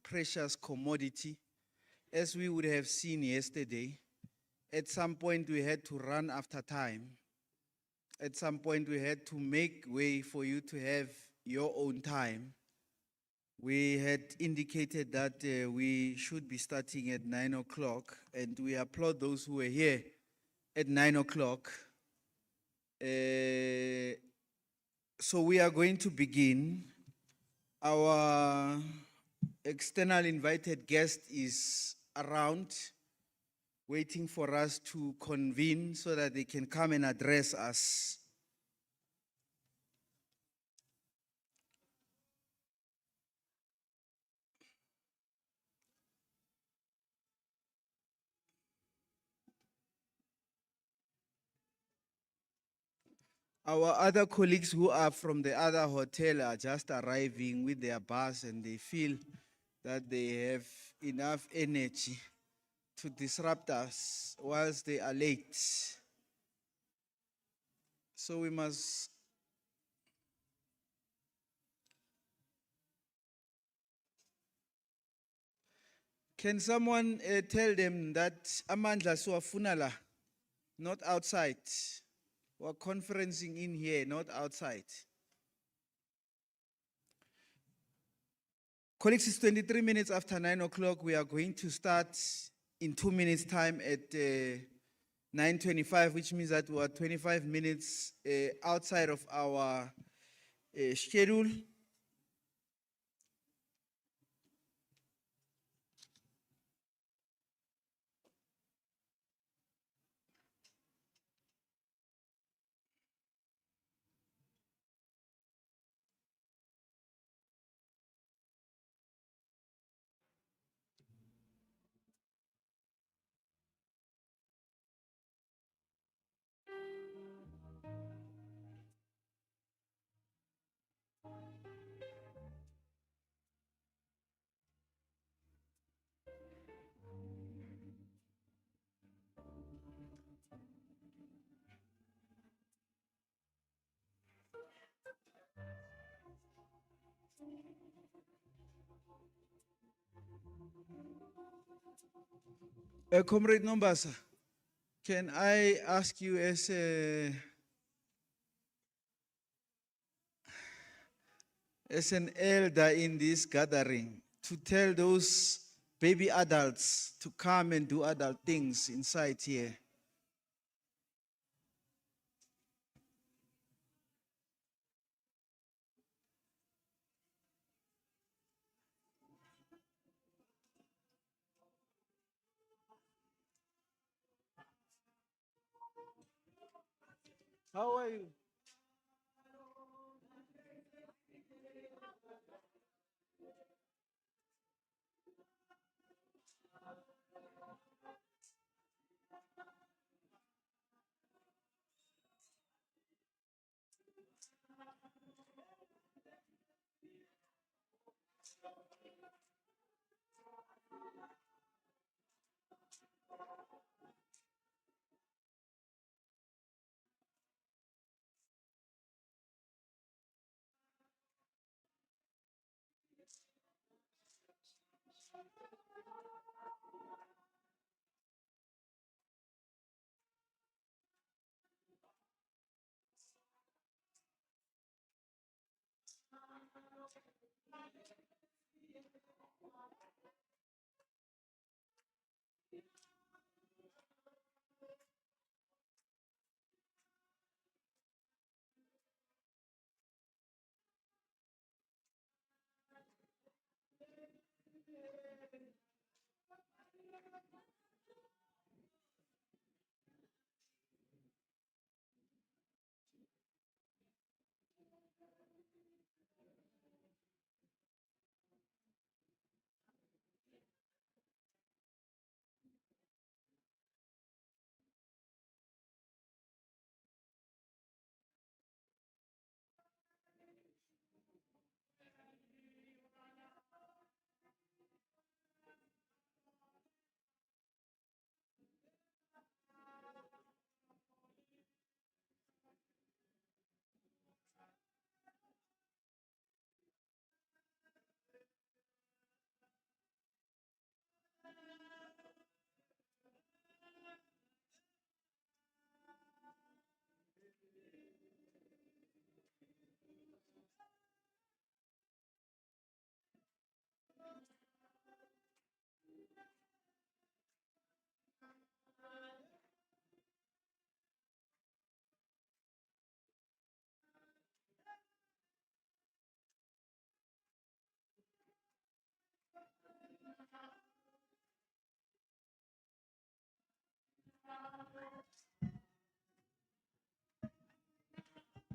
precious commodity, as we would have seen yesterday. At some point, we had to run after time. At some point, we had to make way for you to have your own time. We had indicated that we should be starting at 9 o'clock, and we applaud those who were here at 9 o'clock. So we are going to begin. Our external invited guest is around, waiting for us to convene so that they can come and address us. Our other colleagues who are from the other hotel are just arriving with their bus, and they feel that they have enough energy to disrupt us whilst they are late. So we must Can someone tell them that amandla siwafuna la, not outside? We're conferencing in here, not outside. Colleagues, it's 23 minutes after 9 o'clock. We are going to start in 2 minutes' time at 9:25, which means that we are 25 minutes outside of our schedule. Comrade Nombasa, can I ask you as an elder in this gathering to tell those baby adults to come and do adult things inside here? How are you?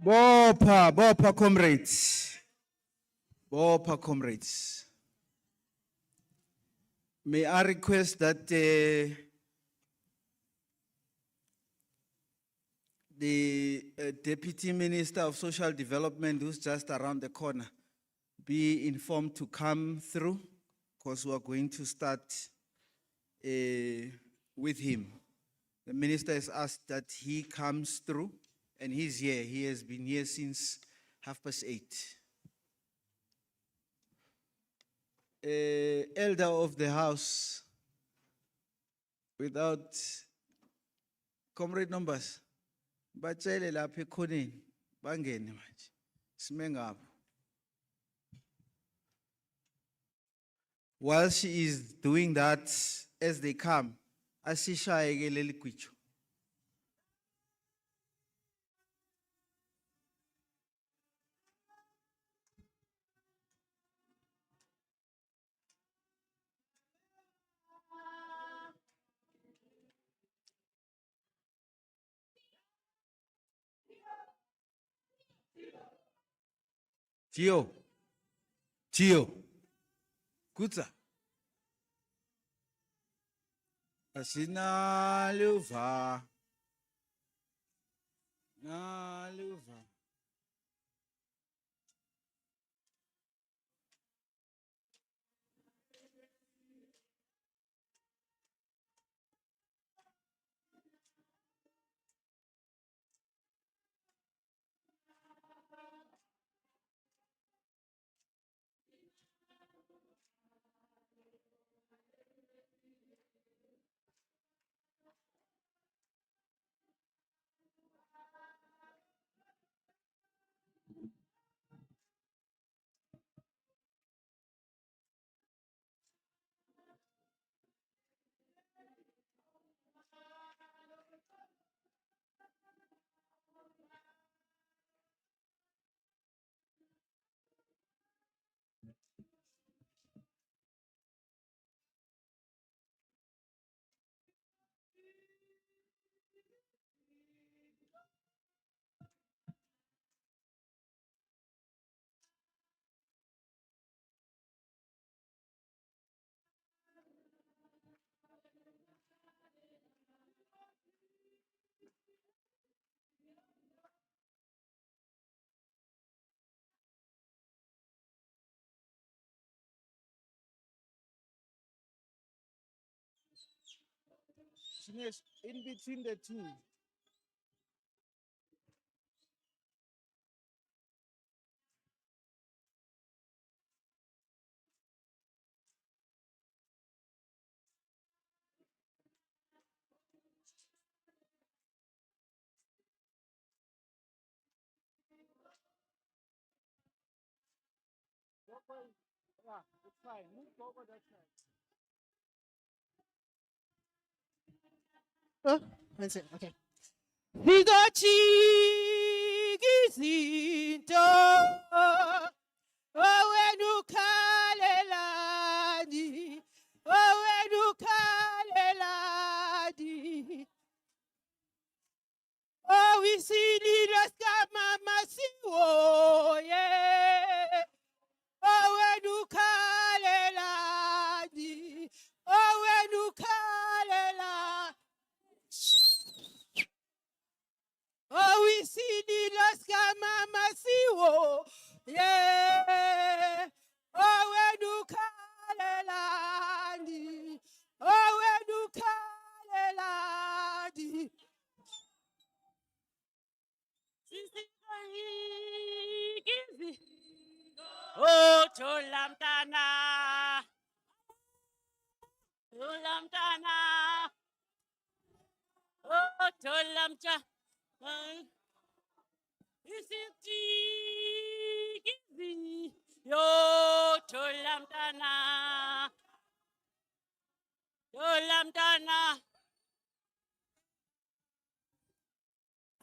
Bopha comrades. Bopha comrades. May I request that the Deputy Minister of Social Development, who's just around the corner, be informed to come through, because we are going to start with him. The minister has asked that he comes through, and he's here. He has been here since 8:30. Elder of the house, without comrade numbers, batshele lapha ekhoneni bangene manje sime ngabo. While she is doing that, as they come, asishaye ke leli gwijo. Gio, Kutsa. Asinaluva. Naluva. In between the two. Yeah, it's fine. Move over that side. Oh, one second. Okay. Zizojika izinto owena ukhalelani owena ukhalelani owisililo sikamama siwoye owena ukhalelani owena ukhalelani. Oh, we see the lost mama siwo, yeah. Oh, when you call landi, oh, when you call landi. Oh, cholamtana, cholamtana, oh, cholamcha. Isitikizi yo cholamtana cholamtana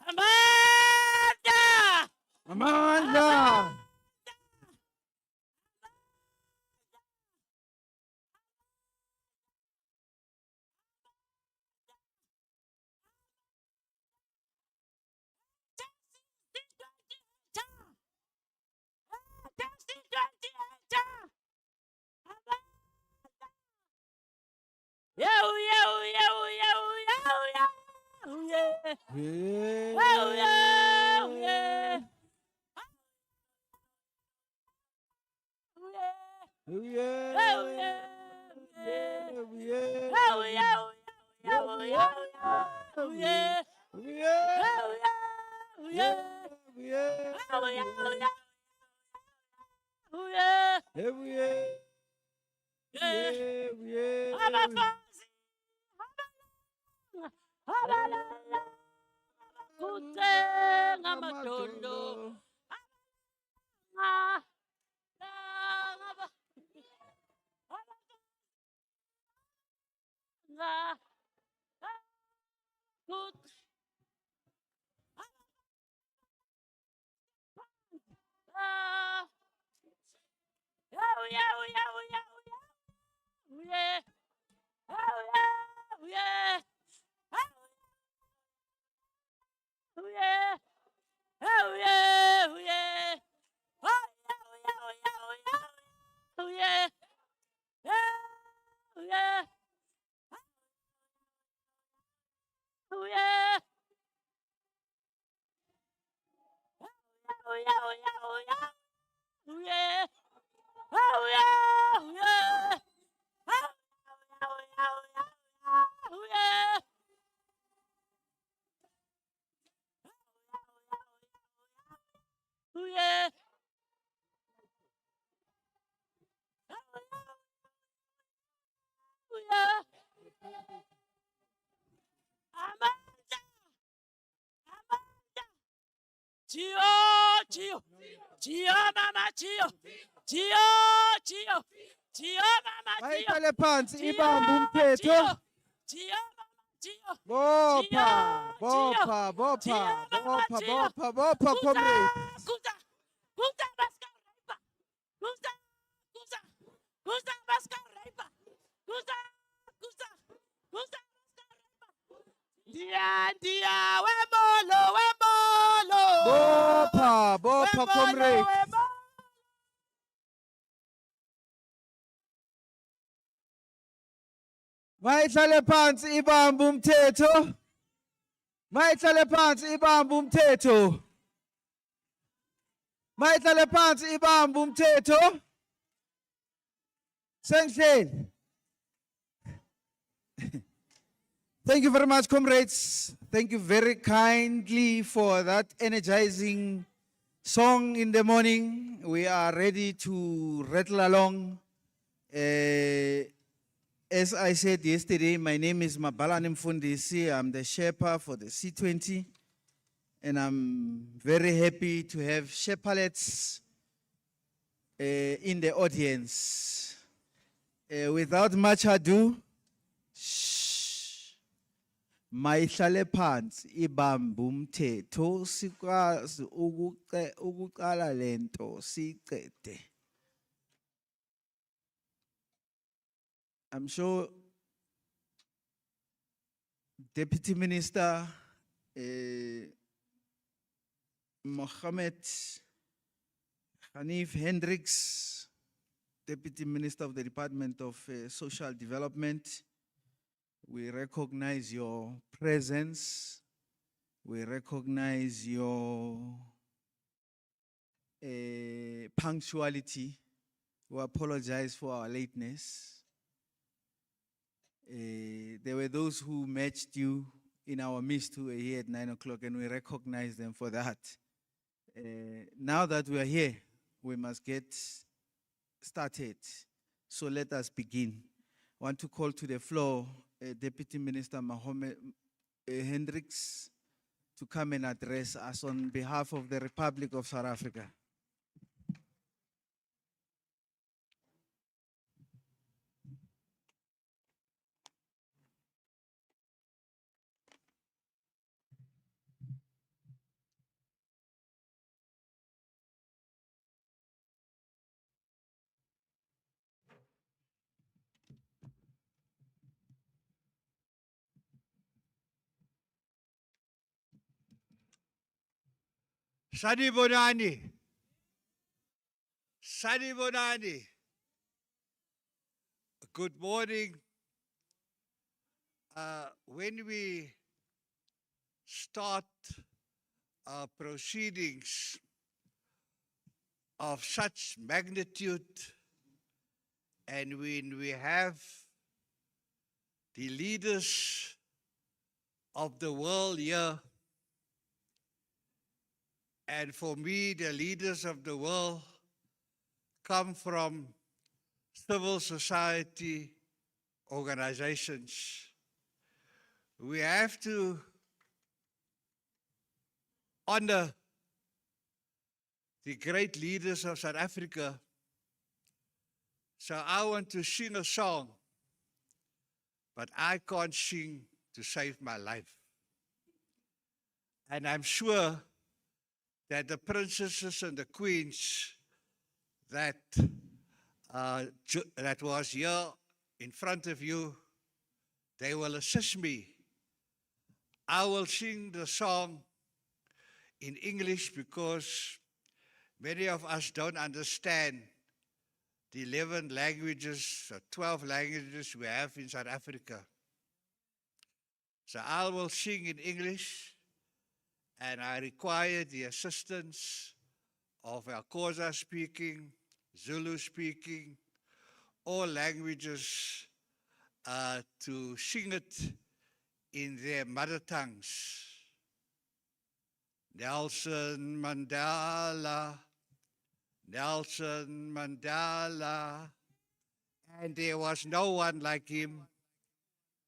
Amanda Amanda! Abafazi, abalala, kuthenga amadondo, nga- nga- nga- kut- ah, yeah. Gio, Gio, Gio, mama, Gio, Gio, Gio, Gio, mama, Gio, Mayihlale phansi Gio, ibambe umthetho. Gio, Gio, mama, Gio, Bopha, Gio, bopha, bopha, Gio, mama, bopha, Gio. bopha, bopha, Kuza, comrades. kuza, kuza, baska raipa, kuza, kuza, kuza, baska raipa, kuza, kuza, kuza, baska raipa. Dia, dia, wemolo, wemolo. Bopha, bopha, Wemolo, comrades. wemolo. Mayihlale phansi ibambe umthetho. Mayihlale phansi ibambe umthetho. Mayihlale phansi ibambe umthetho. Sengihleli. Thank you very much, comrades. Thank you very kindly for that energizing song in the morning. We are ready to rattle along. As I said yesterday, my name is Mabalani Mfundisi. I'm the Sherpa for the C20. And I'm very happy to have Sherpalets in the audience. Without much ado, mayihlale phansi ibambe umthetho sikwazi ukuqala lento sicede. I'm sure Deputy Minister Mohammed Hanif Hendricks, Deputy Minister of the Department of Social Development, we recognize your presence. We recognize your punctuality. We apologize for our lateness. There were those who matched you in our midst who were here at 9 o'clock, and we recognize them for that. Now that we are here, we must get started. So let us begin. I want to call to the floor Deputy Minister Mohammed Hendricks to come and address us on behalf of the Republic of South Africa. Sanibonani. Sanibonani. Good morning. When we start proceedings of such magnitude, and when we have the leaders of the world here, and for me, the leaders of the world come from civil society organizations. We have to honor the great leaders of South Africa. So I want to sing a song, but I can't sing to save my life. And I'm sure that the princesses and the queens that was here in front of you, they will assist me. I will sing the song in English because many of us don't understand the 11 languages, or 12 languages we have in South Africa. So I will sing in English, and I require the assistance of our Xhosa speaking, Zulu speaking, all languages to sing it in their mother tongues. Nelson Mandela, Nelson Mandela, and there was no one like him.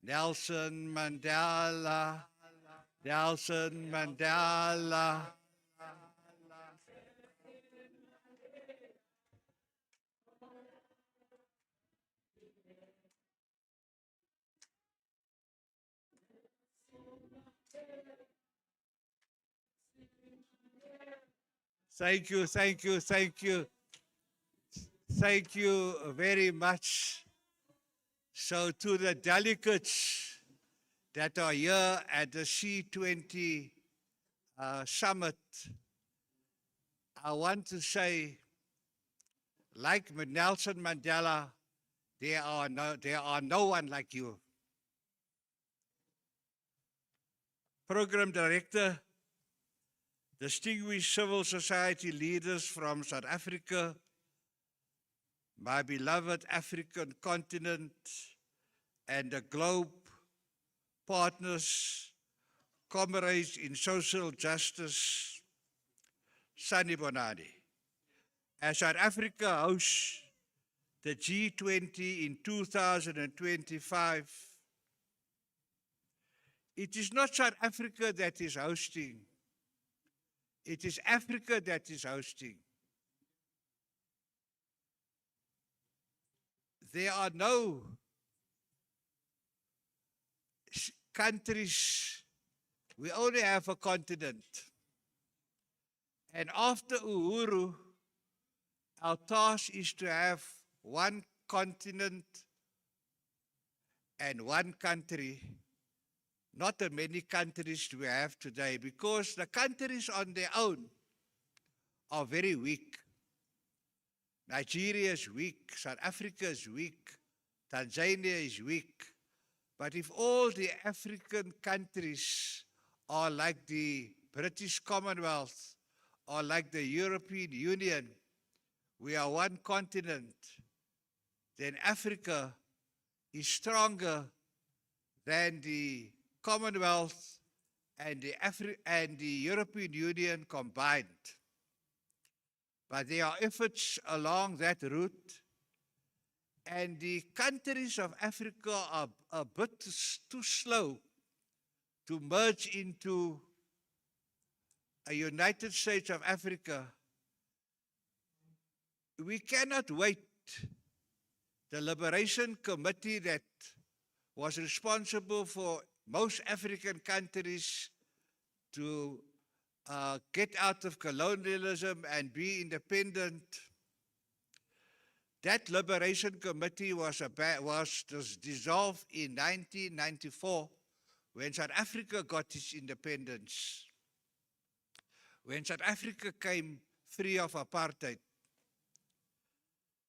Nelson Mandela, Nelson Mandela. Thank you, thank you, thank you. Thank you very much. So to the delegates that are here at the C20 summit, I want to say, like Nelson Mandela, there are no one like you. Program Director, distinguished civil society leaders from South Africa, my beloved African continent and the globe, partners, comrades in social justice, Sanibonani. As South Africa hosts the G20 in 2025, it is not South Africa that is hosting. It is Africa that is hosting. There are no countries. We only have a continent. And after Uhuru, our task is to have one continent and one country, not the many countries we have today, because the countries on their own are very weak. Nigeria is weak, South Africa is weak, Tanzania is weak. But if all the African countries are like the British Commonwealth or like the European Union, we are one continent, then Africa is stronger than the Commonwealth and the European Union combined. But there are efforts along that route, and the countries of Africa are a bit too slow to merge into a United States of Africa. We cannot wait. The Liberation Committee that was responsible for most African countries to get out of colonialism and be independent. That Liberation Committee was dissolved in 1994 when South Africa got its independence, when South Africa came free of apartheid.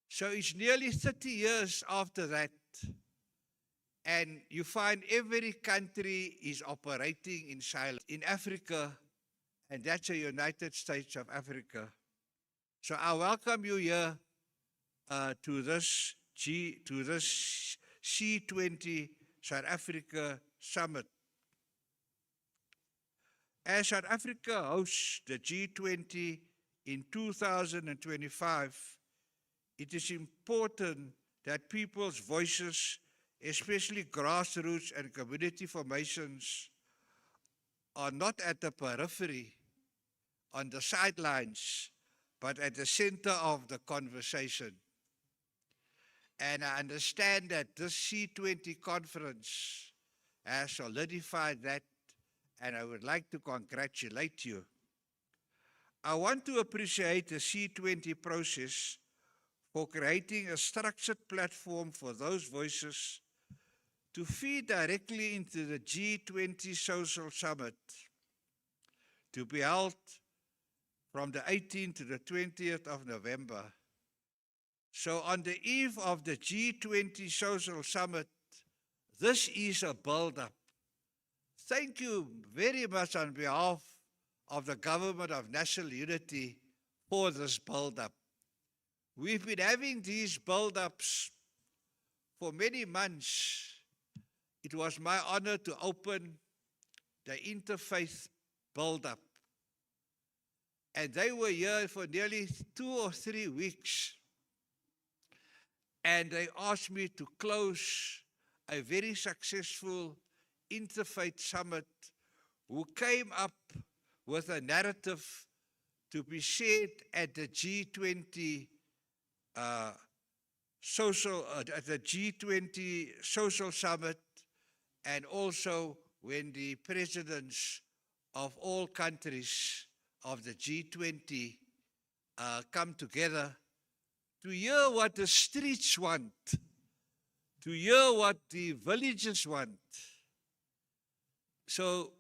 So it's nearly 30 years after that, And you find every country is operating in silence. In Africa, and that's the United States of Africa. So I welcome you here to this C20 South Africa Summit. As South Africa hosts the G20 in 2025, it is important that people's voices, especially grassroots and community formations, are not at the periphery, on the sidelines, but at the center of the conversation. And I understand that this C20 conference has solidified that, and I would like to congratulate you. I want to appreciate the C20 process for creating a structured platform for those voices to feed directly into the G20 Social Summit to be held from the 18th to the 20th of November. So on the eve of the G20 Social Summit, this is a build-up. Thank you very much on behalf of the Government of National Unity for this build-up. We've been having these build-ups for many months. It was my honor to open the interfaith build-up. And they were here for nearly 2 or 3 weeks. And they asked me to close a very successful interfaith summit who came up with a narrative to be shared at the G20 Social Summit, and also when the presidents of all countries of the G20 come together to hear what the streets want, to hear what the villages want. So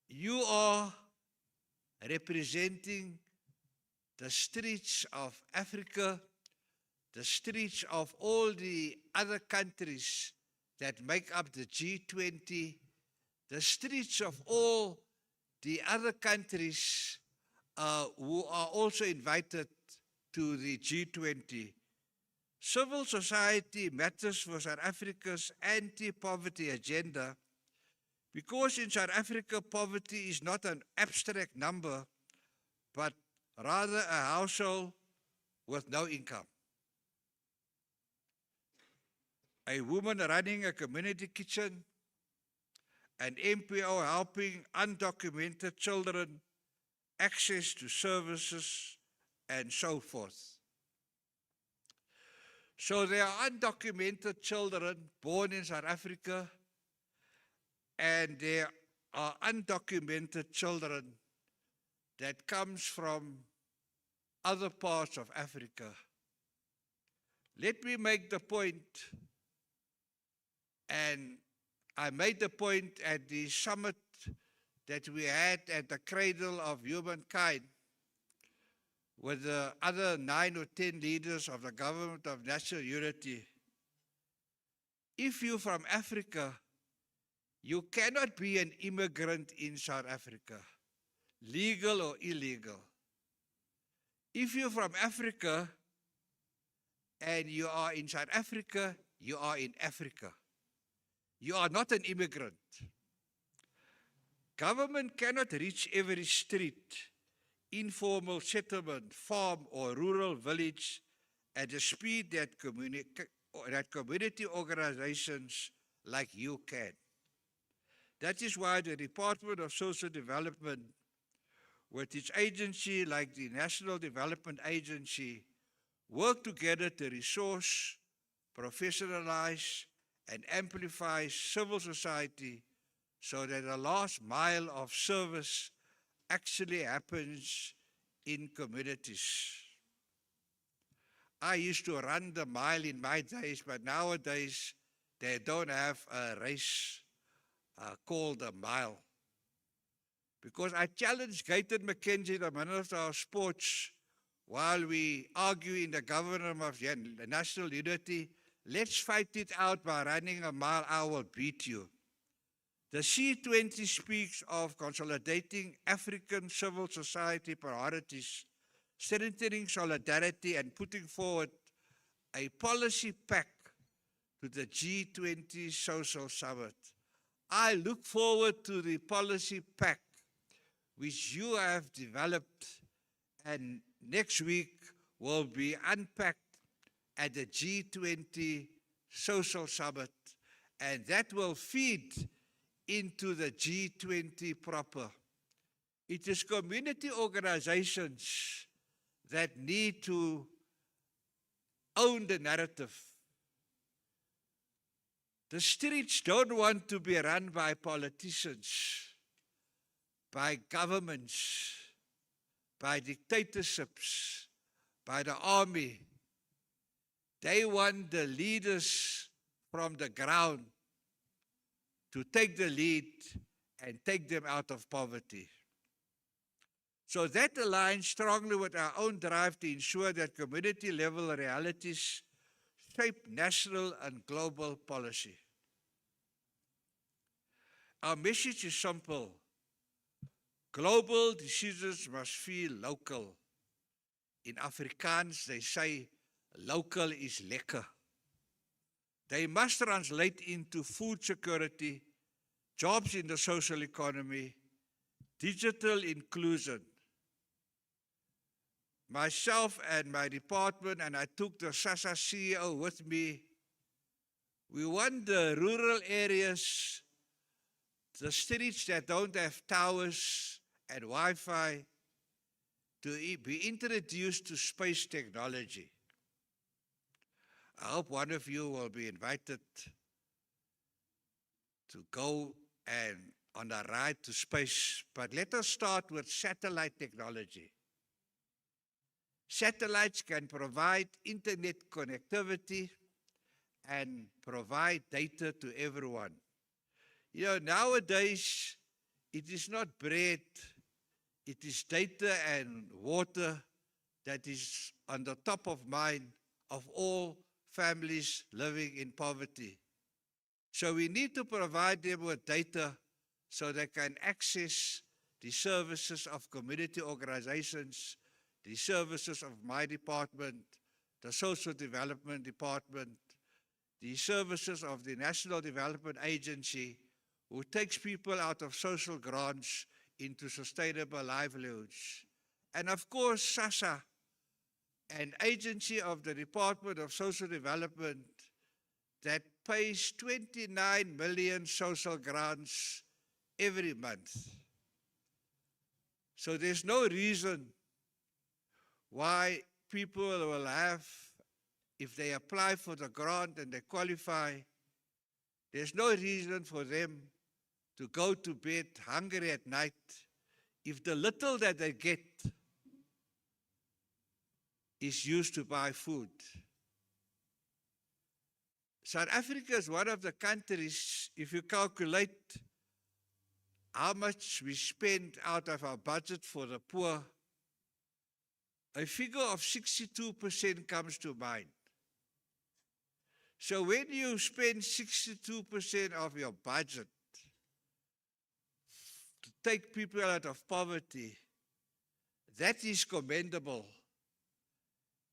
you are representing the streets of Africa, the streets of all the other countries that make up the G20, the streets of all the other countries who are also invited to the G20. Civil society matters for South Africa's anti-poverty agenda, because in South Africa, poverty is not an abstract number, but rather a household with no income. A woman running a community kitchen, an MPO helping undocumented children access to services, and so forth. So there are undocumented children born in South Africa, and there are undocumented children that comes from other parts of Africa. Let me make the point, and I made the point at the summit that we had at the Cradle of Humankind with the other 9 or 10 leaders of the Government of National Unity. If you're from Africa, you cannot be an immigrant in South Africa, legal or illegal. If you're from Africa and you are in South Africa, you are in Africa. You are not an immigrant. Government cannot reach every street, informal settlement, farm or rural village at the speed that community organizations like you can. That is why the Department of Social Development, with its agency like the National Development Agency, work together to resource, professionalize, and amplify civil society so that the last mile of service actually happens in communities. I used to run the mile in my days, but nowadays they don't have a race called a mile. Because I challenged Gayton McKenzie, the Minister of Sports, while we argue in the Government of National Unity, let's fight it out by running a mile. I will beat you. The C20 speaks of consolidating African civil society priorities, strengthening solidarity, and putting forward a policy pack to the G20 Social Summit. I look forward to the policy pack which you have developed and next week will be unpacked at the G20 Social Summit, and that will feed into the G20 proper. It is community organizations that need to own the narrative. The streets don't want to be run by politicians, by governments, by dictatorships, by the army. They want the leaders from the ground to take the lead and take them out of poverty. So that aligns strongly with our own drive to ensure that community-level realities shape national and global policy. Our message is simple. Global decisions must feel local. In Afrikaans, they say, local is lekker. They must translate into food security, jobs in the social economy, digital inclusion. Myself and my department, and I took the SASSA CEO with me, we want the rural areas, the streets that don't have towers and Wi-Fi, to be introduced to space technology. I hope one of you will be invited to go and on a ride to space. But let us start with satellite technology. Satellites can provide internet connectivity and provide data to everyone. You know, nowadays, it is not bread, it is data and water that is on the top of mind of all families living in poverty. So we need to provide them with data so they can access the services of community organizations, the services of my department, the Social Development Department, the services of the National Development Agency, who takes people out of social grants into sustainable livelihoods. And of course, SASSA, an agency of the Department of Social Development that pays 29 million social grants every month. So there's no reason why people will have, if they apply for the grant and they qualify, there's no reason for them to go to bed hungry at night if the little that they get is used to buy food. South Africa is one of the countries, if you calculate how much we spend out of our budget for the poor, a figure of 62% comes to mind. So when you spend 62% of your budget to take people out of poverty, that is commendable.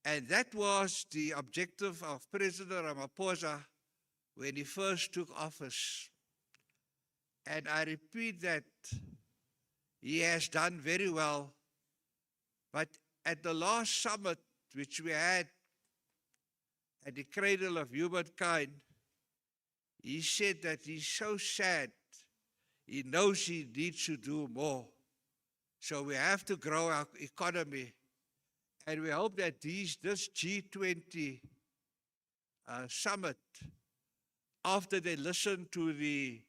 And that was the objective of President Ramaphosa when he first took office. And I repeat that he has done very well. But at the last summit, which we had at the Cradle of Humankind, he said that he's so sad. He knows he needs to do more. So we have to grow our economy. And we hope that this G20 summit, after they listen to the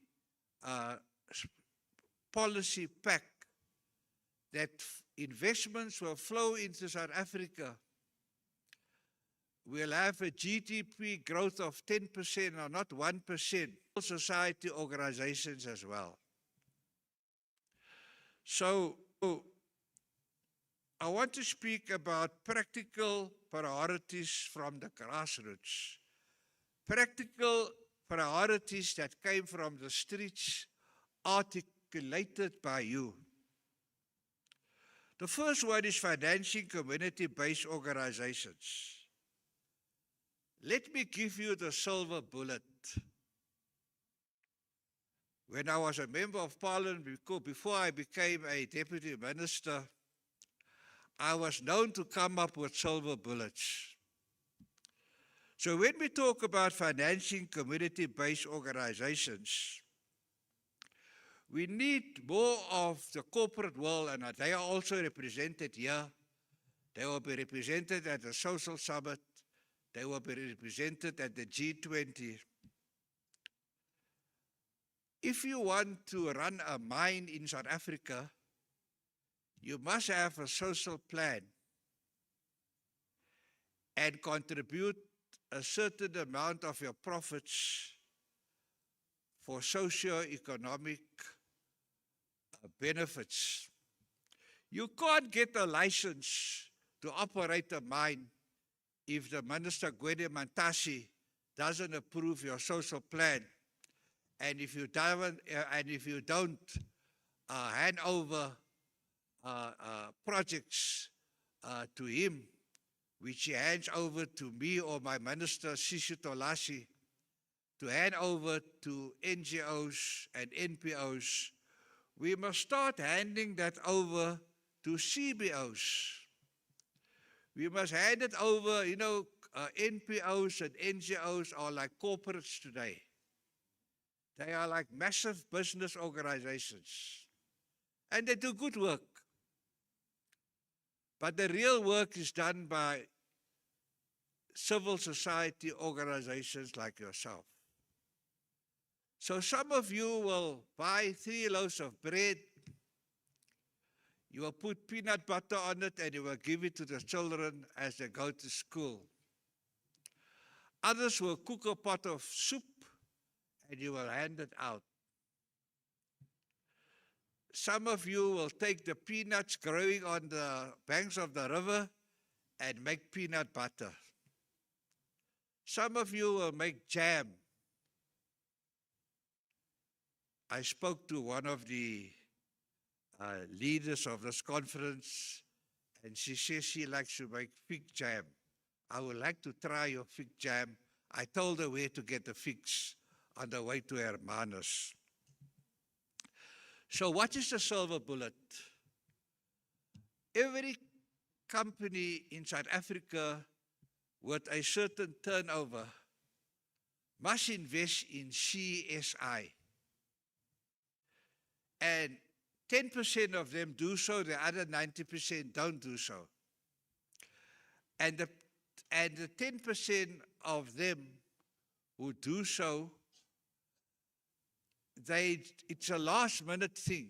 policy pack, that investments will flow into South Africa. We'll have a GDP growth of 10% or not 1%. Society organizations as well. So I want to speak about practical priorities from the grassroots. practical priorities that came from the streets, articulated by you. The first one is financing community-based organizations. Let me give you the silver bullet. When I was a member of parliament, before I became a deputy minister, I was known to come up with silver bullets. So when we talk about financing community-based organizations, we need more of the corporate world, and they are also represented here. They will be represented at the Social Summit. They will be represented at the G20. If you want to run a mine in South Africa, you must have a social plan and contribute a certain amount of your profits for socio-economic benefits. You can't get a license to operate a mine if the Minister Gwede Mantashe doesn't approve your social plan, and if you don't hand over projects to him, which he hands over to me or my minister, Sisi Tolashi, to hand over to NGOs and NPOs, we must start handing that over to CBOs. We must hand it over, NPOs and NGOs are like corporates today. They are like massive business organizations. And they do good work. But the real work is done by civil society organizations like yourself. So some of you will buy 3 loaves of bread, you will put peanut butter on it, and you will give it to the children as they go to school. Others will cook a pot of soup, and you will hand it out. Some of you will take the peanuts growing on the banks of the river and make peanut butter. Some of you will make jam. I spoke to one of the leaders of this conference, and she says she likes to make fig jam. I would like to try your fig jam. I told her where to get the figs on the way to Hermanus. So what is the silver bullet? Every company in South Africa with a certain turnover must invest in CSI. And 10% of them do so, the other 90% don't do so. And the 10% of them who do so, it's a last-minute thing.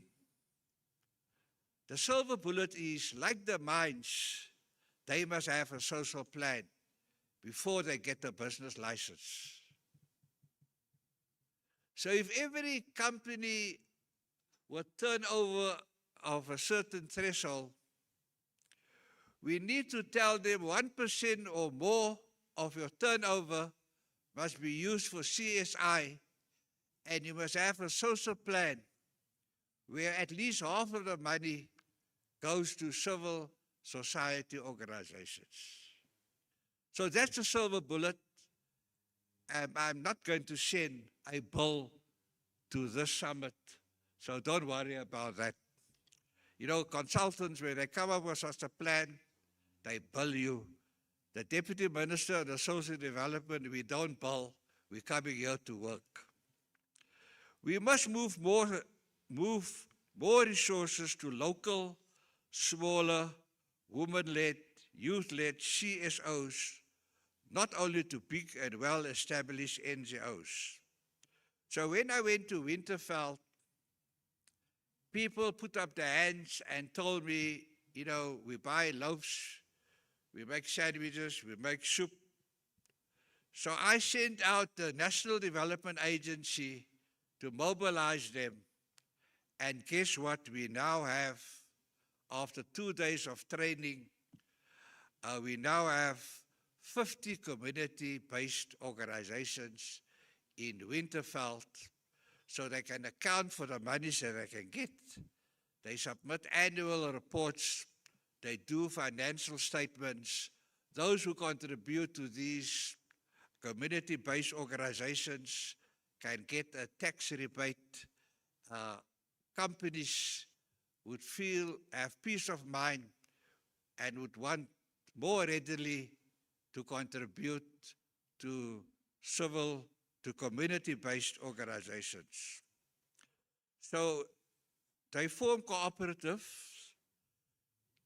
The silver bullet is, like the mines, they must have a social plan before they get a business license. So if every company with turnover of a certain threshold, we need to tell them 1% or more of your turnover must be used for CSI, and you must have a social plan where at least half of the money goes to civil society organizations. So that's the silver bullet. I'm not going to send a bill to this summit, so don't worry about that. You know, consultants, when they come up with such a plan, they bill you. The Deputy Minister of the Social Development, we don't bill, we're coming here to work. We must move more resources to local, smaller, women-led, youth-led CSOs, not only to big and well-established NGOs. So when I went to Winterveld, people put up their hands and told me, you know, we buy loaves, we make sandwiches, we make soup. So I sent out the National Development Agency to mobilize them. And guess what? We now have, after 2 days of training, we now have 50 community-based organizations in Winterveld so they can account for the monies that they can get. They submit annual reports, they do financial statements. Those who contribute to these community-based organizations can get a tax rebate. Companies would have peace of mind and would want more readily to contribute to community-based organizations. So they form cooperatives.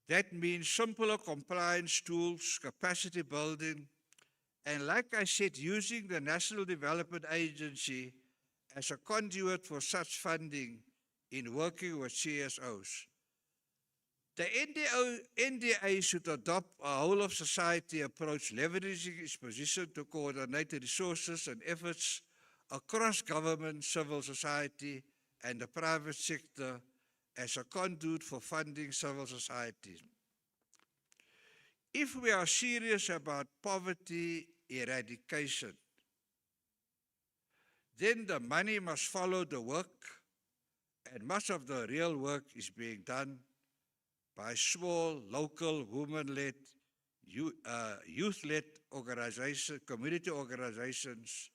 That means simpler compliance tools, capacity building, and like I said, using the National Development Agency as a conduit for such funding in working with CSOs. The NDA should adopt a whole-of-society approach, leveraging its position to coordinate resources and efforts across government, civil society, and the private sector as a conduit for funding civil society. If we are serious about poverty eradication, then the money must follow the work, and much of the real work is being done by small, local, women-led, youth-led organizations, community organizations,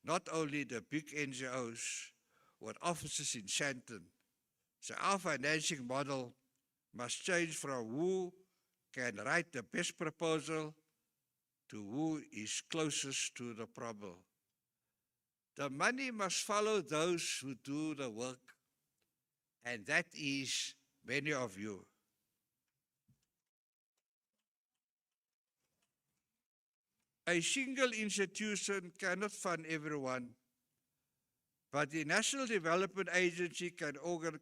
not only the big NGOs with offices in Sandton. So our financing model must change from who can write the best proposal to who is closest to the problem. The money must follow those who do the work, and that is many of you. A single institution cannot fund everyone, but the National Development Agency can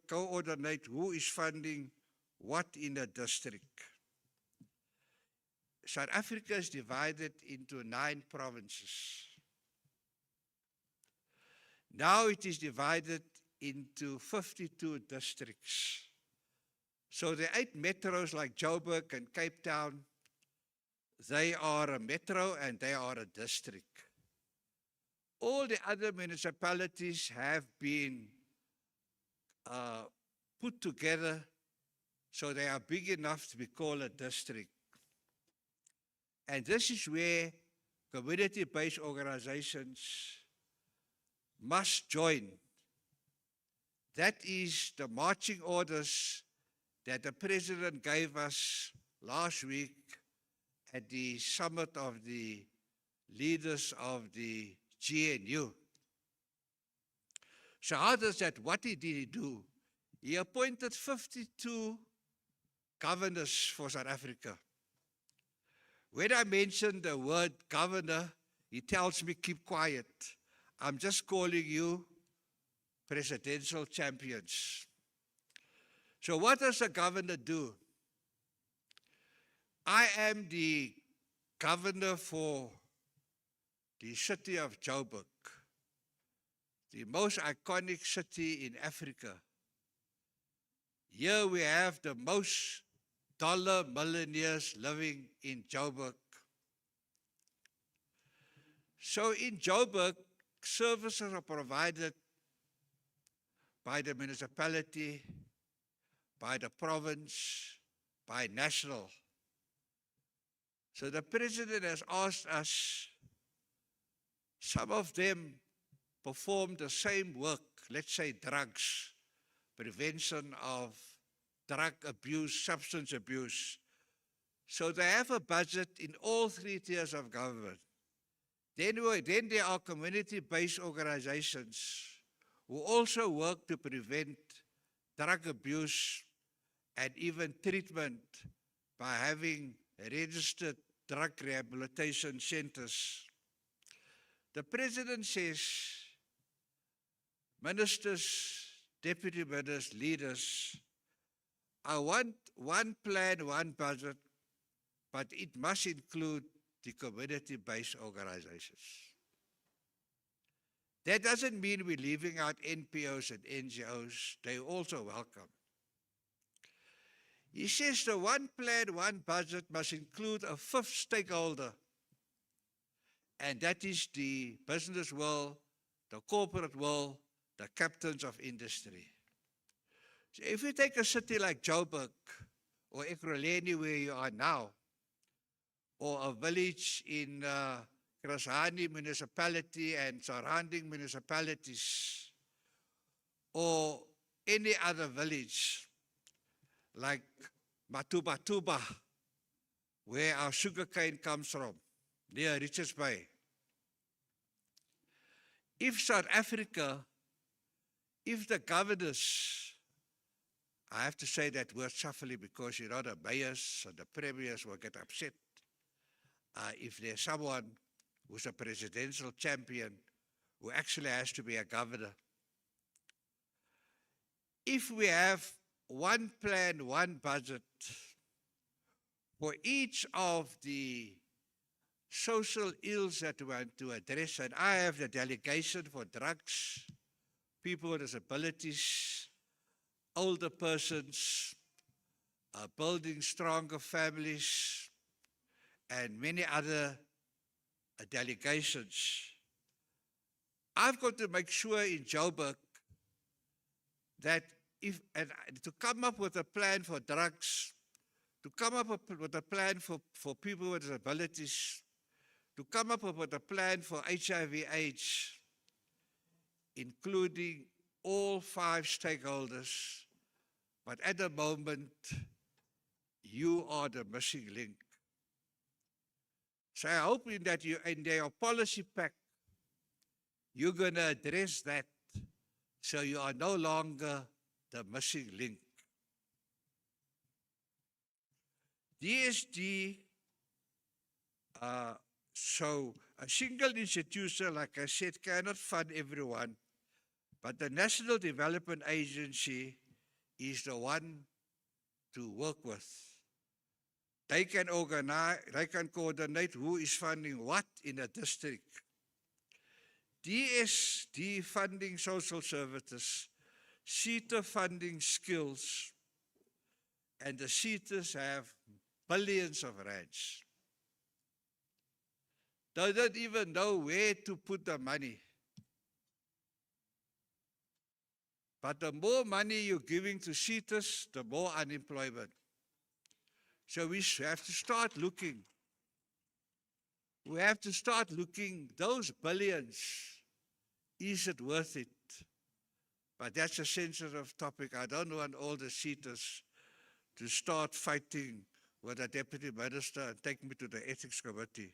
coordinate who is funding what in a district. South Africa is divided into 9 provinces. Now it is divided into 52 districts. So the 8 metros like Joburg and Cape Town, they are a metro and they are a district. All the other municipalities have been put together so they are big enough to be called a district. And this is where community-based organizations must join. That is the marching orders that the President gave us last week at the summit of the leaders of the GNU. So how does that, what did he do? He appointed 52 governors for South Africa. When I mention the word governor, he tells me, keep quiet. I'm just calling you presidential champions. So what does a governor do? I am the governor for the city of Joburg, the most iconic city in Africa. Here we have the most dollar millionaires living in Joburg. So in Joburg, services are provided by the municipality, by the province, by national. So the president has asked us, some of them perform the same work, let's say drugs, prevention of drug abuse, substance abuse. So they have a budget in all 3 tiers of government. Then there are community-based organizations who also work to prevent drug abuse and even treatment by having registered drug rehabilitation centers. The president says, ministers, deputy ministers, leaders, I want one plan, one budget, but it must include the community-based organizations. That doesn't mean we're leaving out NPOs and NGOs. They're also welcome. He says the one plan, one budget must include a 5th stakeholder, and that is the business world, the corporate world, the captains of industry. So if you take a city like Joburg or Ekurhuleni where you are now, or a village in Krasani municipality and surrounding municipalities, or any other village like Matubatuba, where our sugarcane comes from, near Richards Bay. If South Africa, if the governors, I have to say that word shuffling because the mayors and the premiers will get upset if there's someone who's a presidential champion who actually has to be a governor. If we have one plan, one budget for each of the social ills that we want to address, and I have the delegation for drugs, people with disabilities, older persons, building stronger families, and many other delegations. I've got to make sure in Joburg that to come up with a plan for drugs, to come up with a plan for people with disabilities, to come up with a plan for HIV/AIDS, including all 5 stakeholders. But at the moment, you are the missing link. So I hope that in your policy pack, you're going to address that so you are no longer the missing link. DSD, so a single institution, like I said, cannot fund everyone, but the National Development Agency is the one to work with. They can organize, they can coordinate who is funding what in a district. DSD funding social services, CETA funding skills, and the CETAs have billions of rands. They don't even know where to put the money. But the more money you're giving to CETAs, the more unemployment. So we have to start looking. We have to start looking, those billions, is it worth it? But that's a sensitive topic. I don't want all the CETAs to start fighting with the deputy minister and take me to the ethics committee.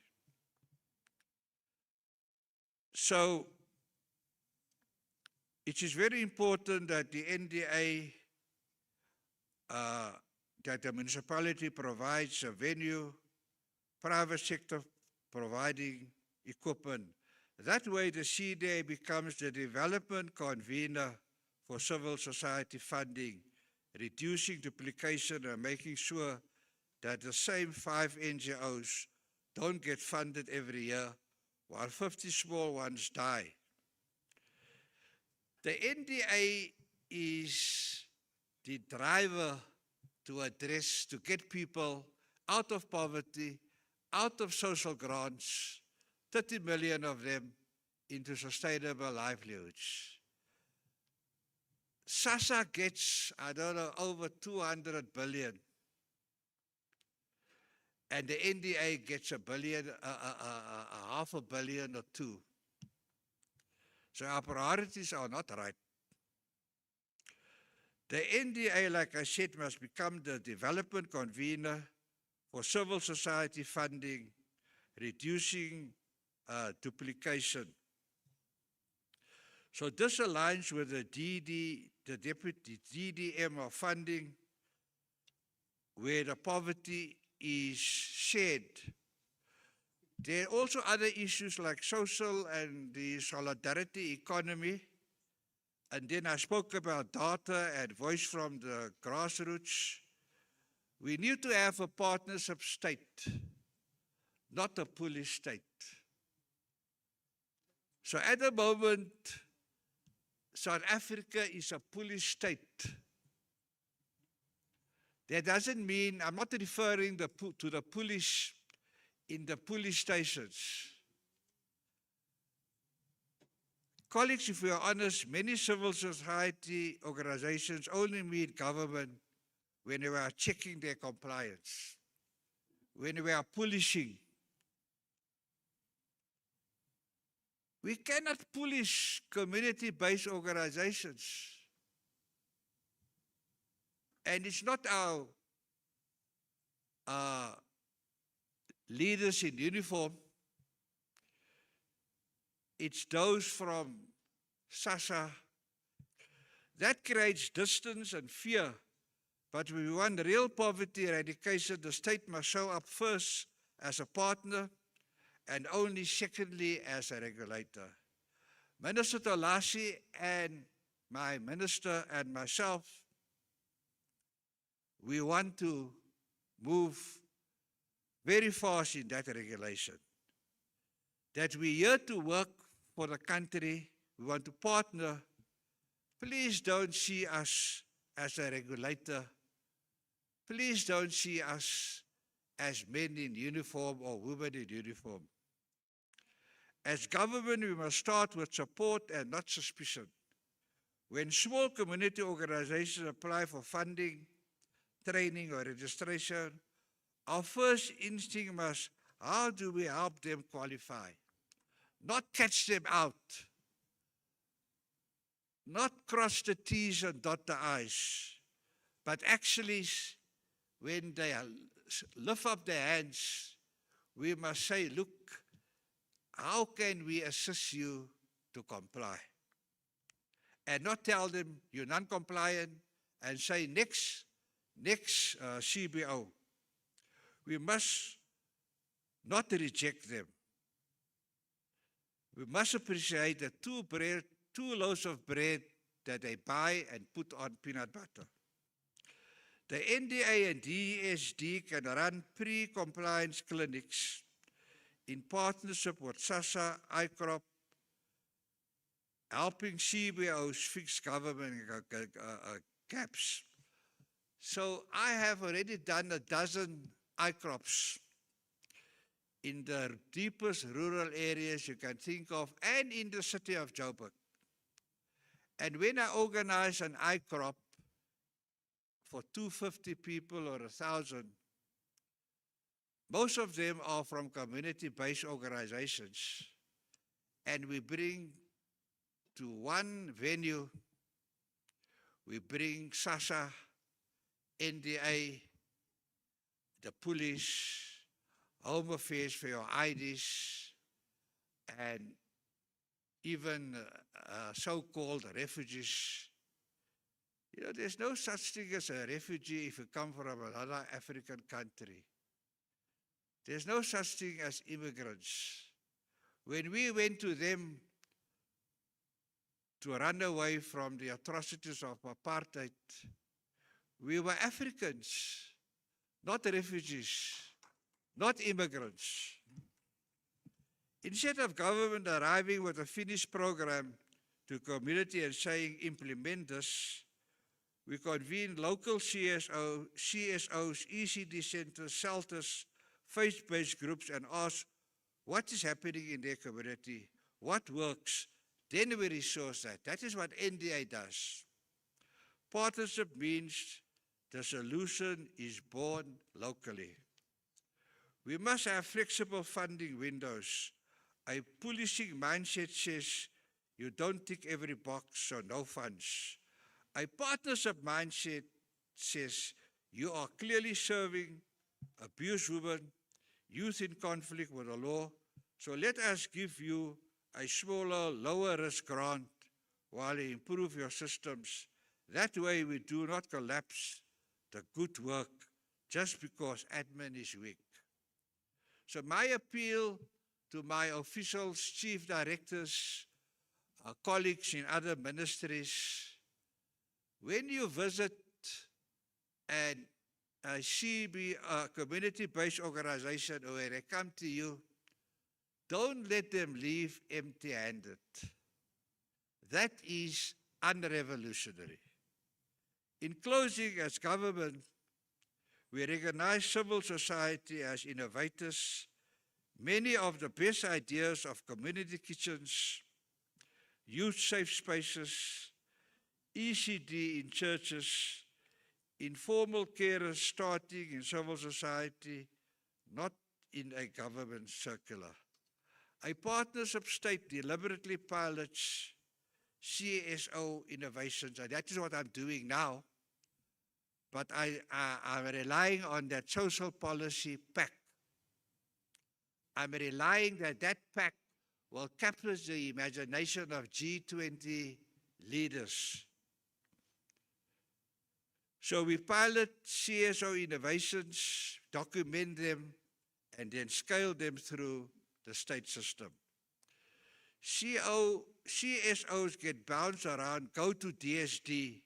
So it is very important that the NDA, that the municipality provides a venue, private sector providing equipment. That way the CDA becomes the development convener for civil society funding, reducing duplication and making sure that the same 5 NGOs don't get funded every year while 50 small ones die. The NDA is the driver to address, to get people out of poverty, out of social grants, 30 million of them into sustainable livelihoods. SASSA gets, I don't know, over 200 billion. And the NDA gets a billion, half a billion or 2. So our priorities are not right. The NDA, like I said, must become the development convener for civil society funding, reducing duplication. So this aligns with the deputy DDM of funding, where the poverty is shared. There are also other issues like social and the solidarity economy. And then I spoke about data and voice from the grassroots. We need to have a partnership state, not a police state. So at the moment, South Africa is a police state. That doesn't mean, I'm not referring to the police in the police stations. Colleagues, if we are honest, many civil society organizations only meet government when we are checking their compliance, when we are polishing. We cannot polish community-based organizations. And it's not our leaders in uniform. It's those from SASA. That creates distance and fear. But we want real poverty eradication. The state must show up first as a partner and only secondly as a regulator. Minister Tolasi and my minister and myself, we want to move very fast in that regulation. That we're here to work for the country, we want to partner. Please don't see us as a regulator. Please don't see us as men in uniform or women in uniform. As government, we must start with support and not suspicion. When small community organizations apply for funding, training or registration, our first instinct must, how do we help them qualify? Not catch them out. Not cross the T's and dot the I's. But actually, when they lift up their hands, we must say, look, how can we assist you to comply? And not tell them you're non-compliant and say next CBO. We must not reject them. We must appreciate the two loaves of bread that they buy and put on peanut butter. The NDA and DSD can run pre-compliance clinics in partnership with SASA, ICROP, helping CBOs fix government gaps. So I have already done 12 ICROPs in the deepest rural areas you can think of and in the city of Joburg. And when I organize an ICROP for 250 people or 1,000, most of them are from community-based organizations. And we bring to one venue, we bring SASA, NDA, the police, Home Affairs for your IDs, and even so-called refugees. You know, there's no such thing as a refugee if you come from another African country. There's no such thing as immigrants. When we went to them to run away from the atrocities of apartheid, we were Africans, not refugees, not immigrants. Instead of government arriving with a finished program to community and saying, implement this, we convene local CSOs, ECD centers, shelters, faith-based groups, and ask what is happening in their community, what works, then we resource that. That is what NDA does. Partnership means the solution is born locally. We must have flexible funding windows. A policing mindset says you don't tick every box, so no funds. A partnership mindset says you are clearly serving abused women, youth in conflict with the law, so let us give you a smaller, lower risk grant while you improve your systems. That way we do not collapse the good work just because admin is weak. So my appeal to my officials, chief directors, colleagues in other ministries, when you visit and a community-based organization where they come to you, don't let them leave empty-handed. That is unrevolutionary. In closing, as government, we recognize civil society as innovators. Many of the best ideas of community kitchens, youth safe spaces, ECD in churches, informal carers starting in civil society, not in a government circular. A partnership state deliberately pilots CSO innovations, and that is what I'm doing now. But I'm relying on that social policy pact. I'm relying that that pact will capture the imagination of G20 leaders. So we pilot CSO innovations, document them, and then scale them through the state system. CSOs get bounced around, go to DSD,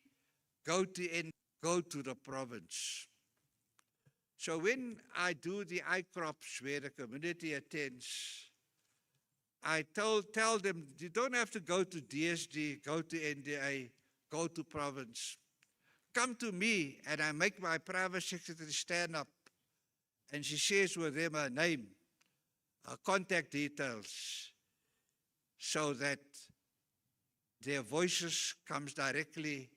go to N, go to the province. So when I do the iCrops where the community attends, I tell them, you don't have to go to DSD, go to NDA, go to province. Come to me, and I make my private secretary stand up, and she shares with them her name, her contact details, so that their voices comes directly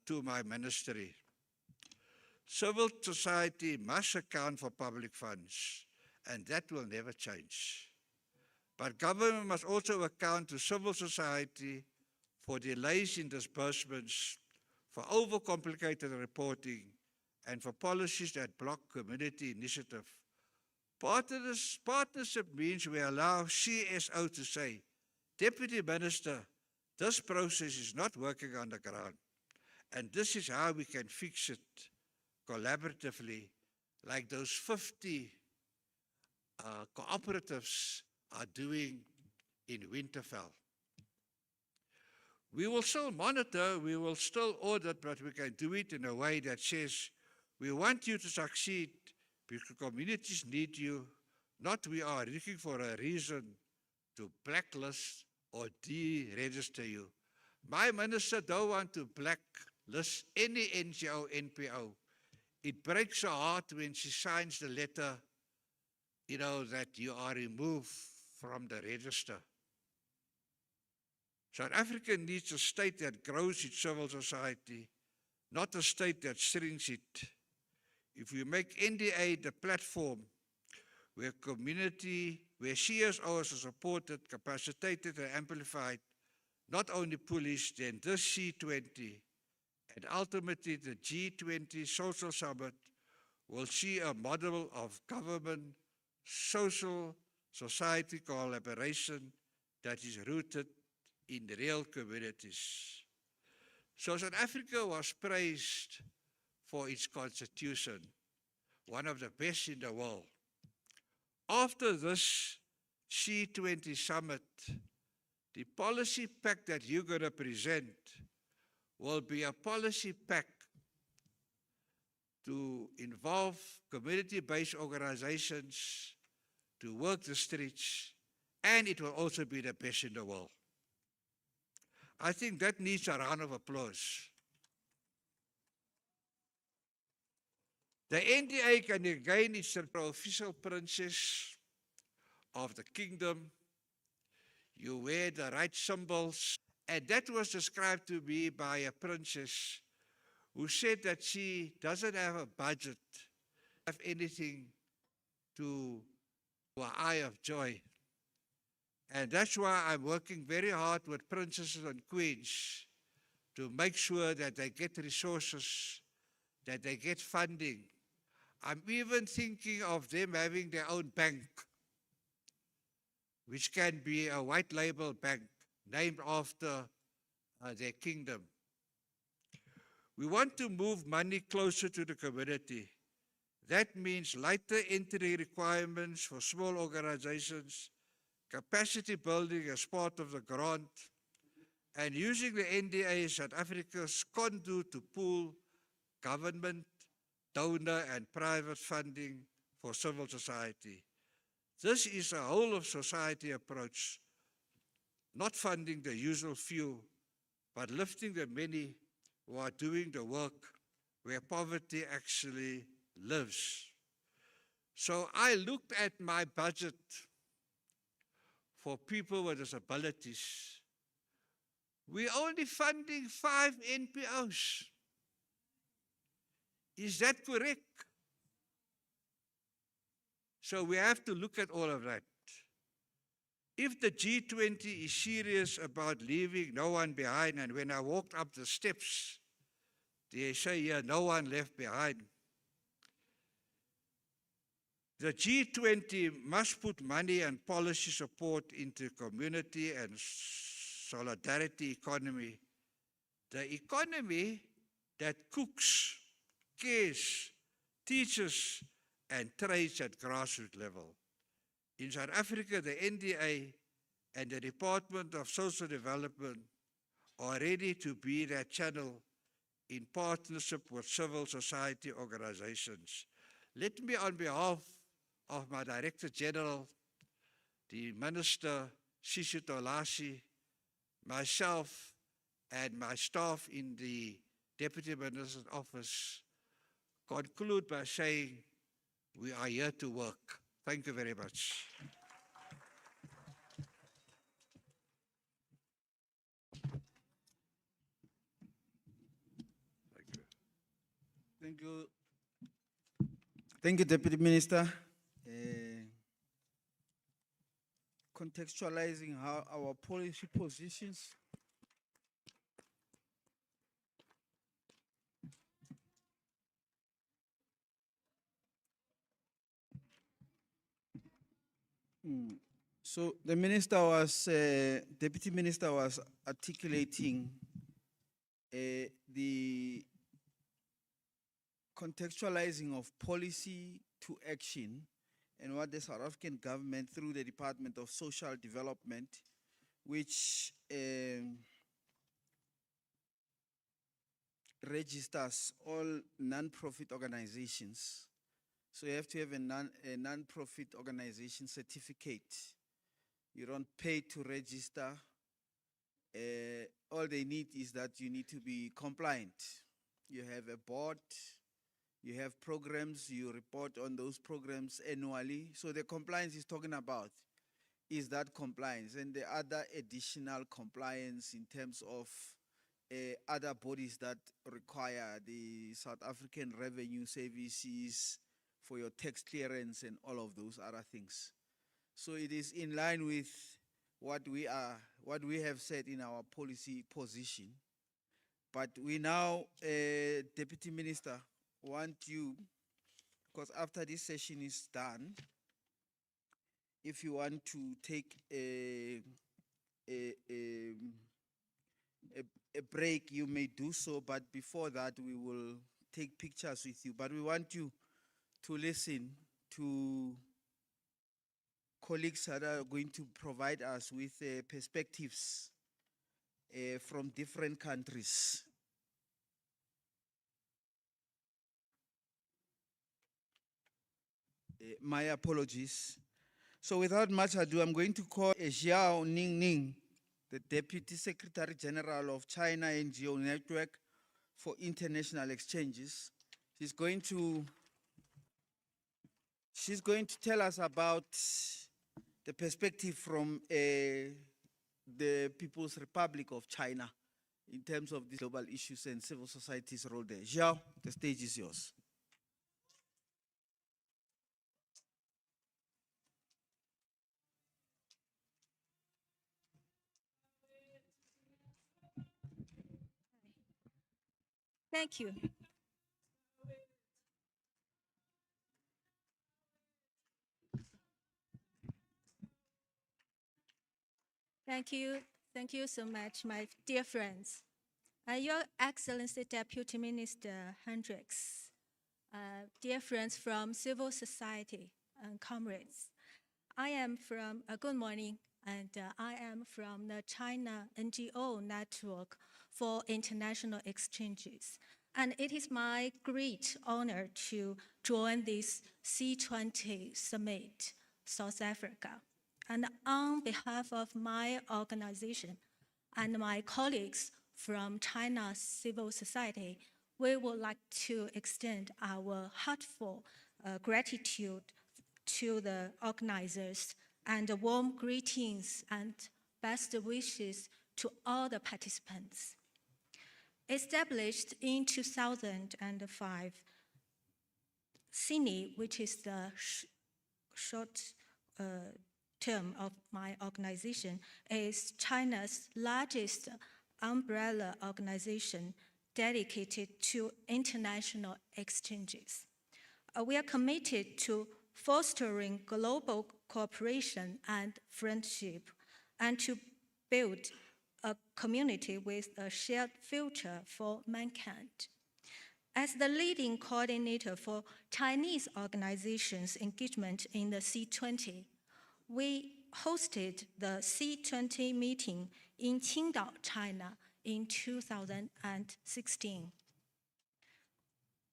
to my ministry. Civil society must account for public funds, and that will never change. But government must also account to civil society for delays in disbursements, for overcomplicated reporting, and for policies that block community initiative. Partnership means we allow CSO to say, Deputy Minister, this process is not working on the ground, and this is how we can fix it collaboratively, like those 50 cooperatives are doing in Winterfell. We will still monitor, we will still audit, but we can do it in a way that says, we want you to succeed because communities need you, not we are looking for a reason to blacklist or deregister you. My minister don't want to blacklist any NGO, NPO. It breaks her heart when she signs the letter, that you are removed from the register. South Africa needs a state that grows its civil society, not a state that shrinks it. If we make NDA the platform where CSOs are supported, capacitated, and amplified, not only policed, then this C20 and ultimately the G20 Social Summit will see a model of government, social, society collaboration that is rooted in real communities. So South Africa was praised for its constitution, one of the best in the world. After this C20 summit, the policy pact that you're going to present will be a policy pact to involve community-based organizations to work the streets, and it will also be the best in the world. I think that needs a round of applause. The NDA can again its official princess of the kingdom. You wear the right symbols. And that was described to me by a princess who said that she doesn't have a budget, have anything to her eye of joy. And that's why I'm working very hard with princesses and queens to make sure that they get resources, that they get funding. I'm even thinking of them having their own bank, which can be a white label bank named after their kingdom. We want to move money closer to the community. That means lighter entry requirements for small organizations, capacity building as part of the grant, and using the NDA as South Africa's conduit to pool government, donor, and private funding for civil society. This is a whole of society approach, not funding the usual few, but lifting the many who are doing the work where poverty actually lives. So I looked at my budget for people with disabilities, We're only funding 5 NPOs. Is that correct? So we have to look at all of that. If the G20 is serious about leaving no one behind, and when I walked up the steps, they say here, no one left behind. The G20 must put money and policy support into community and solidarity economy. The economy that cooks, cares, teaches, and trades at grassroots level. In South Africa, the NDA and the Department of Social Development are ready to be that channel in partnership with civil society organizations. Let me, on behalf of my Director General, the Minister Sishu Tolasi, myself, and my staff in the Deputy Minister's office, conclude by saying we are here to work. Thank you very much. Thank you. Thank you, Deputy Minister. Contextualizing how our policy positions So the Deputy Minister was articulating the contextualizing of policy to action and what the South African government through the Department of Social Development, which registers all non-profit organizations. So you have to have a non-profit organization certificate. You don't pay to register. All they need is that you need to be compliant. You have a board, you have programs, you report on those programs annually. So the compliance is talking about is that compliance, and the other additional compliance in terms of other bodies that require the South African Revenue Services for your tax clearance and all of those other things. So it is in line with what we have said in our policy position. But we now, Deputy Minister, want you, because after this session is done, if you want to take a break, you may do so, but before that, we will take pictures with you. But we want you to listen to colleagues that are going to provide us with perspectives from different countries. My apologies. So without much ado, I'm going to call Xiao Ningning, the Deputy Secretary General of China NGO Network for International Exchanges. She's going to tell us about the perspective from the People's Republic of China in terms of these global issues and civil society's role there. Xiao, the stage is yours. Thank you. Thank you. Thank you so much, my dear friends. Your Excellency Deputy Minister Hendricks, dear friends from civil society and comrades. Good morning, and I am from the China NGO Network for International Exchanges. And it is my great honor to join this C20 summit, South Africa. And on behalf of my organization and my colleagues from China's civil society, we would like to extend our heartfelt gratitude to the organizers and warm greetings and best wishes to all the participants. Established in 2005, CINI, which is the short term of my organization, is China's largest umbrella organization dedicated to international exchanges. We are committed to fostering global cooperation and friendship, and to build a community with a shared future for mankind. As the leading coordinator for Chinese organizations' engagement in the C20, we hosted the C20 meeting in Qingdao, China in 2016.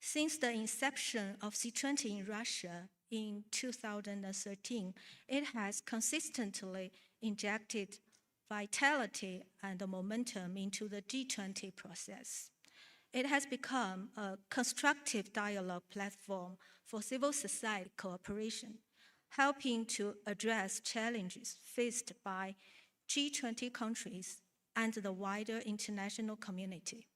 Since the inception of C20 in Russia in 2013, it has consistently injected vitality and momentum into the G20 process. It has become a constructive dialogue platform for civil society cooperation, helping to address challenges faced by G20 countries and the wider international community.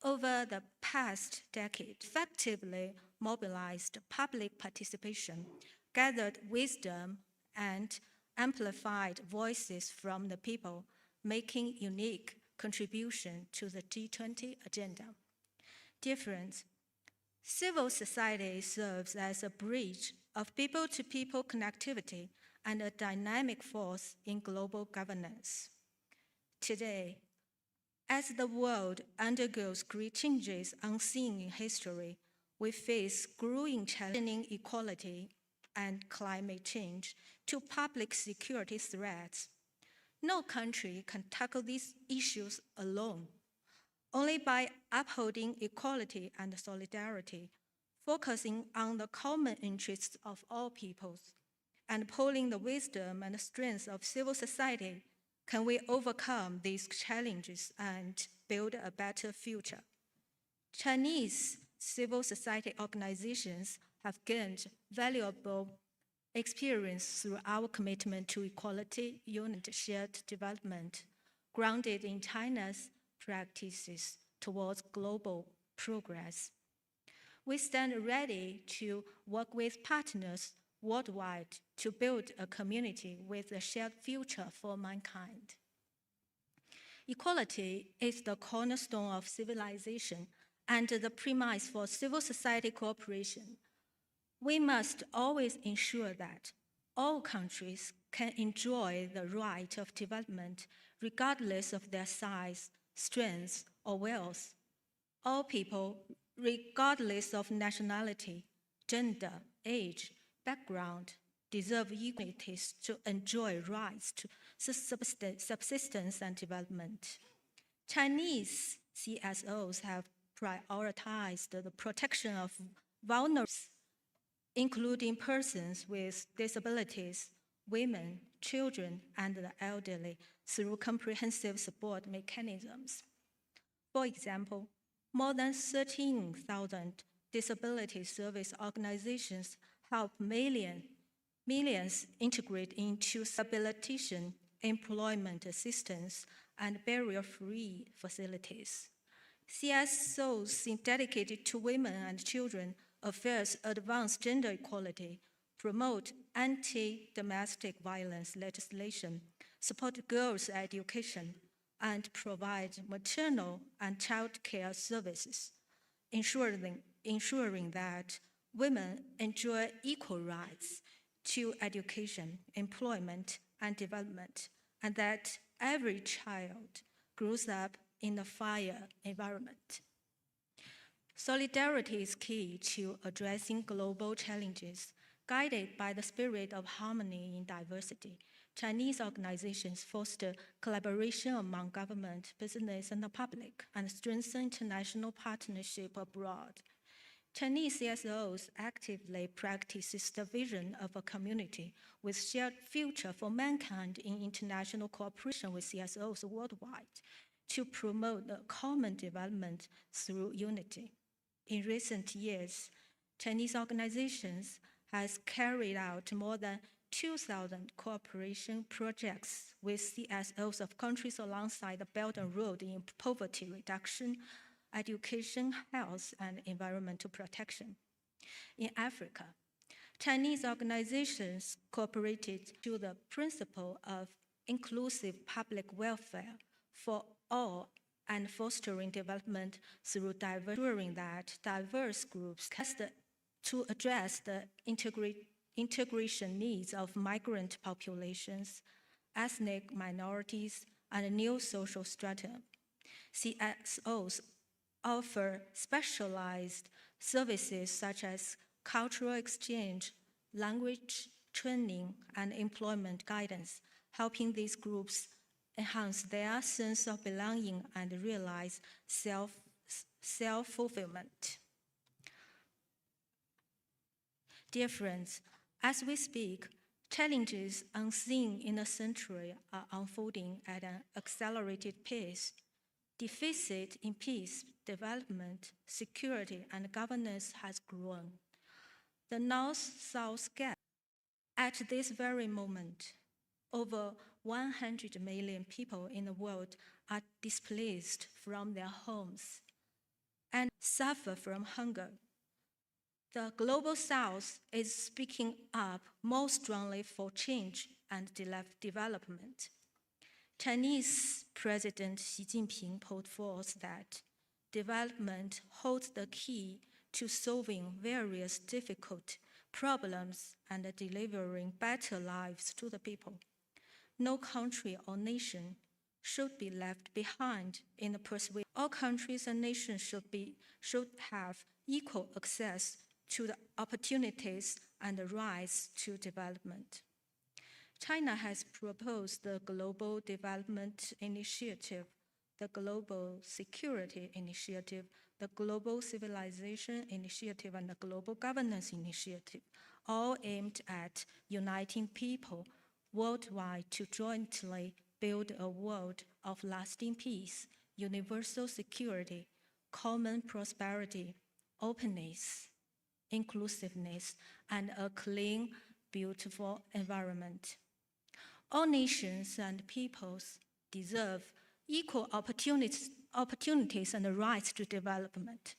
Over the past decade, effectively mobilized public participation, gathered wisdom, and amplified voices from the people, making unique contribution to the G20 agenda. Dear friends, civil society serves as a bridge of people-to-people connectivity and a dynamic force in global governance. Today, as the world undergoes great changes unseen in history, we face growing challenges, inequality and climate change to public security threats. No country can tackle these issues alone. Only by upholding equality and solidarity, focusing on the common interests of all peoples, and pooling the wisdom and strength of civil society, can we overcome these challenges and build a better future. Chinese civil society organizations have gained valuable experience through our commitment to equality, unity, and shared development, grounded in China's practices towards global progress. We stand ready to work with partners worldwide to build a community with a shared future for mankind. Equality is the cornerstone of civilization and the premise for civil society cooperation. We must always ensure that all countries can enjoy the right of development regardless of their size, strength, or wealth. All people, regardless of nationality, gender, age, background, deserve equalities to enjoy rights to subsistence and development. Chinese CSOs have prioritized the protection of vulnerable, including persons with disabilities, women, children, and the elderly, through comprehensive support mechanisms. For example, more than 13,000 disability service organizations help millions integrate into rehabilitation, employment assistance, and barrier-free facilities. CSOs dedicated to women and children affairs advance gender equality, promote anti-domestic violence legislation, support girls' education, and provide maternal and child care services, ensuring that women enjoy equal rights to education, employment, and development, and that every child grows up in a fair environment. Solidarity is key to addressing global challenges. Guided by the spirit of harmony in diversity, Chinese organizations foster collaboration among government, business, and the public, and strengthen international partnership abroad. Chinese CSOs actively practice the vision of a community with shared future for mankind in international cooperation with CSOs worldwide to promote the common development through unity. In recent years, Chinese organizations has carried out more than 2,000 cooperation projects with CSOs of countries alongside the Belt and Road in poverty reduction, education, health, and environmental protection. In Africa, Chinese organizations cooperated to the principle of inclusive public welfare for all and fostering development through ensuring that diverse groups to address the integration needs of migrant populations, ethnic minorities, and new social strata. CSOs offer specialized services such as cultural exchange, language training, and employment guidance, helping these groups enhance their sense of belonging and realize self-fulfillment. Dear friends, as we speak, challenges unseen in a century are unfolding at an accelerated pace. Deficit in peace, development, security, and governance has grown. The North-South gap. At this very moment, over 100 million people in the world are displaced from their homes and suffer from hunger. The Global South is speaking up more strongly for change and development. Chinese President Xi Jinping put forth that development holds the key to solving various difficult problems and delivering better lives to the people. No country or nation should be left behind in the pursuit. All countries and nations should have equal access to the opportunities and the rights to development. China has proposed the Global Development Initiative, the Global Security Initiative, the Global Civilization Initiative, and the Global Governance Initiative, all aimed at uniting people worldwide to jointly build a world of lasting peace, universal security, common prosperity, openness, inclusiveness, and a clean, beautiful environment. All nations and peoples deserve equal opportunities and rights to development.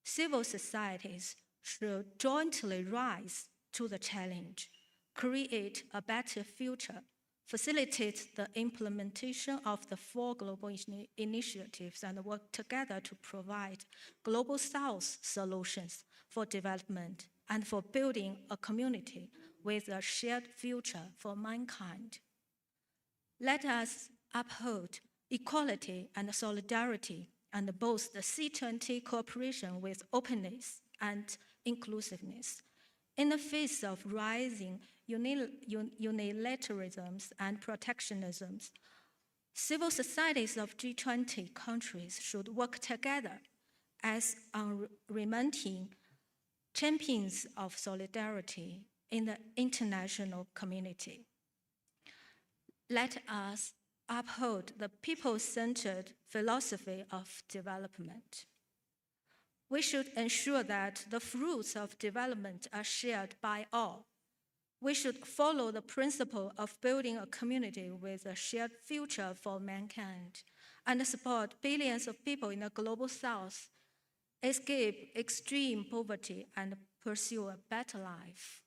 Civil societies should jointly rise to the challenge, create a better future, facilitate the implementation of the 4 global initiatives, and work together to provide Global South solutions for development and for building a community with a shared future for mankind. Let us uphold equality and solidarity and boast the C20 cooperation with openness and inclusiveness. In the face of rising unilateralisms and protectionisms, civil societies of G20 countries should work together as unremitting champions of solidarity in the international community. Let us uphold the people-centered philosophy of development. We should ensure that the fruits of development are shared by all. We should follow the principle of building a community with a shared future for mankind and support billions of people in the Global South escape extreme poverty and pursue a better life.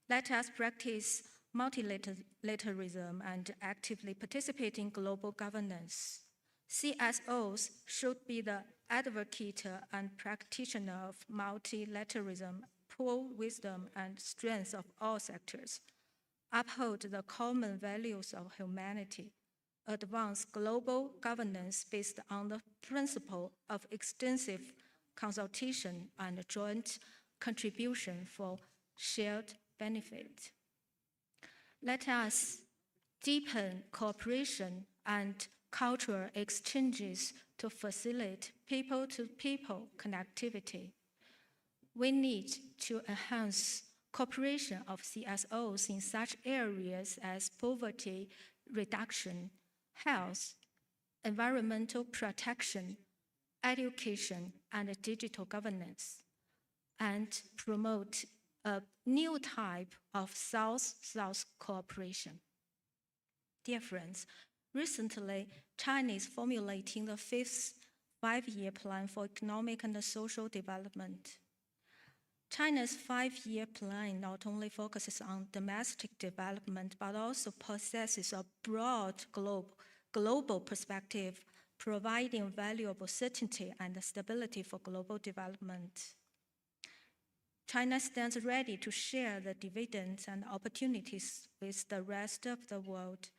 Let us practice multilateralism and actively participate in global governance. CSOs should be the advocate and practitioner of multilateralism, pool wisdom and strength of all sectors, uphold the common values of humanity, advance global governance based on the principle of extensive consultation and joint contribution for shared benefit. Let us deepen cooperation and cultural exchanges to facilitate people-to-people connectivity. We need to enhance cooperation of CSOs in such areas as poverty reduction, health, environmental protection, education, and digital governance, and promote a new type of South-South cooperation. Dear friends, recently, China is formulating the fifth five-year plan for economic and social development. China's five-year plan not only focuses on domestic development, but also possesses a broad global perspective, providing valuable certainty and stability for global development. China stands ready to share the dividends and opportunities with the rest of the world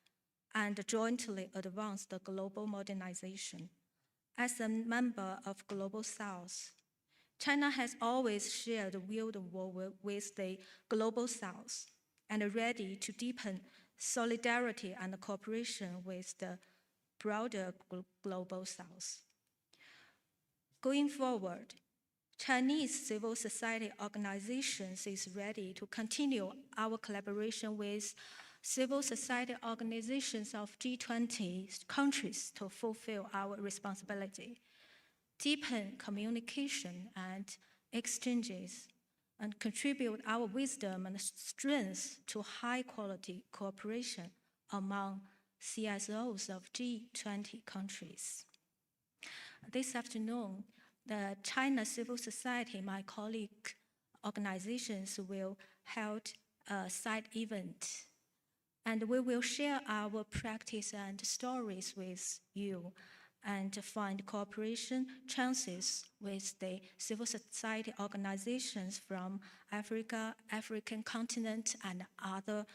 and jointly advance the global modernization. As a member of Global South, China has always shared the will with the Global South and ready to deepen solidarity and cooperation with the broader Global South. Going forward, Chinese civil society organizations is ready to continue our collaboration with civil society organizations of G20 countries to fulfill our responsibility, deepen communication and exchanges, and contribute our wisdom and strength to high-quality cooperation among CSOs of G20 countries. This afternoon, the China Civil Society, my colleague organizations, will hold a side event, and we will share our practice and stories with you and find cooperation chances with the civil society organizations from Africa, African continent, and other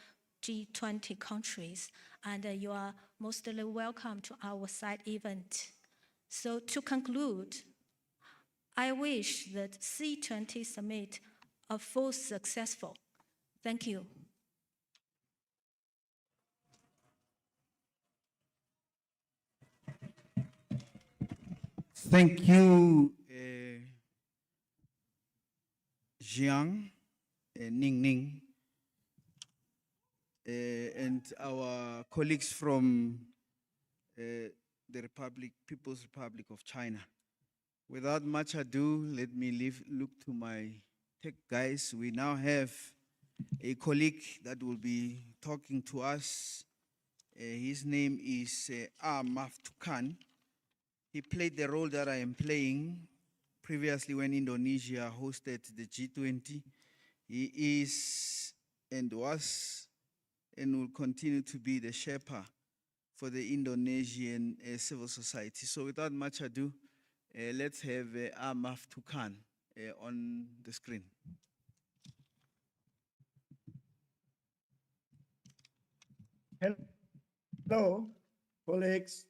G20 countries. And you are mostly welcome to our side event. So to conclude, I wish that C20 summit are full successful. Thank you. Thank you, Jiang, Ning Ning, and our colleagues from the People's Republic of China. Without much ado, let me look to my tech guys. We now have a colleague that will be talking to us. His name is Maf Tukan. He played the role that I am playing previously when Indonesia hosted the G20. He is and was and will continue to be the Sherpa for the Indonesian civil society. So without much ado, let's have Maf Tukan on the screen. Hello, colleagues.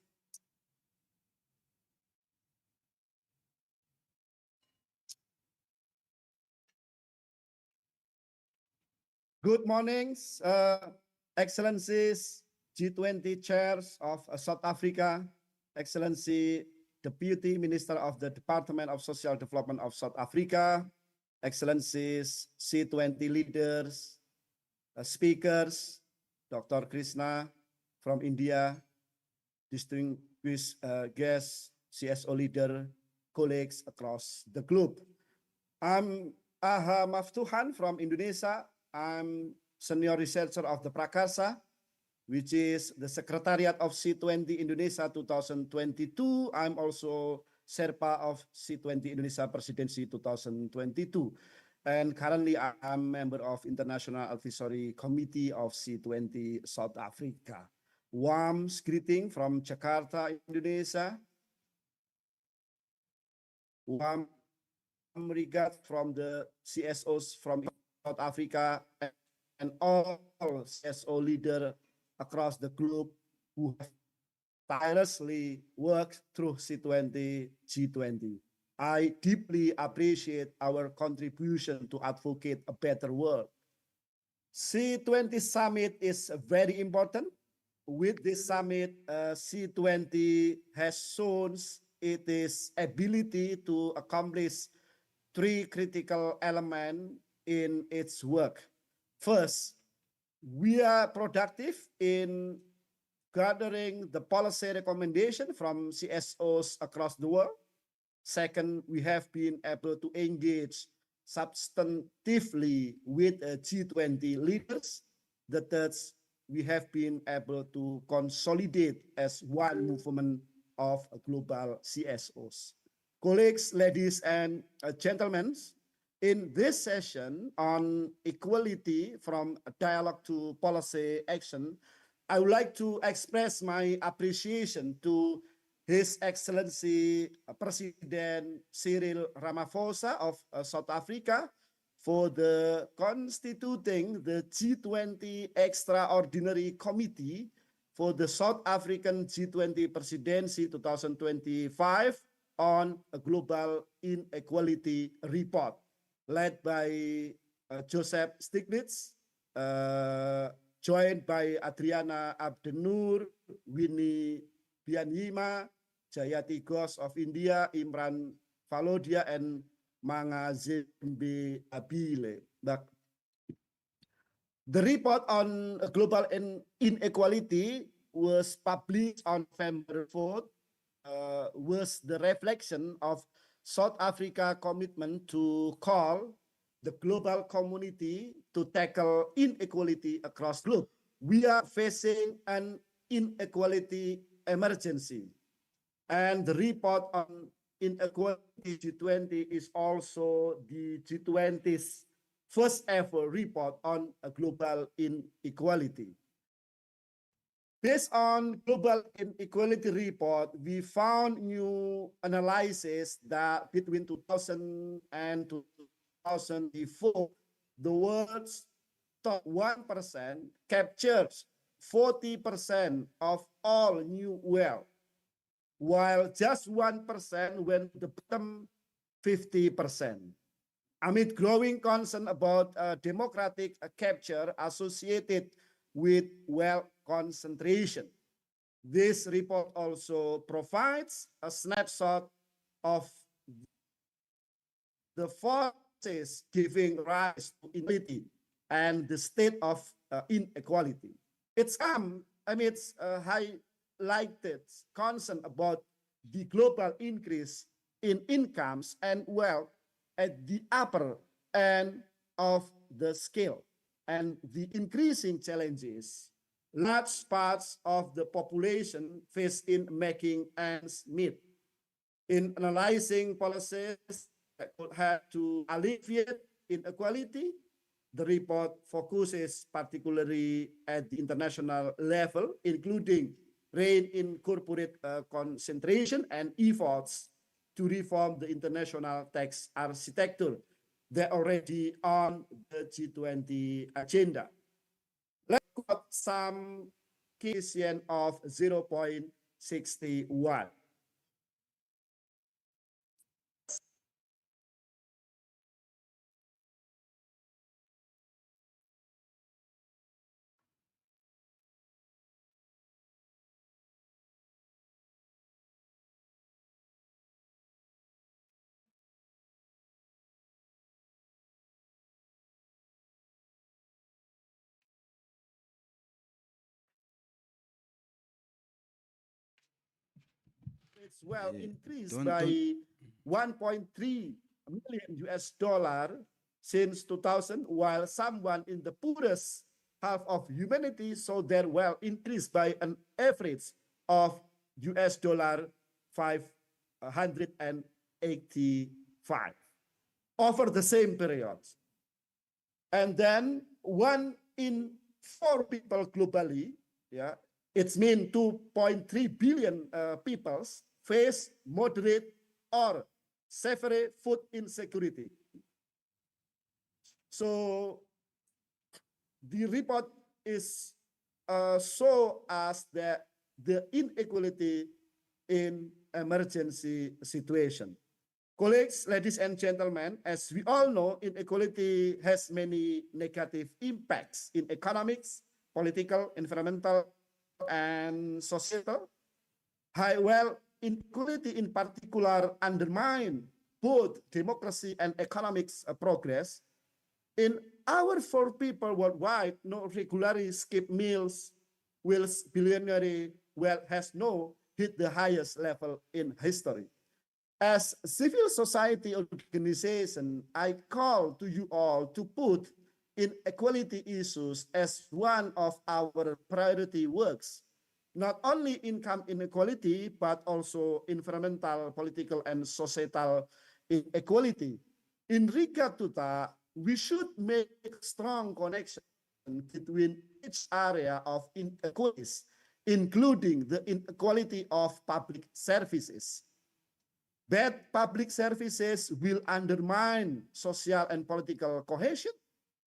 Good morning, Excellencies, G20 chairs of South Africa, Excellency Deputy Minister of the Department of Social Development of South Africa, Excellencies, C20 leaders, speakers, Dr. Krishna from India, distinguished guests, CSO leader, colleagues across the globe. I'm Aha Maftuhan from Indonesia. I'm senior researcher of the Prakasa, which is the Secretariat of C20 Indonesia 2022. I'm also Sherpa of C20 Indonesia Presidency 2022. And currently I'm member of International Advisory Committee of C20 South Africa. Warm greeting from Jakarta, Indonesia. Warm regard from the CSOs from South Africa and all CSO leaders across the globe who have tirelessly worked through C20, G20. I deeply appreciate our contribution to advocate a better world. C20 summit is very important. With this summit, C20 has shown its ability to accomplish three critical elements in its work. First, we are productive in gathering the policy recommendation from CSOs across the world. Second, we have been able to engage substantively with G20 leaders. The third, we have been able to consolidate as one movement of global CSOs. Colleagues, ladies and gentlemen, in this session on equality from dialogue to policy action, I would like to express my appreciation to His Excellency President Cyril Ramaphosa of South Africa for the constituting the G20 Extraordinary Committee for the South African G20 Presidency 2025 on a global inequality report, led by Joseph Stiglitz, joined by Adriana Abdennour, Winnie Byanyima, Jayati Ghosh of India, Imran Valodia, and Mangazembe Abile. The report on global inequality was published on November 4th, was the reflection of South Africa's commitment to call the global community to tackle inequality across the globe. We are facing an inequality emergency, and the report on inequality G20 is also the G20's first ever report on a global inequality. Based on global inequality report, we found new analysis that between 2000 and 2004, the world's top 1% captures 40% of all new wealth, while just 1% went to the bottom 50%. Amid growing concern about democratic capture associated with wealth concentration, this report also provides a snapshot of the forces giving rise to inequality and the state of inequality. It's amidst highlighted concern about the global increase in incomes and wealth at the upper end of the scale, and the increasing challenges large parts of the population face in making ends meet. In analyzing policies that could help to alleviate inequality, the report focuses particularly at the international level, including rein in corporate concentration and efforts to reform the international tax architecture that already on the G20 agenda. Let's quote some coefficient of 0.61. It's well increased by 1.3 million US dollar since 2000, while someone in the poorest half of humanity saw their wealth increase by an average of US dollar 585 over the same period. And then 1 in 4 people globally, it means 2.3 billion people face moderate or severe food insecurity. So the report is show us that the inequality in emergency situation. Colleagues, ladies and gentlemen, as we all know, inequality has many negative impacts in economics, political, environmental, and societal. Inequality in particular undermine both democracy and economics progress. In our 4 people worldwide, no regularly skip meals, whilst billionaire wealth has no hit the highest level in history. As civil society organization, I call to you all to put inequality issues as one of our priority works. Not only income inequality, but also environmental, political, and societal inequality. In regard to that, we should make strong connection between each area of inequalities, including the inequality of public services. Bad public services will undermine social and political cohesion,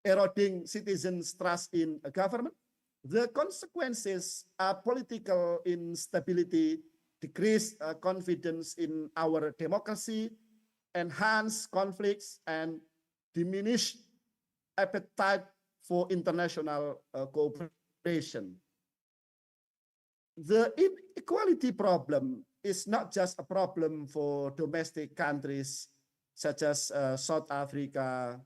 eroding citizens' trust in a government. The consequences are political instability, decreased confidence in our democracy, enhanced conflicts, and diminished appetite for international cooperation. The inequality problem is not just a problem for domestic countries such as South Africa,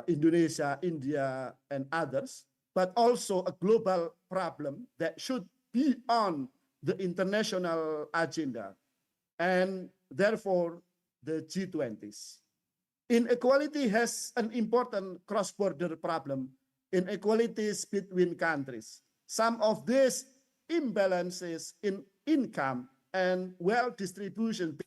Indonesia, India, and others, but also a global problem that should be on the international agenda, and therefore the G20s. Inequality has an important cross-border problem, inequalities between countries. Some of these imbalances in income and wealth distribution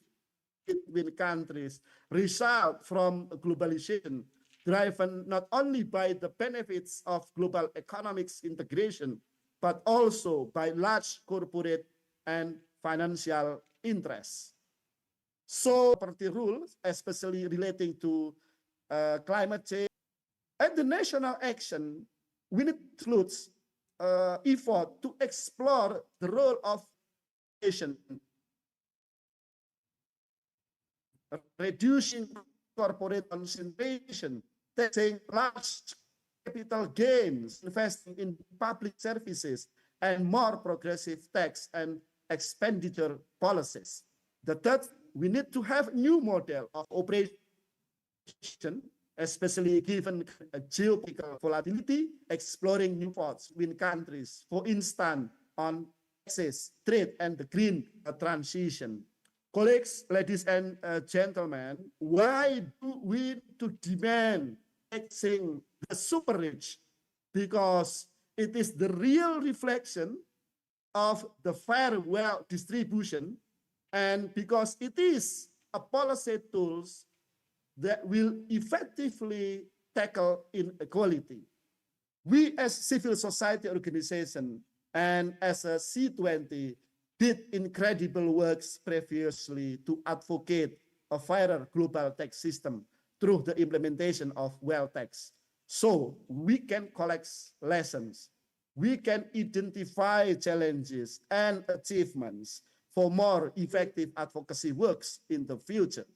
between countries result from globalization, driven not only by the benefits of global economics integration, but also by large corporate and financial interests. So, property rules, especially relating to climate change, and the national action, we need includes effort to explore the role of nation, reducing corporate concentration, taxing large capital gains, investing in public services, and more progressive tax and expenditure policies. The third, we need to have new model of operation, especially given geopolitical volatility, exploring new paths between countries, for instance, on taxes, trade, and the green transition. Colleagues, ladies and gentlemen, why do we to demand taxing the super rich? Because it is the real reflection of the fair wealth distribution, and because it is a policy tools that will effectively tackle inequality. We as civil society organization and as a C20 did incredible works previously to advocate a fairer global tax system through the implementation of wealth tax. So we can collect lessons, we can identify challenges and achievements for more effective advocacy works in the future.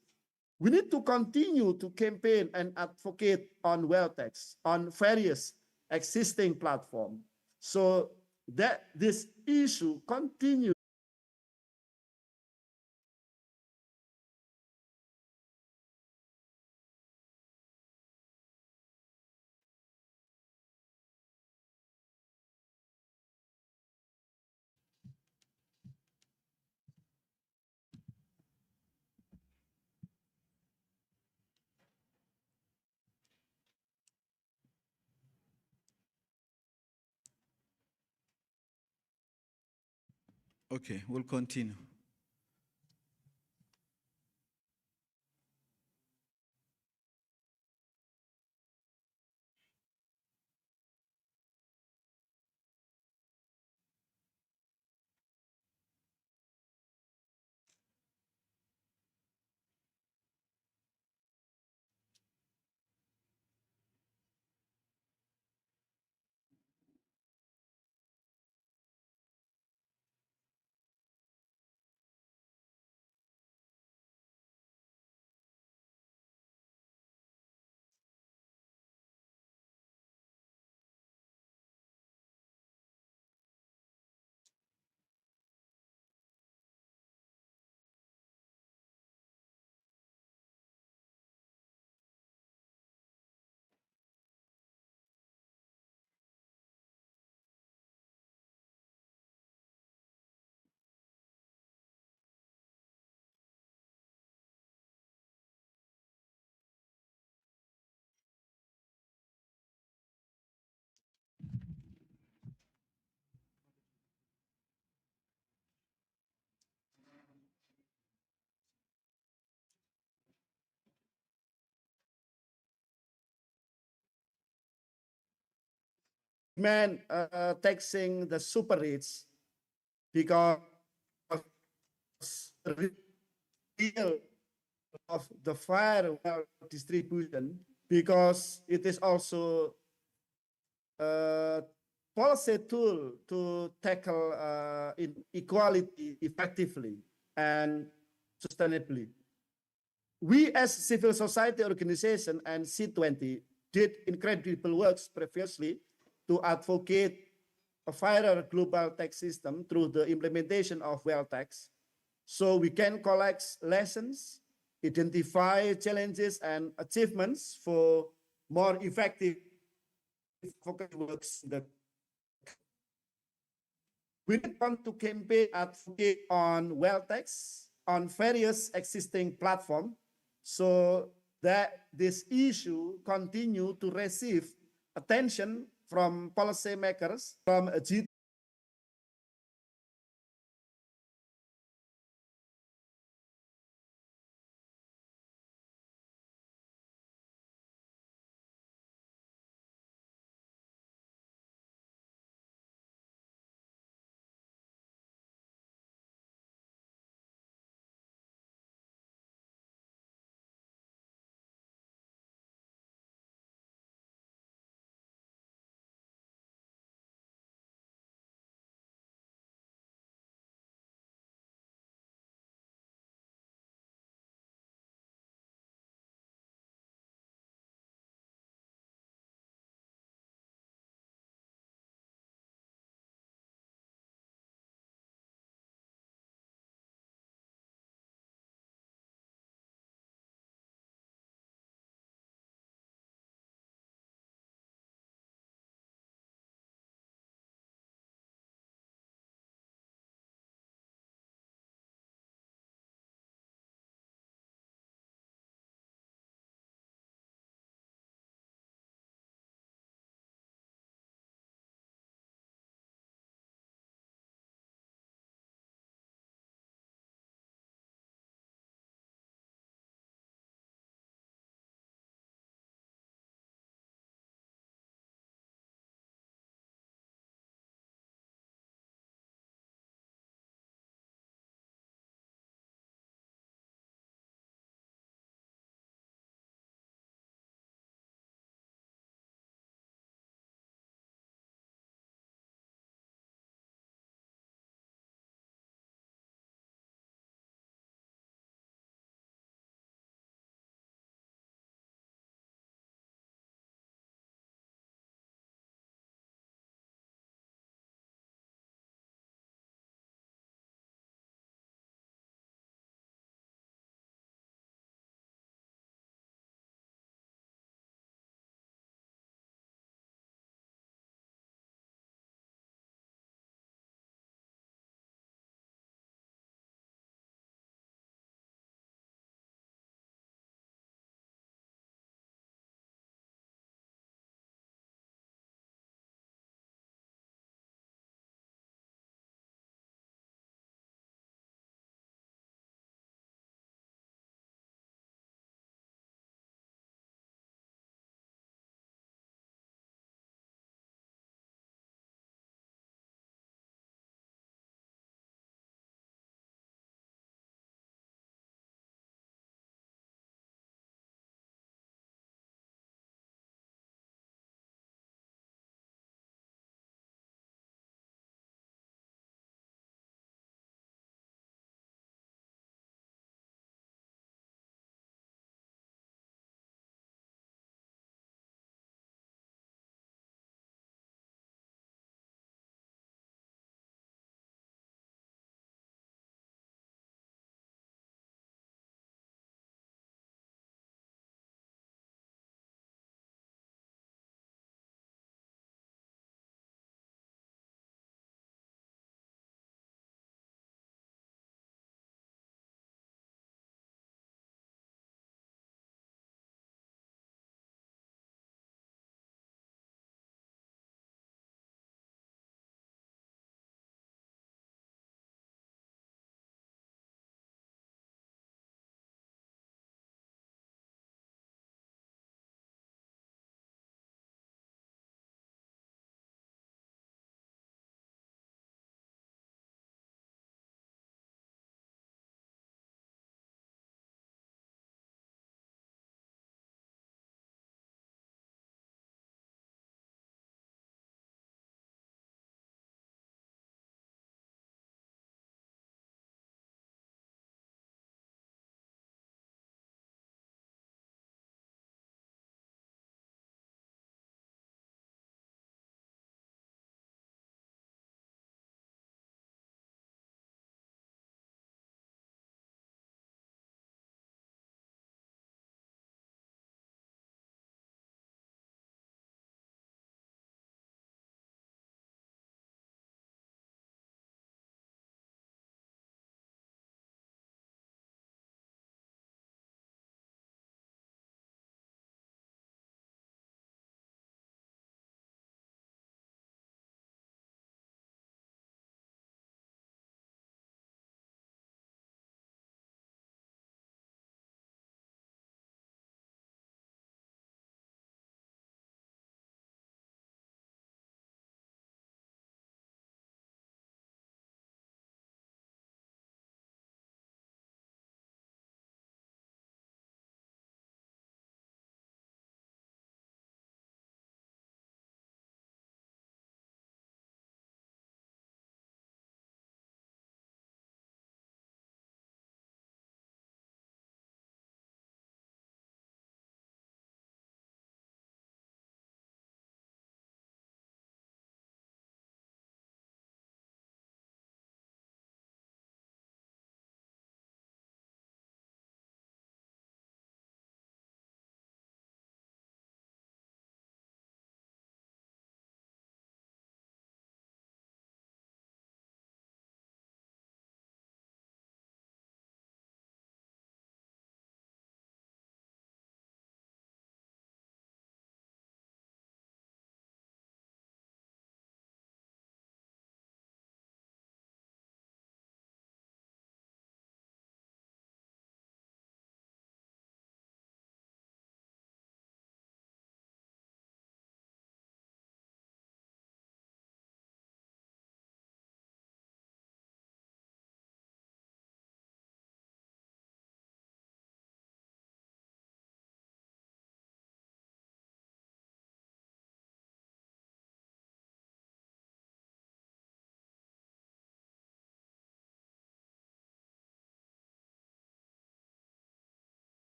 We need to continue to campaign and advocate on wealth tax on various existing platforms so that this issue continues. Okay, we'll continue. demand taxing the super rich because the real of the fair wealth distribution, because it is also a policy tool to tackle inequality effectively and sustainably. We as civil society organization and C20 did incredible works previously to advocate a fairer global tax system through the implementation of wealth tax, so we can collect lessons, identify challenges and achievements for more effective focus works. We want to campaign advocate on wealth tax on various existing platforms so that this issue continue to receive attention from policymakers, from a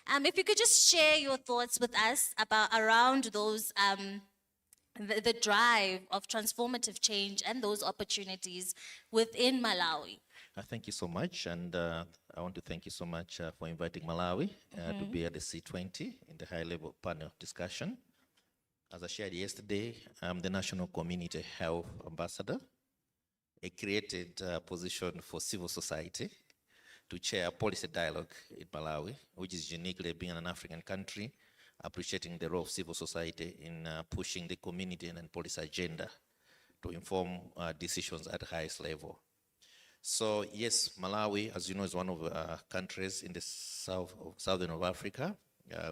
If you could just share your thoughts with us about around those the drive of transformative change and those opportunities within Malawi. Thank you so much, and I want to thank you so much for inviting Malawi to be at the C20 in the high-level panel discussion. As I shared yesterday, I'm the National Community Health Ambassador, a created position for civil society to chair a policy dialogue in Malawi, which is uniquely being an African country, appreciating the role of civil society in pushing the community and policy agenda to inform decisions at the highest level. So yes, Malawi, as you know, is one of the countries in the southern of Africa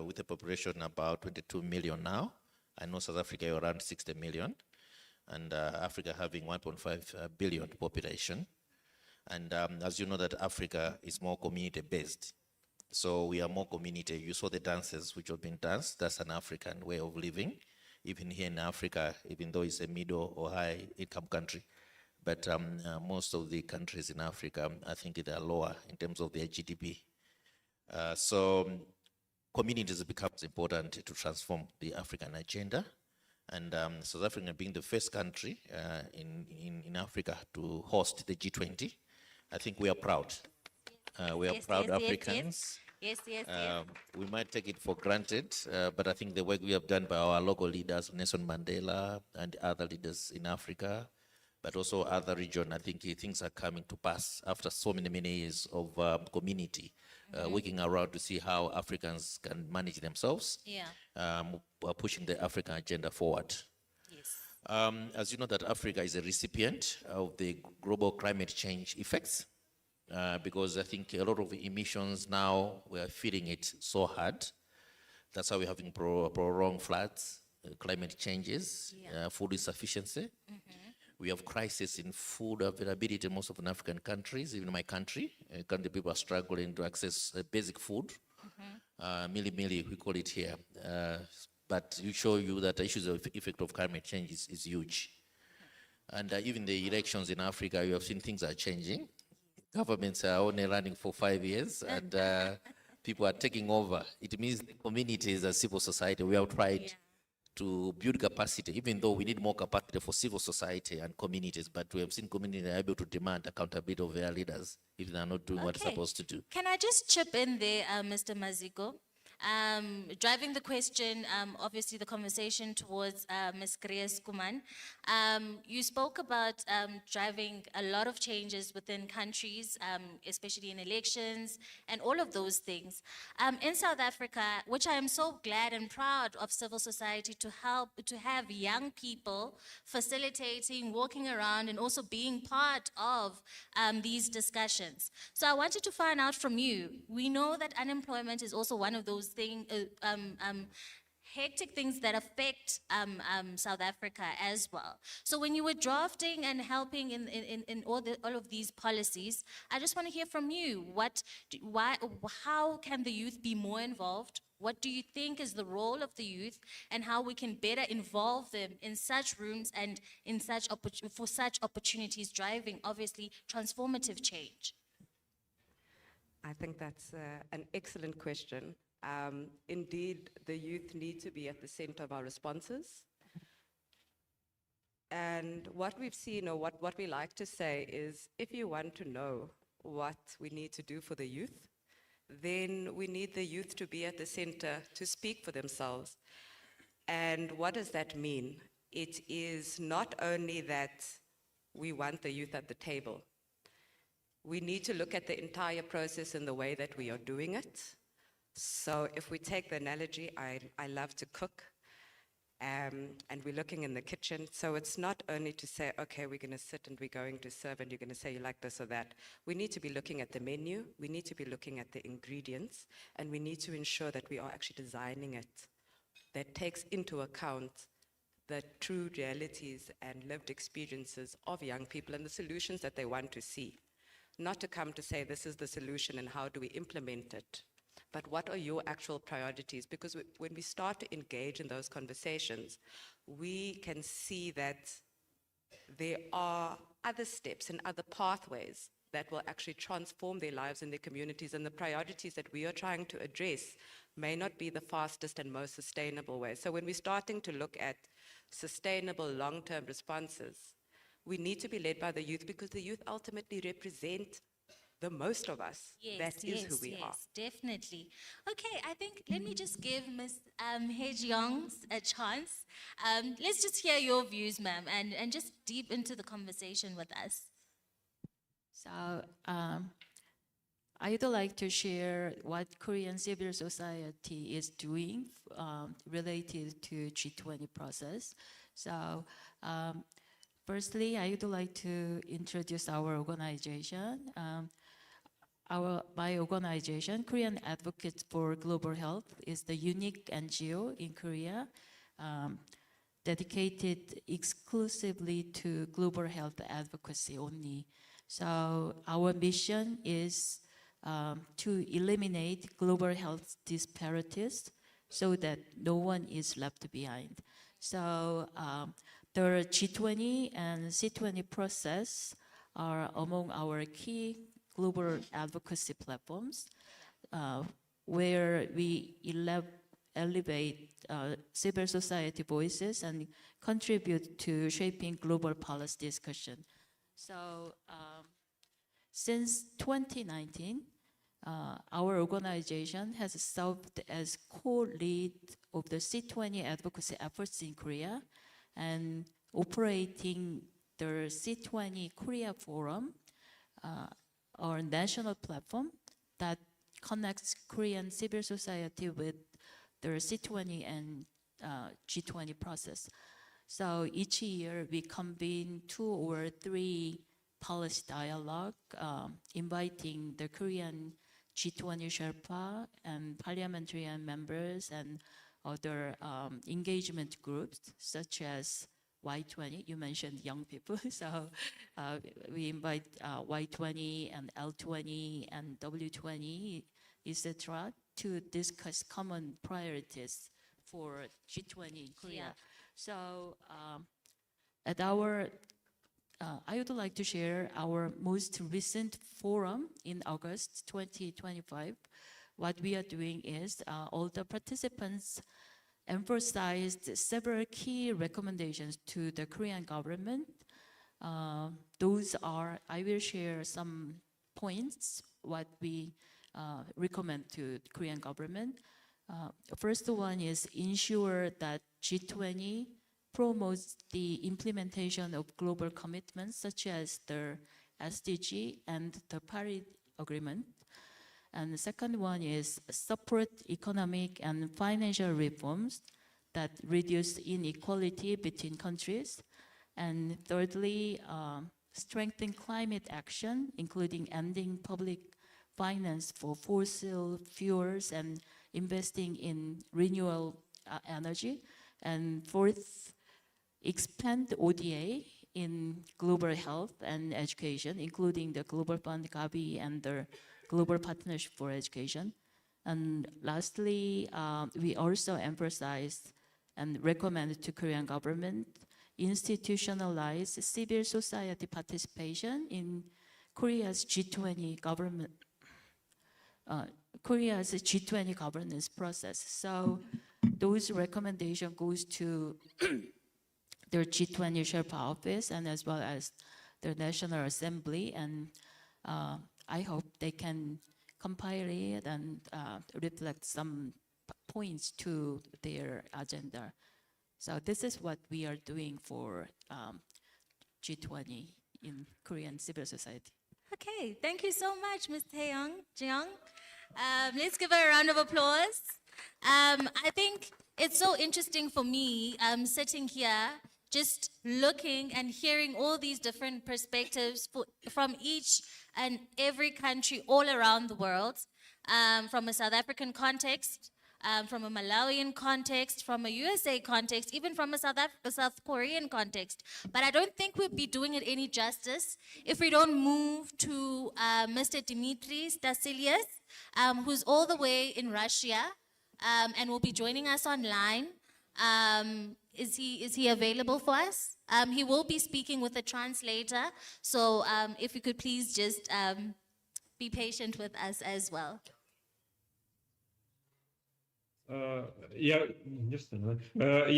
with a population about 22 million now. I know South Africa around 60 million, and Africa having 1.5 billion population. And as you know that Africa is more community-based. So we are more community. You saw the dances which have been danced. That's an African way of living. Even here in Africa, even though it's a middle or high income country, but most of the countries in Africa, I think they are lower in terms of their GDP. So communities becomes important to transform the African agenda. And South Africa being the first country in Africa to host the G20, I think we are proud. We are proud Africans. Yes. We might take it for granted, but I think the work we have done by our local leaders, Nelson Mandela and other leaders in Africa, but also other regions, I think things are coming to pass after so many years of community working around to see how Africans can manage themselves, pushing the African agenda forward. Yes. As you know that Africa is a recipient of the global climate change effects, because I think a lot of emissions now, we are feeling it so hard. That's why we're having prolonged floods, climate changes, food insufficiency. We have crisis in food availability in most of the African countries, even my country. Country people are struggling to access basic food. Mili, we call it here. But you show you that the issues of effect of climate change is huge. And even the elections in Africa, you have seen things are changing. Governments are only running for 5 years, and people are taking over. It means the communities and civil society, we have tried to build capacity, even though we need more capacity for civil society and communities, but we have seen communities are able to demand accountability of their leaders if they are not doing what they're supposed to do. Can I just chip in there, Mr. Maziko? Driving the question, obviously the conversation towards Ms. Grace Kuman. You spoke about driving a lot of changes within countries, especially in elections and all of those things. In South Africa, which I am so glad and proud of civil society to help, to have young people facilitating, walking around and also being part of these discussions. So I wanted to find out from you, we know that unemployment is also one of those things, hectic things that affect South Africa as well. So when you were drafting and helping in all of these policies, I just want to hear from you. How can the youth be more involved? What do you think is the role of the youth, and how we can better involve them in such rooms and in for such opportunities, driving obviously transformative change? I think that's an excellent question. Indeed, the youth need to be at the center of our responses. And what we've seen, or what we like to say is, if you want to know what we need to do for the youth, then we need the youth to be at the center to speak for themselves. And what does that mean? It is not only that we want the youth at the table. We need to look at the entire process in the way that we are doing it. So if we take the analogy, I love to cook, and we're looking in the kitchen. So it's not only to say, okay, we're going to sit and we're going to serve and you're going to say you like this or that. We need to be looking at the menu, we need to be looking at the ingredients, and we need to ensure that we are actually designing it that takes into account the true realities and lived experiences of young people and the solutions that they want to see. Not to come to say this is the solution and how do we implement it, but what are your actual priorities? Because when we start to engage in those conversations, we can see that there are other steps and other pathways that will actually transform their lives and their communities. And the priorities that we are trying to address may not be the fastest and most sustainable way. So when we're starting to look at sustainable long-term responses, we need to be led by the youth, because the youth ultimately represent the most of us. That is who we are. Yes, definitely. Okay, I think let me just give Ms. Hejong a chance. Let's just hear your views, ma'am, and just deep into the conversation with us. So I'd like to share what Korean civil society is doing related to G20 process. So firstly, I would like to introduce our organization. My organization, Korean Advocates for Global Health, is the unique NGO in Korea dedicated exclusively to global health advocacy only. So our mission is to eliminate global health disparities so that no one is left behind. So the G20 and C20 process are among our key global advocacy platforms where we elevate civil society voices and contribute to shaping global policy discussion. So since 2019, our organization has served as co-lead of the C20 advocacy efforts in Korea and operating the C20 Korea Forum, our national platform that connects Korean civil society with the C20 and G20 process. So each year we convene 2 or 3 policy dialogue, inviting the Korean G20 Sherpa and parliamentarian members and other engagement groups such as Y20. You mentioned young people, so we invite Y20 and L20 and W20, etc., to discuss common priorities for G20 in Korea. Yeah. So at our, I would like to share our most recent forum in August 2025. What we are doing is all the participants emphasized several key recommendations to the Korean government. Those are, I will share some points, what we recommend to the Korean government. First one is ensure that G20 promotes the implementation of global commitments such as the SDG and the Paris Agreement. And the second one is support economic and financial reforms that reduce inequality between countries. And thirdly, strengthen climate action, including ending public finance for fossil fuels and investing in renewable energy. And fourth, expand ODA in global health and education, including the Global Fund, Gavi, and the Global Partnership for Education. And lastly, we also emphasize and recommend to Korean government institutionalize civil society participation in Korea's G20 government, Korea's G20 governance process. So those recommendations goes to their G20 Sherpa office and as well as the National Assembly, and I hope they can compile it and reflect some points to their agenda. So this is what we are doing for G20 in Korean civil society. Okay, thank you so much, Ms. Jeong. Let's give her a round of applause. I think it's so interesting for me sitting here, just looking and hearing all these different perspectives from each and every country all around the world, from a South African context, from a Malawian context, from a USA context, even from a South Korean context. But I don't think we'd be doing it any justice if we don't move to Mr. Dimitris Dasilias, who's all the way in Russia and will be joining us online. is he available for us? He will be speaking with a translator, so if you could please just be patient with us as well. Я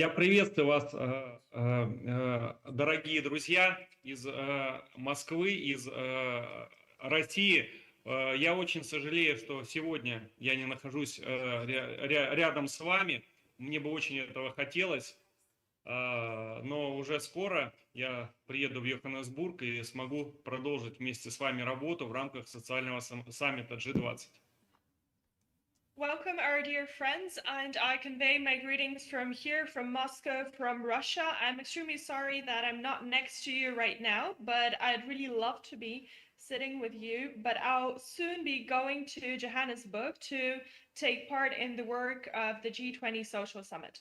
приветствую вас, дорогие друзья из Москвы, из России. Я очень сожалею, что сегодня я не нахожусь рядом с вами. Мне бы очень этого хотелось, но уже скоро я приеду в Йоханнесбург и смогу продолжить вместе с вами работу в рамках социального саммита G20. Welcome, our dear friends, and I convey my greetings from here, from Moscow, from Russia. I'm extremely sorry that I'm not next to you right now, but I'd really love to be sitting with you. But I'll soon be going to Johannesburg to take part in the work of the G20 Social Summit.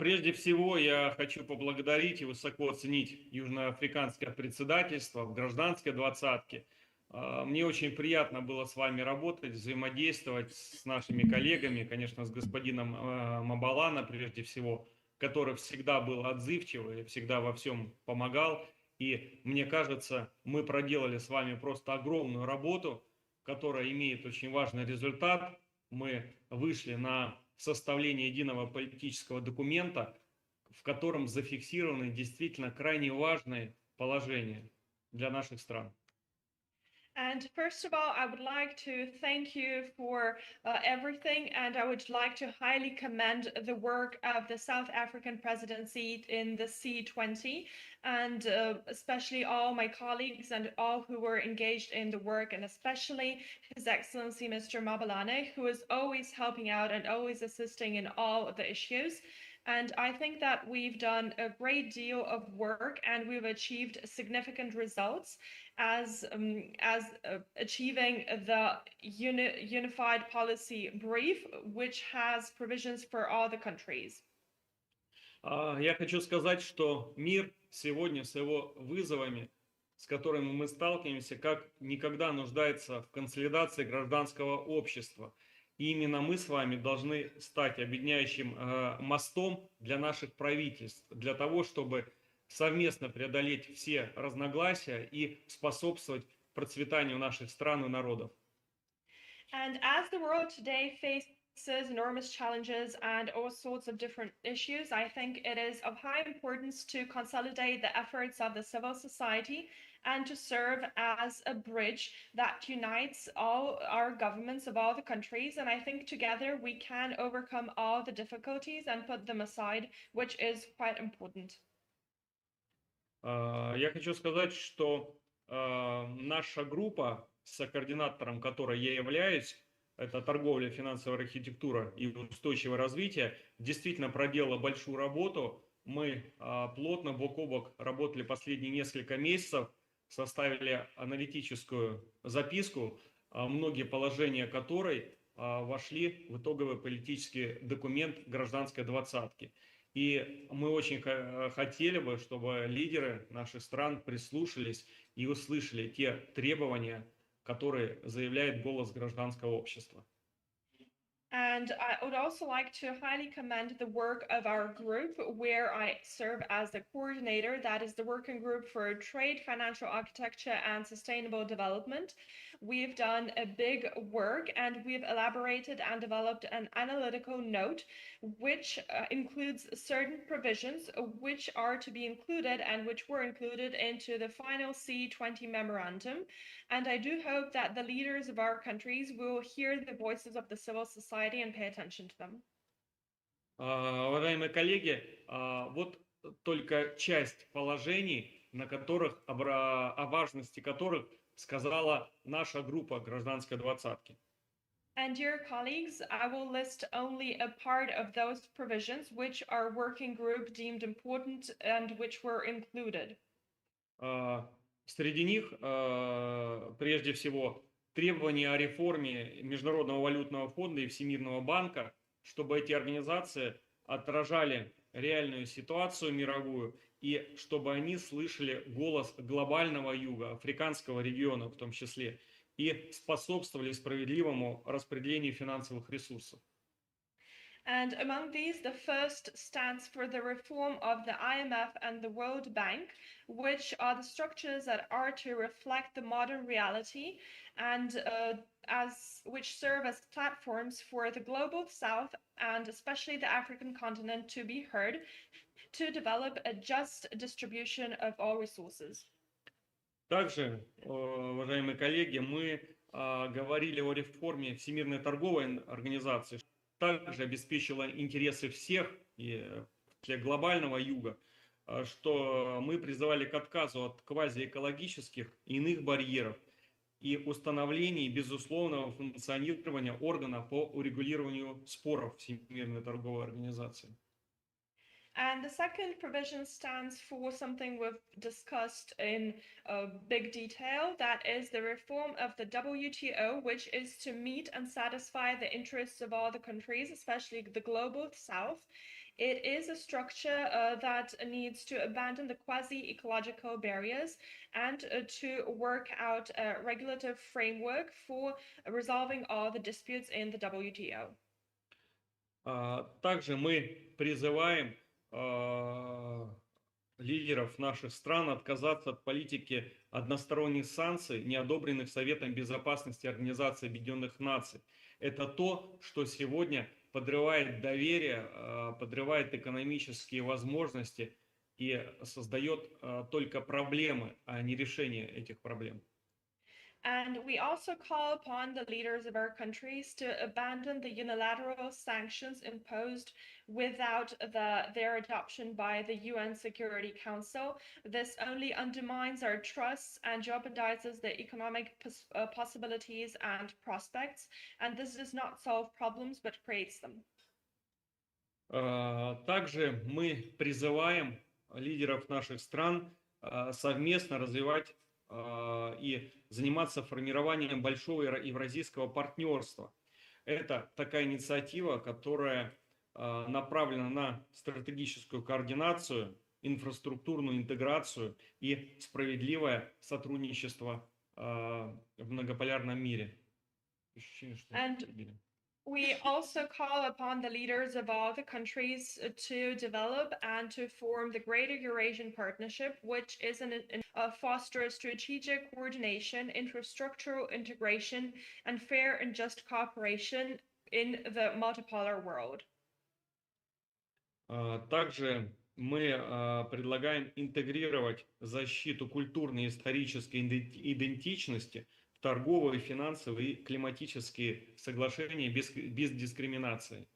Прежде всего, я хочу поблагодарить и высоко оценить южноафриканское председательство в гражданской двадцатке. Мне очень приятно было с вами работать, взаимодействовать с нашими коллегами, конечно, с господином Мабалана прежде всего, который всегда был отзывчивый, всегда во всем помогал. И мне кажется, мы проделали с вами просто огромную работу, которая имеет очень важный результат. Мы вышли на составление единого политического документа, в котором зафиксированы действительно крайне важные положения для наших стран. And first of all, I would like to thank you for everything, and I would like to highly commend the work of the South African presidency in the C20, and especially all my colleagues and all who were engaged in the work, and especially His Excellency Mr. Mabalane, who is always helping out and always assisting in all of the issues. And I think that we've done a great deal of work and we've achieved significant results as achieving the unified policy brief, which has provisions for all the countries. Я хочу сказать, что мир сегодня с его вызовами, с которыми мы сталкиваемся, как никогда нуждается в консолидации гражданского общества. И именно мы с вами должны стать объединяющим мостом для наших правительств, для того, чтобы совместно преодолеть все разногласия и способствовать процветанию наших стран и народов. And as the world today faces enormous challenges and all sorts of different issues, I think it is of high importance to consolidate the efforts of the civil society and to serve as a bridge that unites all our governments of all the countries. And I think together we can overcome all the difficulties and put them aside, which is quite important. Я хочу сказать, что наша группа, сокоординатором которой я являюсь, это торговля, финансовая архитектура и устойчивое развитие, действительно проделала большую работу. Мы плотно бок о бок работали последние несколько месяцев, составили аналитическую записку, многие положения которой вошли в итоговый политический документ гражданской двадцатки. И мы очень хотели бы, чтобы лидеры наших стран прислушались и услышали те требования, которые заявляет голос гражданского общества. And I would also like to highly commend the work of our group, where I serve as the coordinator. That is the working group for trade, financial architecture, and sustainable development. We've done a big work and we've elaborated and developed an analytical note, which includes certain provisions which are to be included and which were included into the final C20 memorandum. And I do hope that the leaders of our countries will hear the voices of the civil society and pay attention to them. Уважаемые коллеги, вот только часть положений, о важности которых сказала наша группа гражданской двадцатки. And dear colleagues, I will list only a part of those provisions which our working group deemed important and which were included. Среди них, прежде всего, требования о реформе Международного валютного фонда и Всемирного банка, чтобы эти организации отражали реальную ситуацию мировую и чтобы они слышали голос глобального юга, африканского региона в том числе, и способствовали справедливому распределению финансовых ресурсов. And among these, the first stands for the reform of the IMF and the World Bank, which are the structures that are to reflect the modern reality and which serve as platforms for the global South and especially the African continent to be heard, to develop a just distribution of all resources. Также, уважаемые коллеги, мы говорили о реформе Всемирной торговой организации, также обеспечила интересы всех и для глобального юга, что мы призывали к отказу от квазиэкологических и иных барьеров и установлении безусловного функционирования органа по урегулированию споров Всемирной торговой организации. And the second provision stands for something we've discussed in big detail, that is the reform of the WTO, which is to meet and satisfy the interests of all the countries, especially the global South. It is a structure that needs to abandon the quasi-ecological barriers and to work out a regulative framework for resolving all the disputes in the WTO. Также мы призываем лидеров наших стран отказаться от политики односторонних санкций, не одобренных Советом Безопасности Организации Объединенных Наций. Это то, что сегодня подрывает доверие, подрывает экономические возможности и создает только проблемы, а не решение этих проблем. And we also call upon the leaders of our countries to abandon the unilateral sanctions imposed without their adoption by the UN Security Council. This only undermines our trust and jeopardizes the economic possibilities and prospects. And this does not solve problems, but creates them. Также мы призываем лидеров наших стран совместно развивать и заниматься формированием большого евразийского партнерства. Это такая инициатива, которая направлена на стратегическую координацию, инфраструктурную интеграцию и справедливое сотрудничество в многополярном мире. We also call upon the leaders of all the countries to develop and to form the Greater Eurasian Partnership, which is foster strategic coordination, infrastructural integration, and fair and just cooperation in the multipolar world. Также мы предлагаем интегрировать защиту культурной и исторической идентичности, торговые, финансовые и климатические соглашения без дискриминации.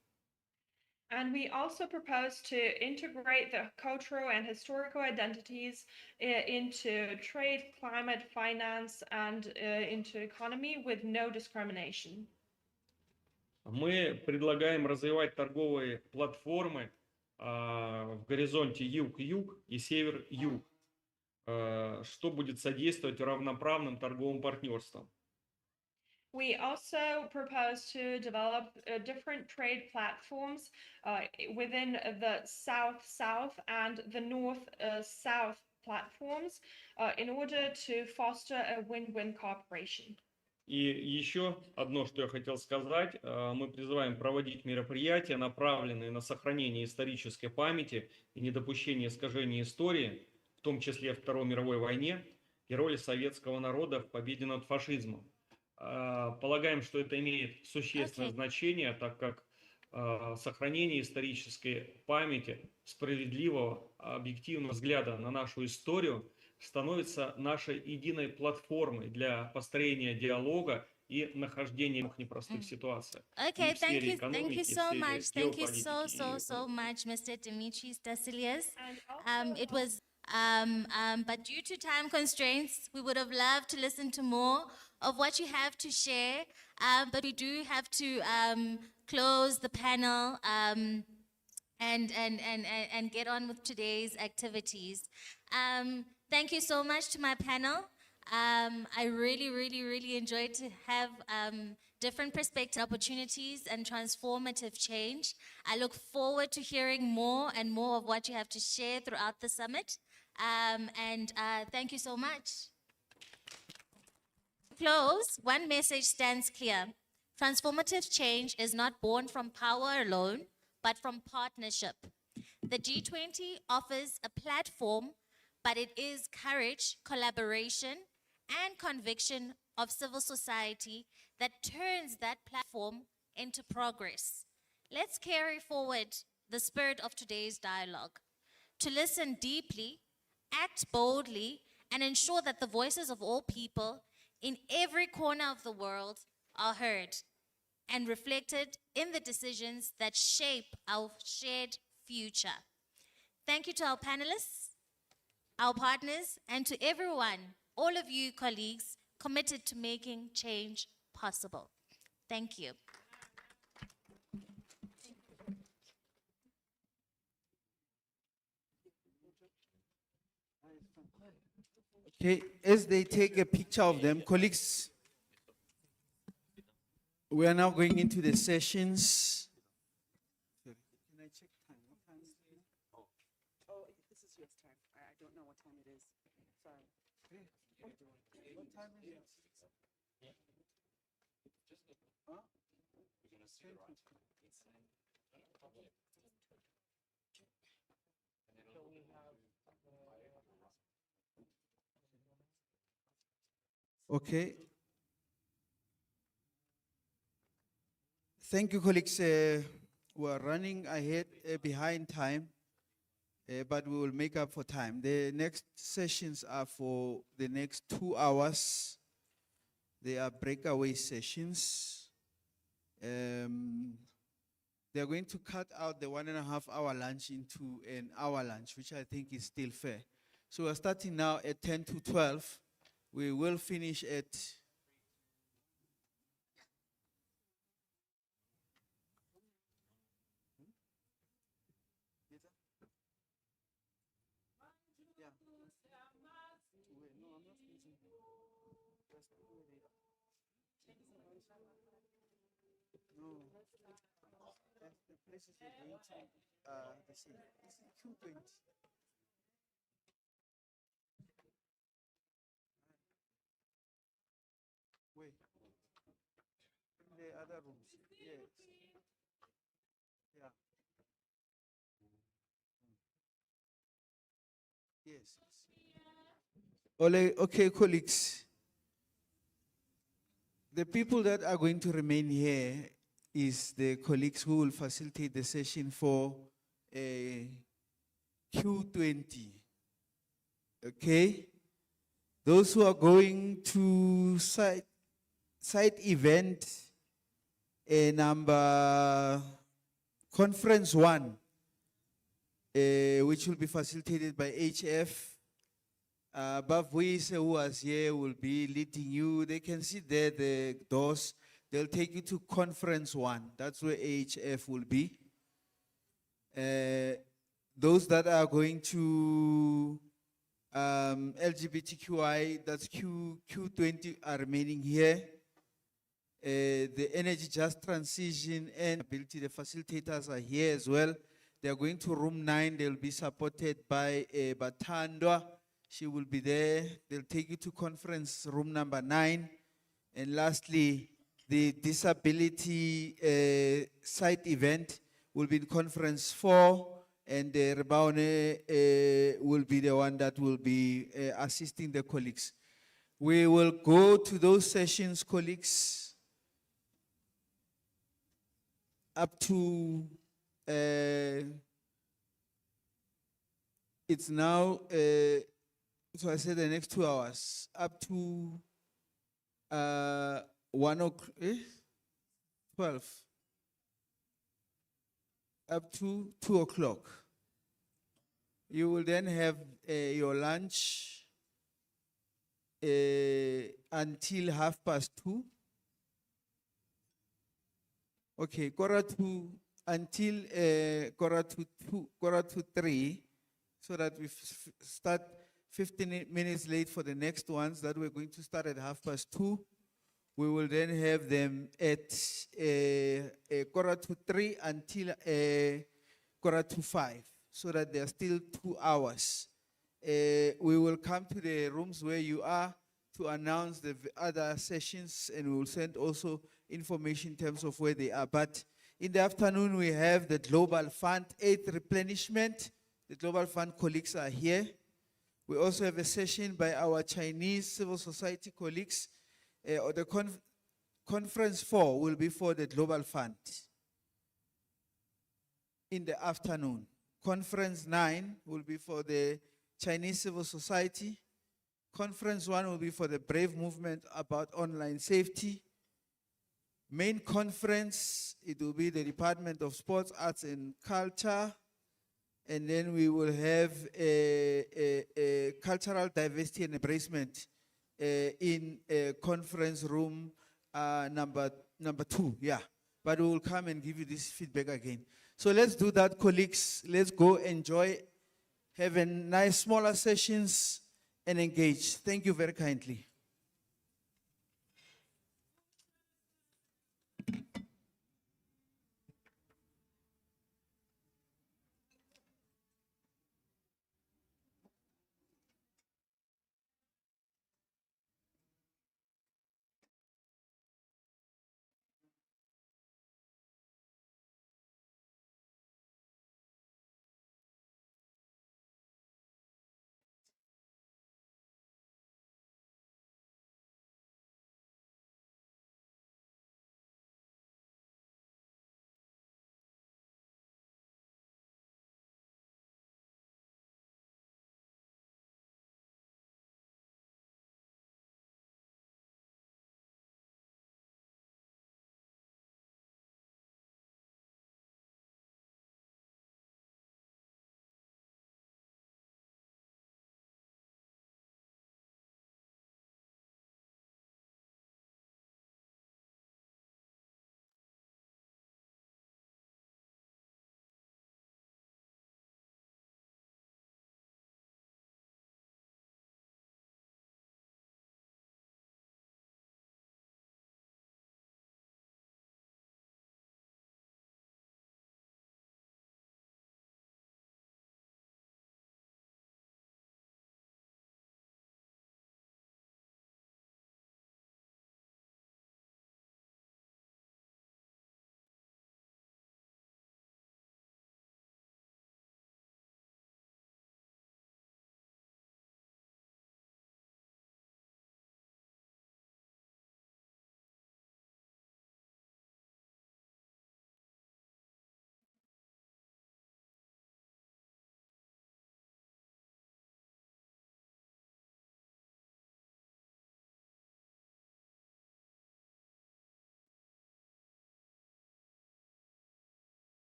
And we also propose to integrate the cultural and historical identities into trade, climate, finance, and into economy with no discrimination. Мы предлагаем развивать торговые платформы в горизонте юг-юг и север-юг, что будет содействовать равноправным торговым партнерствам. We also propose to develop different trade platforms within the South-South and the North-South platforms in order to foster a win-win cooperation. И еще одно, что я хотел сказать, мы призываем проводить мероприятия, направленные на сохранение исторической памяти и недопущение искажения истории, в том числе в Второй мировой войне, и роли советского народа в победе над фашизмом. Полагаем, что это имеет существенное значение, так как сохранение исторической памяти, справедливого, объективного взгляда на нашу историю становится нашей единой платформой для построения диалога и нахождения в непростых ситуациях. Okay, thank you so much. Thank you so much, Mr. Dimitris Dasilias. It was, but due to time constraints, we would have loved to listen to more of what you have to share, but we do have to close the panel and get on with today's activities. Thank you so much to my panel. I really enjoyed to have different perspectives, opportunities, and transformative change. I look forward to hearing more and more of what you have to share throughout the summit. Thank you so much. To close, one message stands clear. Transformative change is not born from power alone, but from partnership. The G20 offers a platform, but it is courage, collaboration, and conviction of civil society that turns that platform into progress. Let's carry forward the spirit of today's dialogue, to listen deeply, act boldly, and ensure that the voices of all people in every corner of the world are heard and reflected in the decisions that shape our shared future. Thank you to our panelists, our partners, and to everyone, all of you colleagues, committed to making change possible. Thank you. Okay, as they take a picture of them, colleagues, we are now going into the sessions. Oh, this is your time. I don't know what time it is. Sorry. What time is it? Okay. Thank you, colleagues. We are running ahead behind time, but we will make up for time. The next sessions are for the next 2 hours. They are breakaway sessions. They are going to cut out the 1.5 hour lunch into an hour lunch, which I think is still fair. So we're starting now at 10 to 12. We will finish at the places we're going to the same. This is C20. Wait. In the other rooms. Yes. Yeah. Yes. Okay, colleagues. The people that are going to remain here is the colleagues who will facilitate the session for Q20. Okay? Those who are going to site event number conference 1, which will be facilitated by HF. Bavwise, who was here, will be leading you. They can see there the doors. They'll take you to conference 1. That's where HF will be. Those that are going to LGBTQI, that's Q20, are remaining here. The energy just transition and ability, the facilitators are here as well. They are going to room 9. They'll be supported by Batandwa. She will be there. They'll take you to conference room number 9. And lastly, the disability site event will be in conference 4. And Rebaune will be the one that will be assisting the colleagues. We will go to those sessions, colleagues, up to, it's now, so I said the next 2 hours, up to 1 o'clock, 12, up to 2 o'clock. You will then have your lunch until 2:30. Okay, until 3, so that we start 15 minutes late for the next ones that we're going to start at 2:30. We will then have them at 3 until 5, so that there are still 2 hours. We will come to the rooms where you are to announce the other sessions, and we will send also information in terms of where they are. But In the afternoon, we have the Global Fund Aid Replenishment. The Global Fund colleagues are here. We also have a session by our Chinese civil society colleagues. Conference 4 will be for the Global Fund in the afternoon. Conference 9 will be for the Chinese civil society. Conference 1 will be for the Brave Movement about online safety. Main conference, it will be the Department of Sports, Arts and Culture. And then we will have a cultural diversity and embracement in conference room number 2, yeah. But we will come and give you this feedback again. So let's do that, colleagues. Let's go enjoy, have a nice smaller sessions and engage. Thank you very kindly.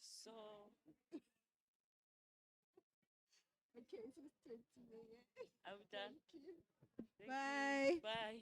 So. Okay, so it's 20 minutes. I'm done. Thank you. Thank you. Bye. Bye.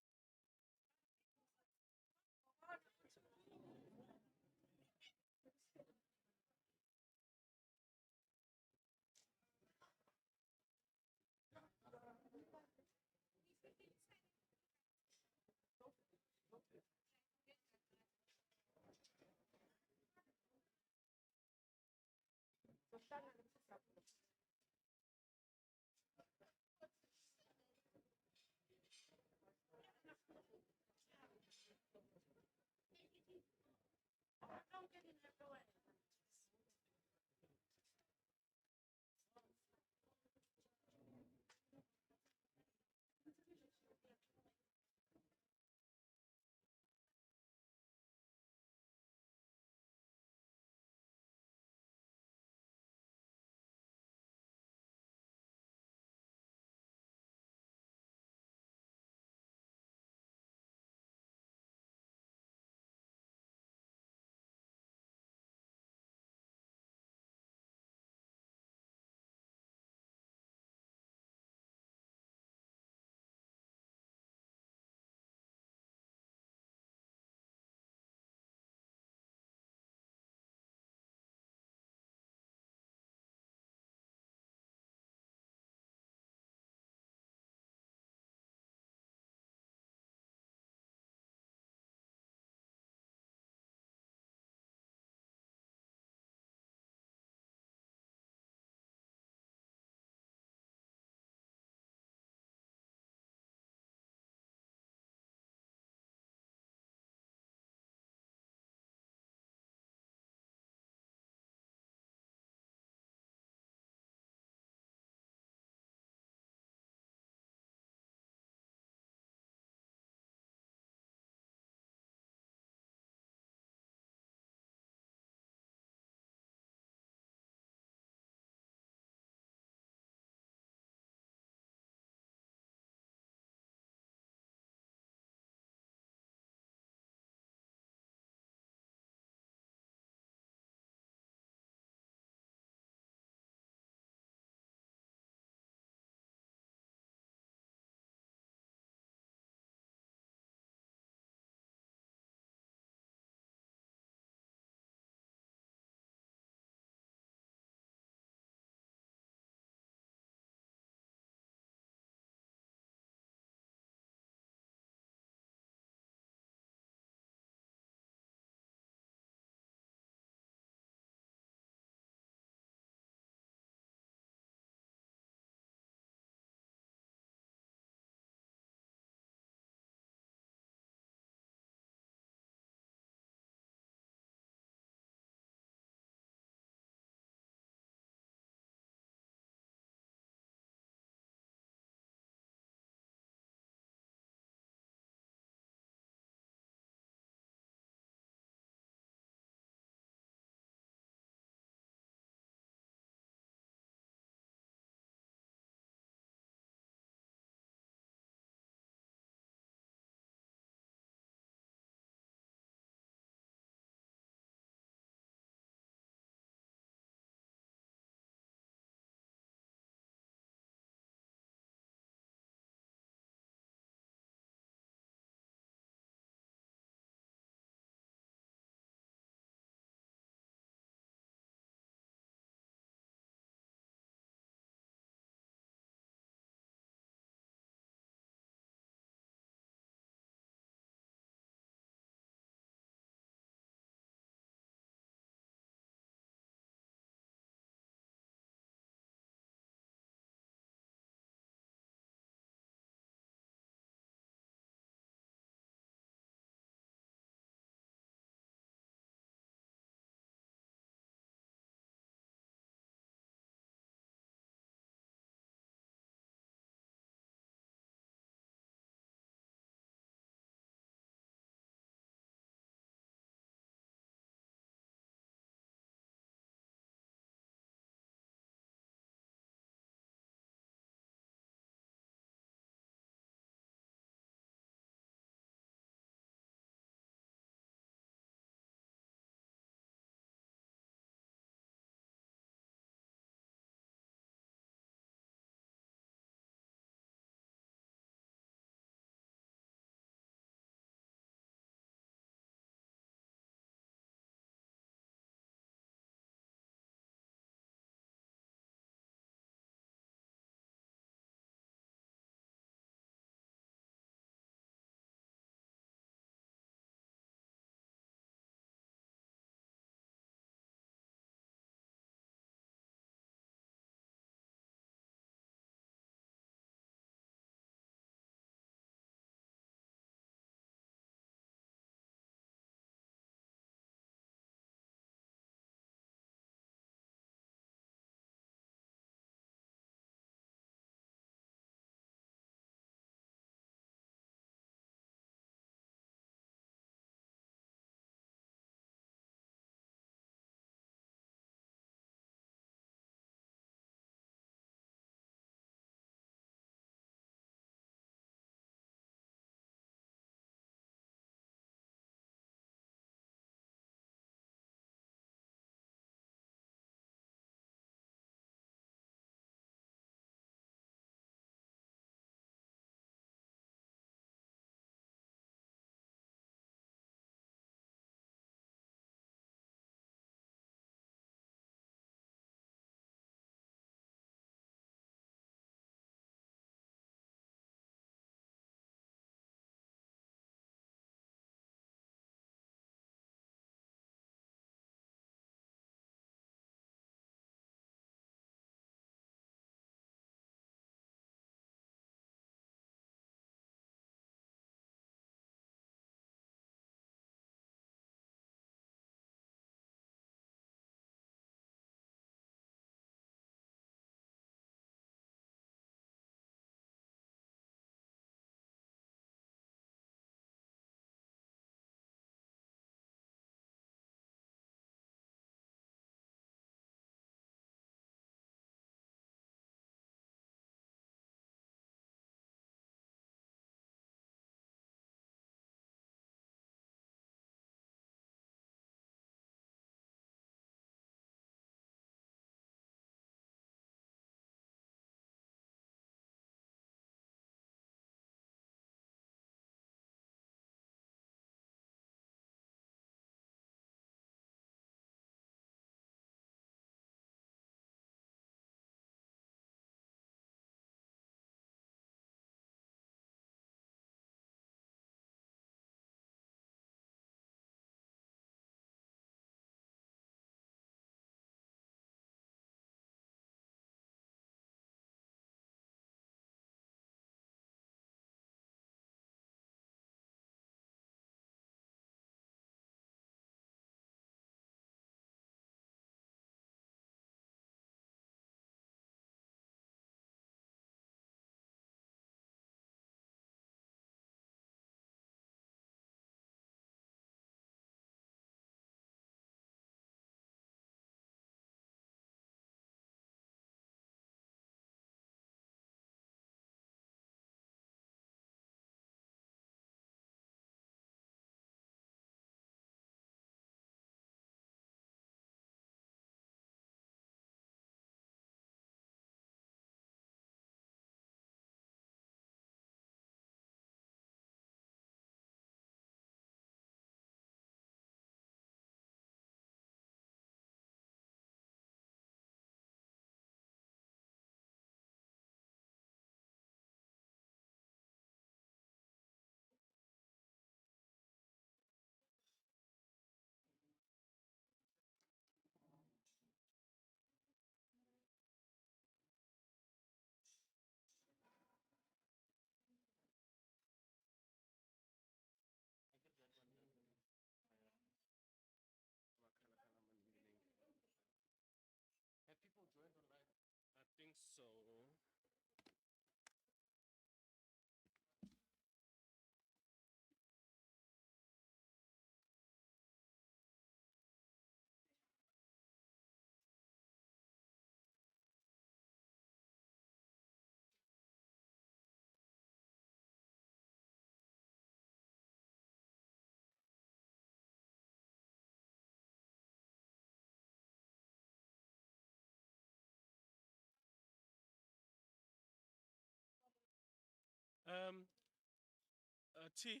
T,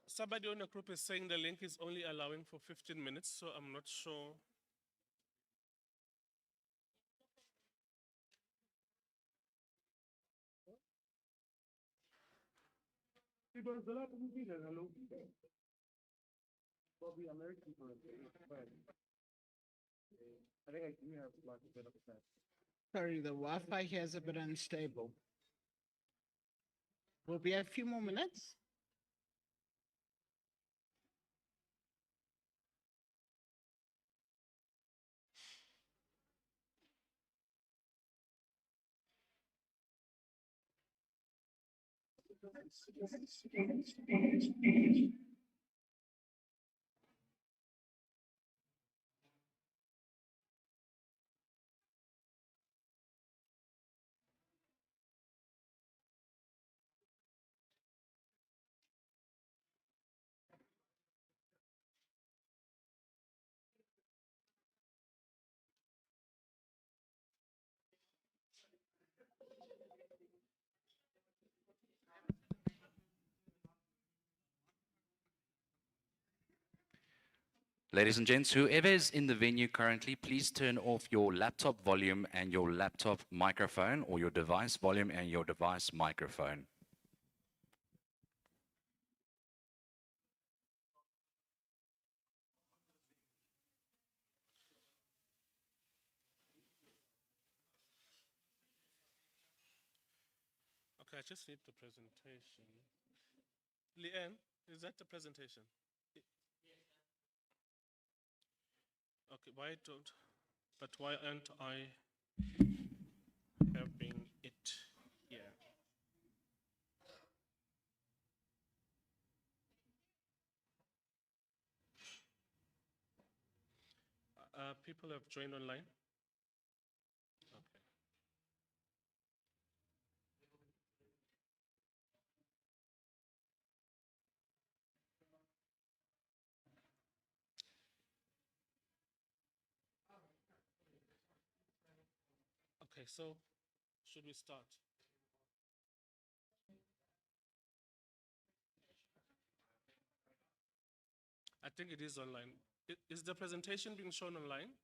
somebody on the group is saying the link is only allowing for 15 minutes, so I'm not sure. Sorry, the Wi-Fi here is a bit unstable. Will be a few more minutes. Ladies and gents, whoever is in the venue currently, please turn off your laptop volume and your laptop microphone, or your device volume and your device microphone. Okay, I just need the presentation. Leanne, is that the presentation? Okay, why aren't I having it here? People have joined online? Okay. Okay, so should we start? I think it is online. Is the presentation being shown online?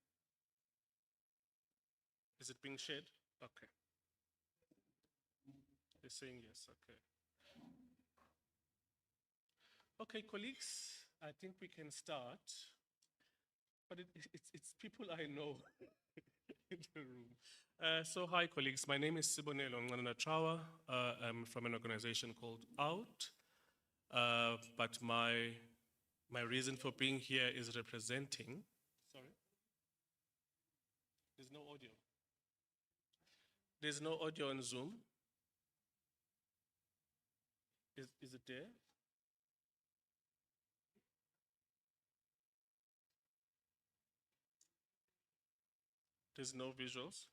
Is it being shared? Okay. They're saying yes, okay. Okay, colleagues, I think we can start. But it's people I know in the room. So hi, colleagues. My name is Sibonelo Ngananachawa. I'm from an organization called OUT. But my reason for being here is representing. Sorry? There's no audio. There's no audio on Zoom. Is it there? There's no visuals.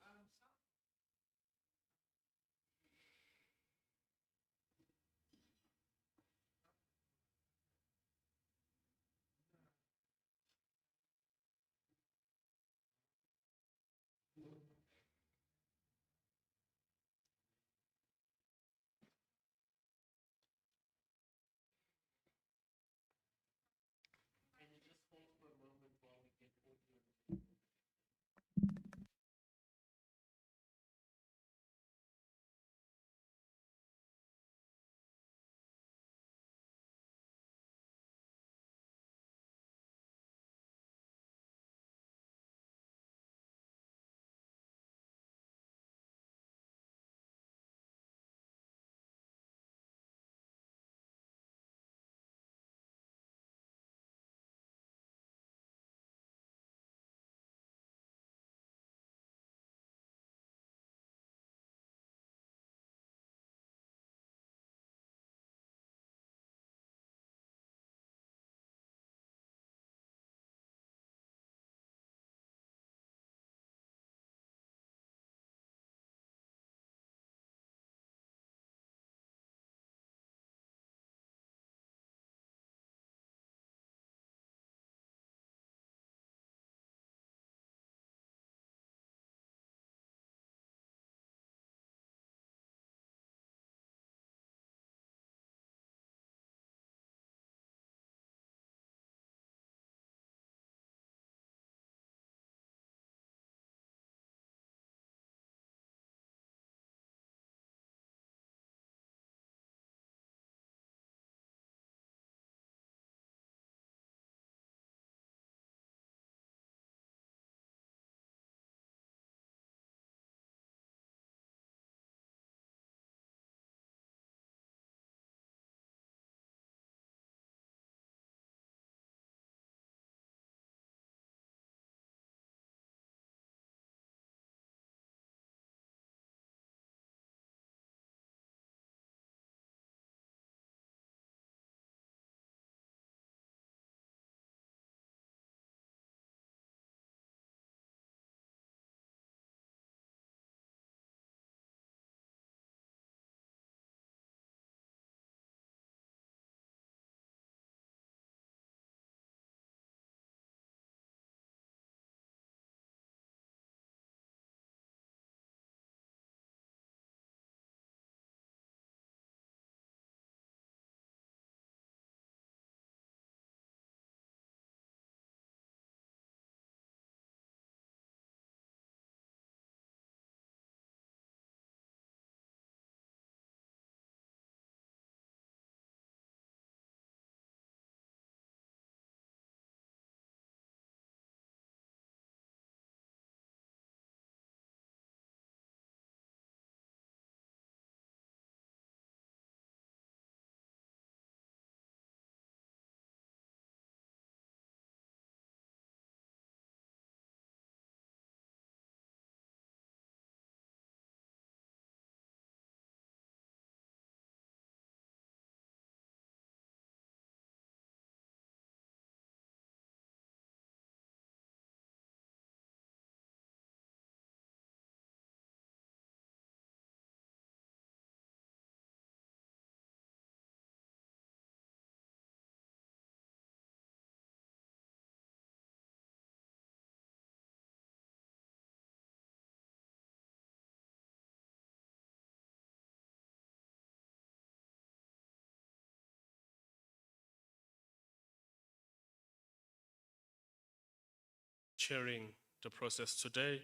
chairing the process today.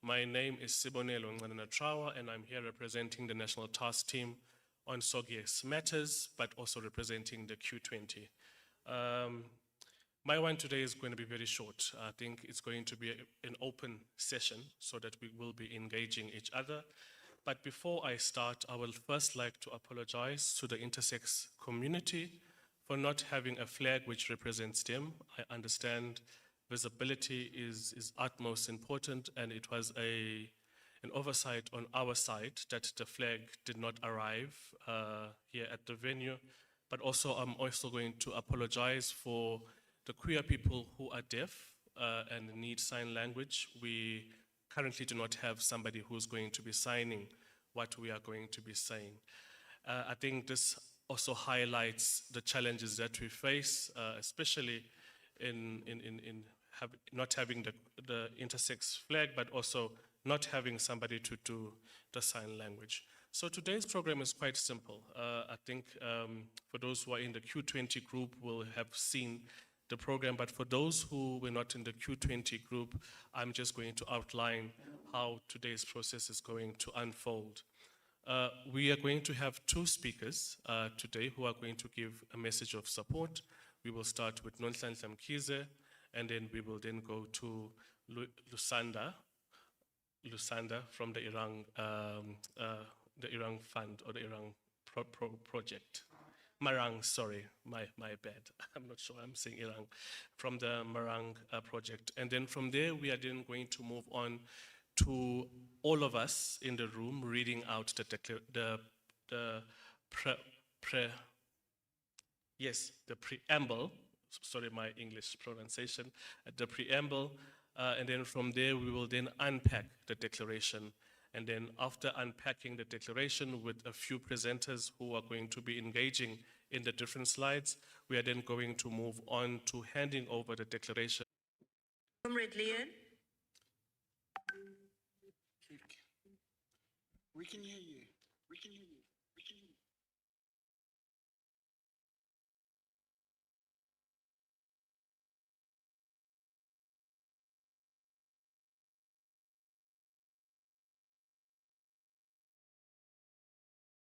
My name is Sibonelo Trawa, and I'm here representing the National Task Team on SOGIES matters, but also representing the Q20. My one today is going to be very short. I think it's going to be an open session so that we will be engaging each other. But before I start, I will first like to apologize to the intersex community for not having a flag which represents them. I understand visibility is utmost important, and it was an oversight on our side that the flag did not arrive here at the venue. But also, I'm also going to apologize for the queer people who are deaf and need sign language. We currently do not have somebody who's going to be signing what we are going to be saying. I think this also highlights the challenges that we face, especially in not having the intersex flag, but also not having somebody to do the sign language. So today's program is quite simple. I think for those who are in the Q20 group will have seen the program, but for those who were not in the Q20 group, I'm just going to outline how today's process is going to unfold. We are going to have two speakers today who are going to give a message of support. We will start with Nonhlanhla Mkhize, and then we will then go to Lusanda from the Iran Fund or the Iran project. Marang, sorry, my bad. I'm not sure I'm saying Iran, from the Marang project. And then from there, we are then going to move on to all of us in the room reading out the preamble, sorry, my English pronunciation, the preamble, and then from there, we will then unpack the declaration. And then after unpacking the declaration with a few presenters who are going to be engaging in the different slides, we are then going to move on to handing over the declaration. Comrade Leon? We can hear you. We can hear you. We can hear you.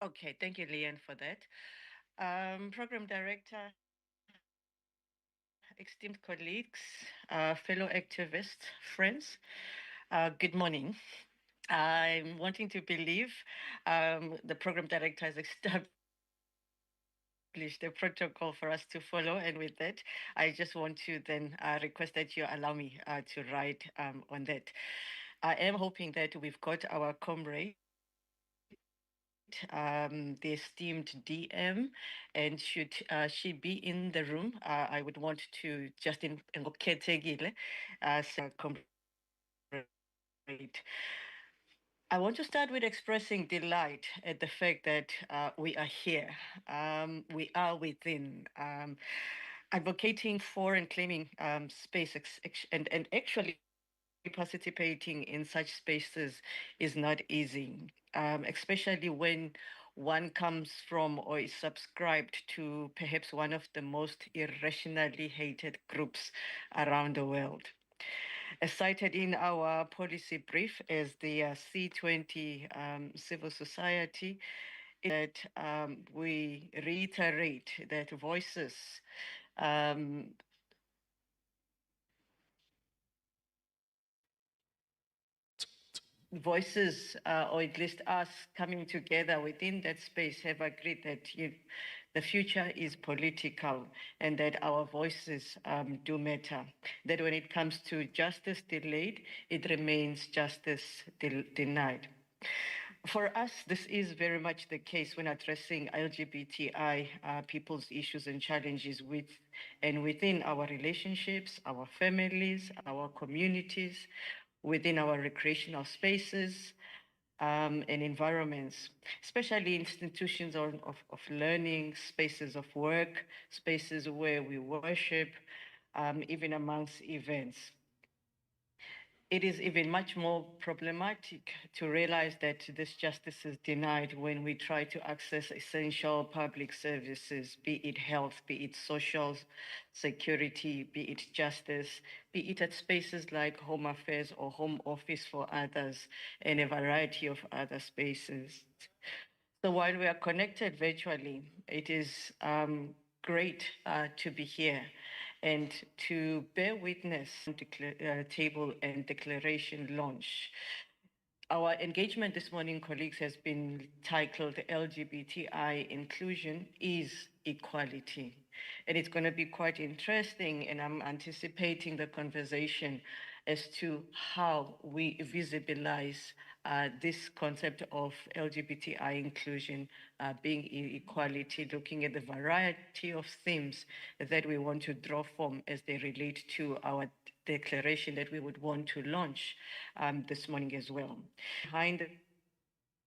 Okay, thank you, Leon, for that. Program Director, esteemed colleagues, fellow activists, friends, good morning. I'm wanting to believe the Program Director has established a protocol for us to follow, and with that, I just want to then request that you allow me to write on that. I am hoping that we've got our comrade, the esteemed DM, and should she be in the room, I would want to just ngokukhethekile comrade. I want to start with expressing delight at the fact that we are here. We are within, advocating for and claiming space and actually participating in such spaces is not easy, especially when one comes from or is subscribed to perhaps one of the most irrationally hated groups around the world. As cited in our policy brief as the C20 civil society, that we reiterate that voices or at least us coming together within that space, have agreed that the future is political and that our voices do matter. That when it comes to justice delayed, it remains justice denied. For us, this is very much the case when addressing LGBTI people's issues and challenges with and within our relationships, our families, our communities, within our recreational spaces and environments, especially institutions of learning, spaces of work, spaces where we worship, even amongst events. it is even much more problematic to realize that this justice is denied when we try to access essential public services, be it health, be it social security, be it justice, be it at spaces like Home Affairs or Home Office for others, and a variety of other spaces. So while we are connected virtually, it is great to be here and to bear witness table and declaration launch. Our engagement this morning, colleagues, has been titled LGBTI Inclusion is Equality. And it's going to be quite interesting, and I'm anticipating the conversation as to how we visibilize this concept of LGBTI inclusion being equality, looking at the variety of themes that we want to draw from as they relate to our declaration that we would want to launch this morning as well. Behind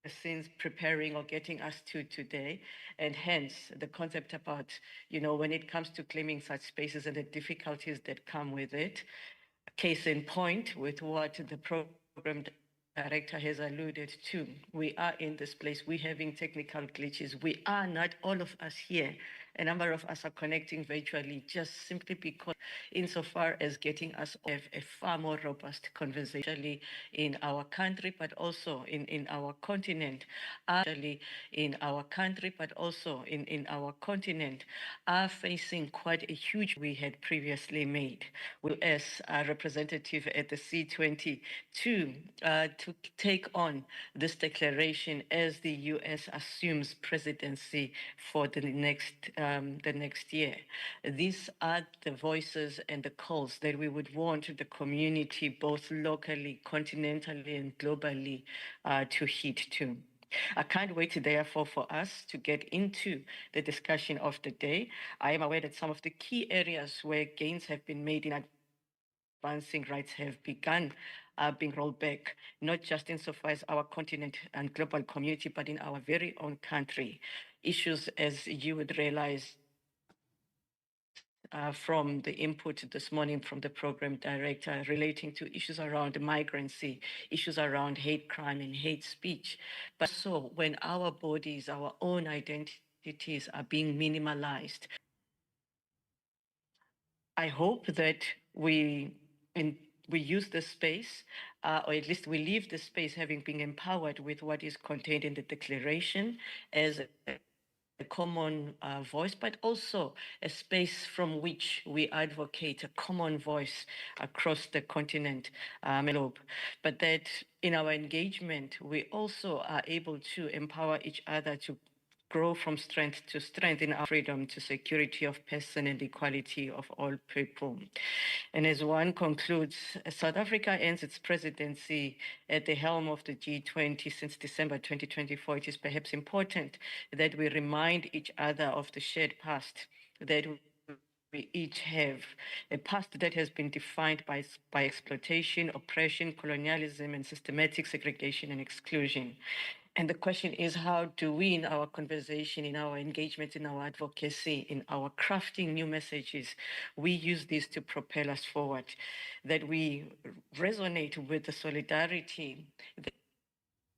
the scenes preparing or getting us to today, and hence the concept about, when it comes to claiming such spaces and the difficulties that come with it. Case in point with what the program director has alluded to. We are in this place, we're having technical glitches. We are not all of us here. A number of us are connecting virtually just simply because insofar as getting us have a far more robust conversation in our country, but also in our continent, actually in our country, but also in our continent, are facing quite a huge we had previously made. We, as a representative at the C20, to take on this declaration as the US assumes presidency for the next year. These are the voices and the calls that we would want the community, both locally, continentally, and globally, to heed to. I can't wait, therefore, for us to get into the discussion of the day. I am aware that some of the key areas where gains have been made in advancing rights have begun being rolled back, not just insofar as our continent and global community, but in our very own country. Issues, as you would realize, from the input this morning from the program director relating to issues around migrancy, issues around hate crime and hate speech. But so when our bodies, our own identities are being minimalized, I hope that we use the space, or at least we leave the space having been empowered with what is contained in the declaration as a common voice, but also a space from which we advocate a common voice across the continent globe. But that in our engagement, we also are able to empower each other to grow from strength to strength in our freedom to security of person and equality of all people. And as one concludes, South Africa ends its presidency at the helm of the G20 since December 2024. It is perhaps important that we remind each other of the shared past that we each have, a past that has been defined by exploitation, oppression, colonialism, and systematic segregation and exclusion. And the question is, how do we, in our conversation, in our engagement, in our advocacy, in our crafting new messages, we use this to propel us forward, that we resonate with the solidarity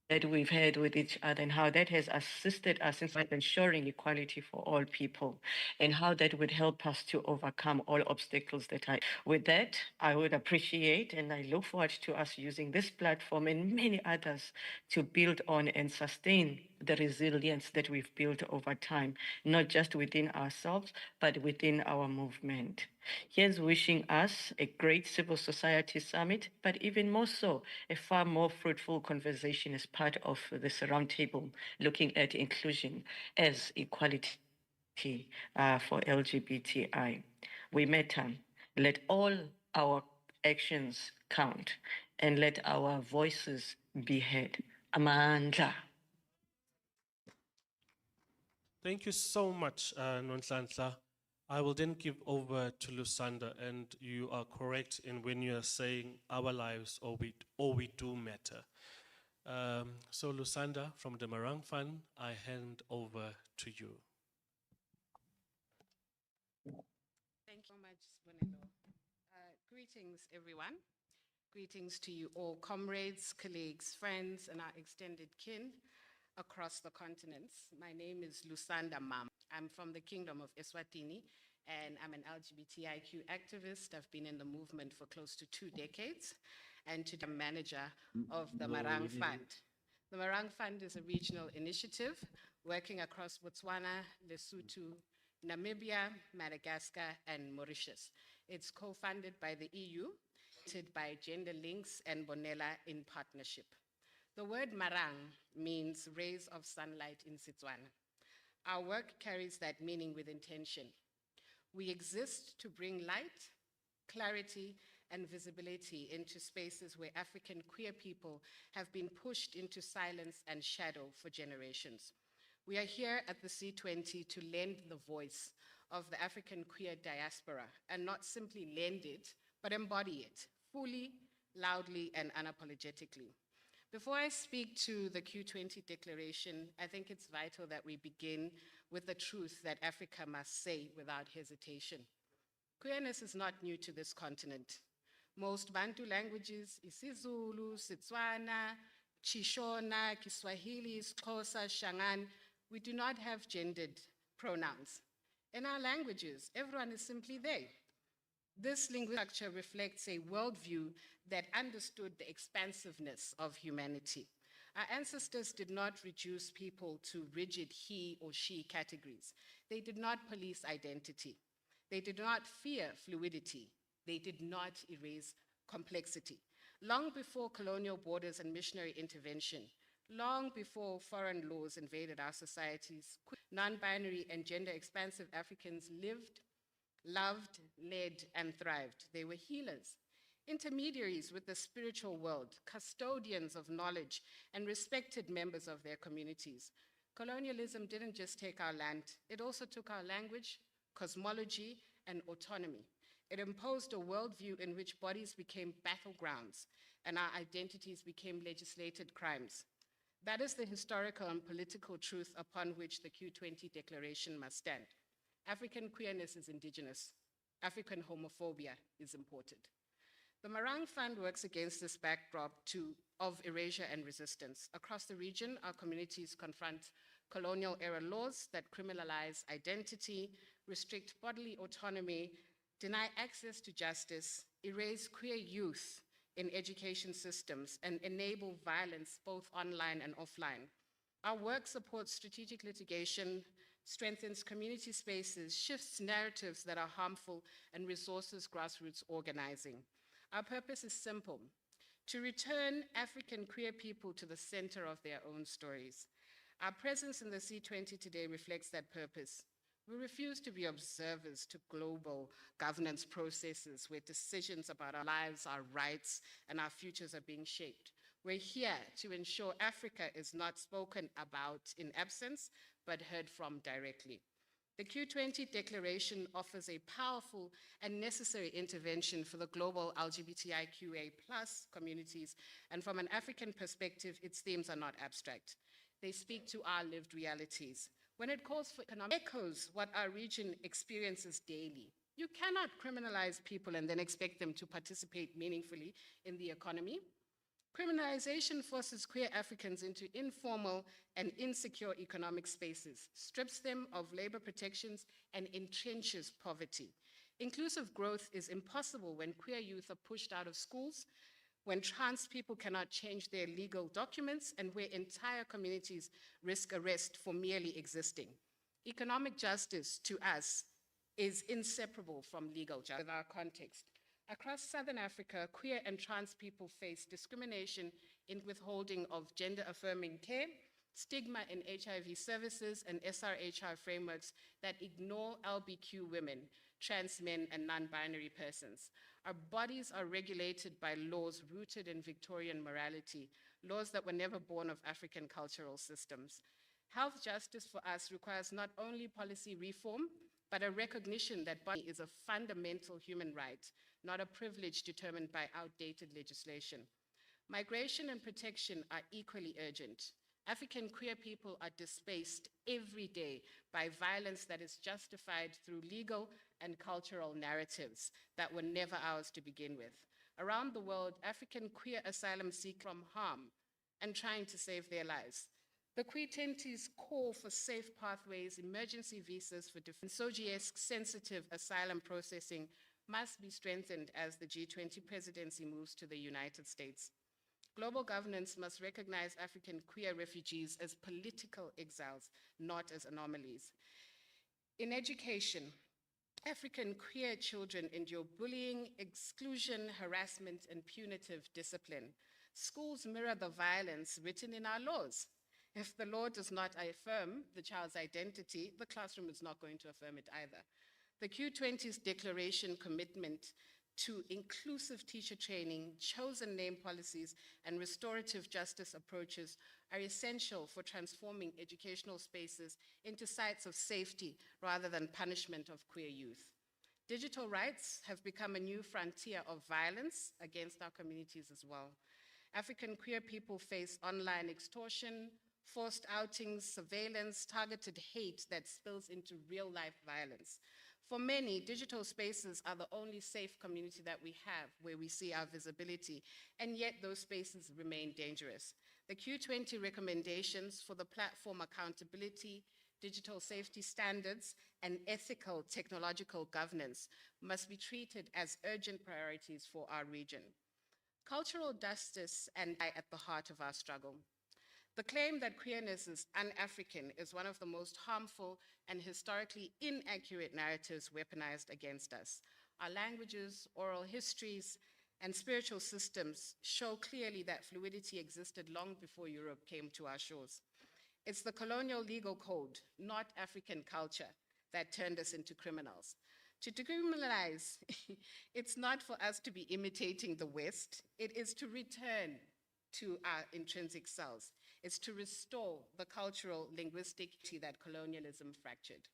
that we've had with each other and how that has assisted us in ensuring equality for all people and how that would help us to overcome all obstacles that I. With that, I would appreciate and I look forward to us using this platform and many others to build on and sustain the resilience that we've built over time, not just within ourselves, but within our movement. Here's wishing us a great civil society summit, but even more so, a far more fruitful conversation as part of this roundtable looking at inclusion as equality for LGBTI. We matter. Let all our actions count and let our voices be heard. Amandla. Thank you so much, Nonhlanhla. I will then give over to Lusanda, and you are correct in when you are saying our lives or we do matter. So Lusanda, from the Marang Fund, I hand over to you. Thank you so much, Bonelo. Greetings, everyone. Greetings to you all, comrades, colleagues, friends, and our extended kin across the continents. My name is Lusanda Mam. I'm from the Kingdom of Eswatini, and I'm an LGBTIQ activist. I've been in the movement for close to 2 decades, and today I'm manager of the Marang Fund. The Marang Fund is a regional initiative working across Botswana, Lesotho, Namibia, Madagascar, and Mauritius. It's co-funded by the EU, by Gender Links and Bonella in partnership. The word Marang means rays of sunlight in Setswana. Our work carries that meaning with intention. We exist to bring light, clarity, and visibility into spaces where African queer people have been pushed into silence and shadow for generations. We are here at the C20 to lend the voice of the African queer diaspora, and not simply lend it, but embody it fully, loudly, and unapologetically. Before I speak to the Q20 declaration, I think it's vital that we begin with the truth that Africa must say without hesitation. Queerness is not new to this continent. Most Bantu languages, isiZulu, Setswana, Chishona, Kiswahili, Xhosa, Shangaan, we do not have gendered pronouns. In our languages, everyone is simply they. This linguistic structure reflects a worldview that understood the expansiveness of humanity. Our ancestors did not reduce people to rigid he or she categories. They did not police identity. They did not fear fluidity. They did not erase complexity. Long before colonial borders and missionary intervention, long before foreign laws invaded our societies, non-binary and gender-expansive Africans lived, loved, led, and thrived. They were healers, intermediaries with the spiritual world, custodians of knowledge, and respected members of their communities. Colonialism didn't just take our land, it also took our language, cosmology, and autonomy. It imposed a worldview in which bodies became battlegrounds and our identities became legislated crimes. That is the historical and political truth upon which the Q20 declaration must stand. African queerness is indigenous. African homophobia is imported. The Marang Fund works against this backdrop of erasure and resistance. Across the region, our communities confront colonial-era laws that criminalize identity, restrict bodily autonomy, deny access to justice, erase queer youth in education systems, and enable violence both online and offline. Our work supports strategic litigation, strengthens community spaces, shifts narratives that are harmful, and resources grassroots organizing. Our purpose is simple: to return African queer people to the center of their own stories. Our presence in the C20 today reflects that purpose. We refuse to be observers to global governance processes where decisions about our lives, our rights, and our futures are being shaped. We're here to ensure Africa is not spoken about in absence, but heard from directly. The Q20 declaration offers a powerful and necessary intervention for the global LGBTIQA+ communities, and from an African perspective, its themes are not abstract. They speak to our lived realities. When it calls for economic echoes what our region experiences daily. You cannot criminalize people and then expect them to participate meaningfully in the economy. Criminalization forces queer Africans into informal and insecure economic spaces, strips them of labor protections, and entrenches poverty. Inclusive growth is impossible when queer youth are pushed out of schools, when trans people cannot change their legal documents, and where entire communities risk arrest for merely existing. Economic justice, to us, is inseparable from legal justice. With our context, across Southern Africa, queer and trans people face discrimination in withholding of gender-affirming care, stigma in HIV services, and SRHR frameworks that ignore LBQ women, trans men, and non-binary persons. Our bodies are regulated by laws rooted in Victorian morality, laws that were never born of African cultural systems. Health justice for us requires not only policy reform, but a recognition that body is a fundamental human right, not a privilege determined by outdated legislation. Migration and protection are equally urgent. African queer people are displaced every day by violence that is justified through legal and cultural narratives that were never ours to begin with. Around the world, African queer asylum seek from harm and trying to save their lives. The C20's call for safe pathways, emergency visas for SOGIESC sensitive asylum processing must be strengthened as the G20 presidency moves to the United States. Global governance must recognize African queer refugees as political exiles, not as anomalies. In education, African queer children endure bullying, exclusion, harassment, and punitive discipline. Schools mirror the violence written in our laws. If the law does not affirm the child's identity, the classroom is not going to affirm it either. The Q20's declaration commitment to inclusive teacher training, chosen name policies, and restorative justice approaches are essential for transforming educational spaces into sites of safety rather than punishment of queer youth. Digital rights have become a new frontier of violence against our communities as well. African queer people face online extortion, forced outings, surveillance, targeted hate that spills into real-life violence. For many, digital spaces are the only safe community that we have where we see our visibility, and yet those spaces remain dangerous. The Q20 recommendations for the platform accountability, digital safety standards, and ethical technological governance must be treated as urgent priorities for our region. Cultural justice and at the heart of our struggle. The claim that queerness is un-African is one of the most harmful and historically inaccurate narratives weaponized against us. Our languages, oral histories, and spiritual systems show clearly that fluidity existed long before Europe came to our shores. It's the colonial legal code, not African culture, that turned us into criminals. To decriminalize, it's not for us to be imitating the West, it is to return to our intrinsic selves. It's to restore the cultural linguistic that colonialism fractured.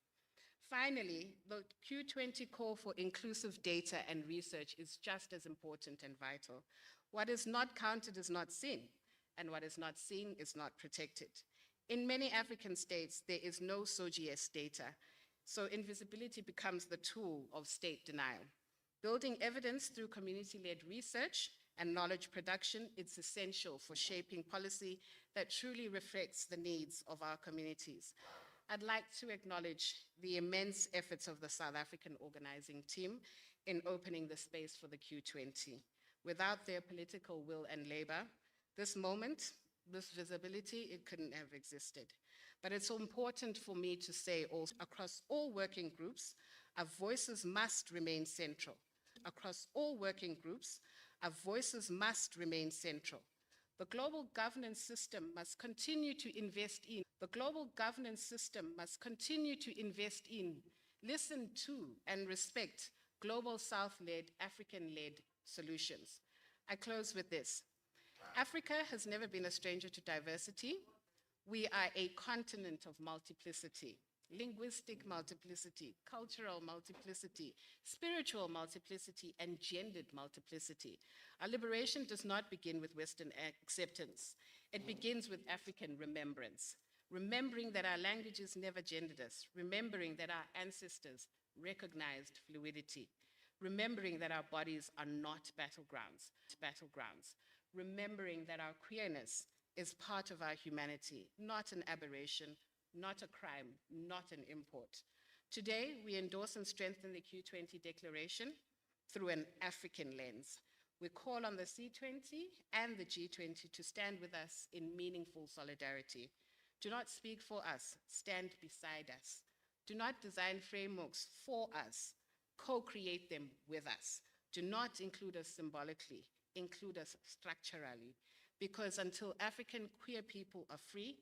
Finally, the Q20 call for inclusive data and research is just as important and vital. What is not counted is not seen, and what is not seen is not protected. In many African states, there is no SOGIESC data, so invisibility becomes the tool of state denial. Building evidence through community-led research and knowledge production is essential for shaping policy that truly reflects the needs of our communities. I'd like to acknowledge the immense efforts of the South African organizing team in opening the space for the Q20. Without their political will and labor, this moment, this visibility, it couldn't have existed. But it's so important for me to say also, across all working groups, our voices must remain central. Across all working groups, our voices must remain central. The global governance system must continue to invest in. The global governance system must continue to invest in, listen to, and respect global South-led, African-led solutions. I close with this. Africa has never been a stranger to diversity. We are a continent of multiplicity. Linguistic multiplicity, cultural multiplicity, spiritual multiplicity, and gendered multiplicity. Our liberation does not begin with Western acceptance. It begins with African remembrance. Remembering that our languages never gendered us. Remembering that our ancestors recognized fluidity. Remembering that our bodies are not battlegrounds. Remembering that our queerness is part of our humanity, not an aberration, not a crime, not an import. Today, we endorse and strengthen the Q20 declaration through an African lens. We call on the C20 and the G20 to stand with us in meaningful solidarity. Do not speak for us, stand beside us. Do not design frameworks for us, co-create them with us. Do not include us symbolically, include us structurally. Because until African queer people are free,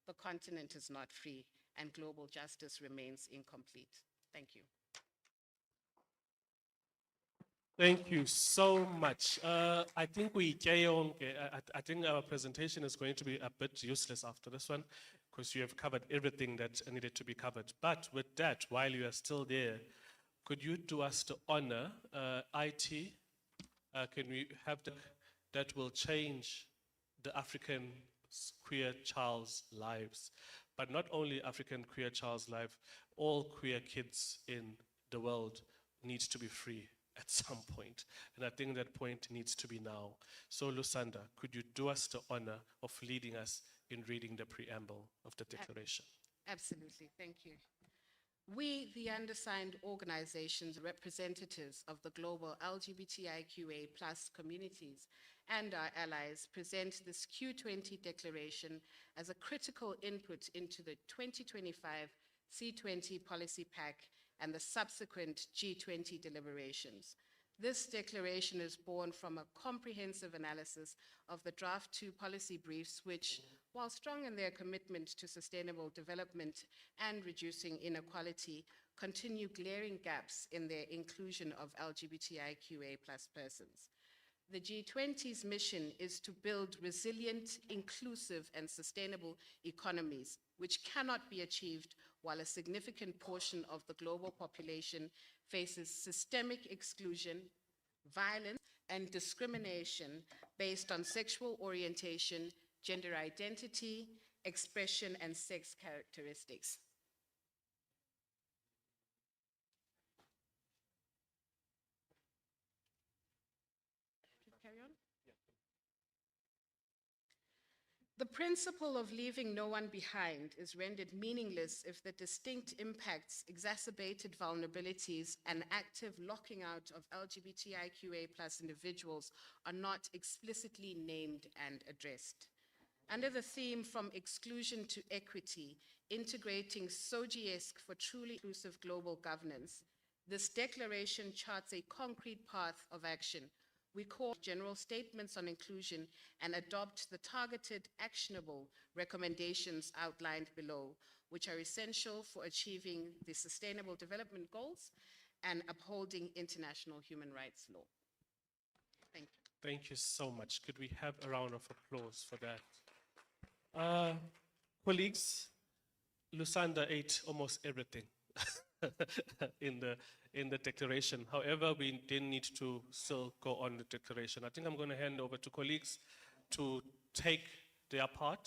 the continent is not free, and global justice remains incomplete. Thank you. Thank you so much. I think I think our presentation is going to be a bit useless after this one because you have covered everything that needed to be covered. But with that, while you are still there, could you do us the honor, IT, can we have that will change the African queer child's lives, but not only African queer child's life, all queer kids in the world needs to be free. at some point. And I think that point needs to be now. So Lusanda, could you do us the honor of leading us in reading the preamble of the declaration? Absolutely, thank you. We, the undersigned organizations, representatives of the global LGBTIQA plus communities and our allies, present this Q20 declaration as a critical input into the 2025 C20 policy pack and the subsequent G20 deliberations. This declaration is born from a comprehensive analysis of the draft 2 policy briefs, which, while strong in their commitment to sustainable development and reducing inequality, continue glaring gaps in their inclusion of LGBTIQA plus persons. The G20's mission is to build resilient, inclusive, and sustainable economies, which cannot be achieved while a significant portion of the global population faces systemic exclusion, violence, and discrimination based on sexual orientation, gender identity, expression, and sex characteristics. Carry on? The principle of leaving no one behind is rendered meaningless if the distinct impacts, exacerbated vulnerabilities, and active locking out of LGBTIQA plus individuals are not explicitly named and addressed. Under the theme From Exclusion to Equity, integrating SOGIESC for truly inclusive global governance, this declaration charts a concrete path of action. We call general statements on inclusion and adopt the targeted, actionable recommendations outlined below, which are essential for achieving the Sustainable Development Goals and upholding international human rights law. Thank you. Thank you so much. Could we have a round of applause for that? Colleagues, Lusanda ate almost everything in the declaration. However, we didn't need to still go on the declaration. I think I'm going to hand over to colleagues to take their part.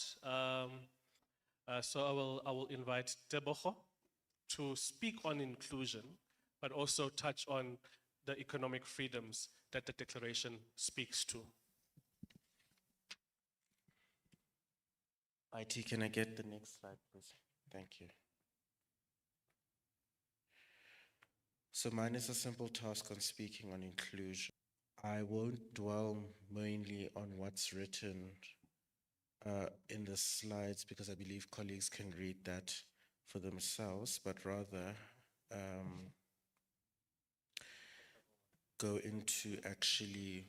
So I will invite Tebogo to speak on inclusion, but also touch on the economic freedoms that the declaration speaks to. IT, can I get the next slide, please? Thank you. So mine is a simple task on speaking on inclusion. I won't dwell mainly on what's written in the slides because I believe colleagues can read that for themselves, but rather go into actually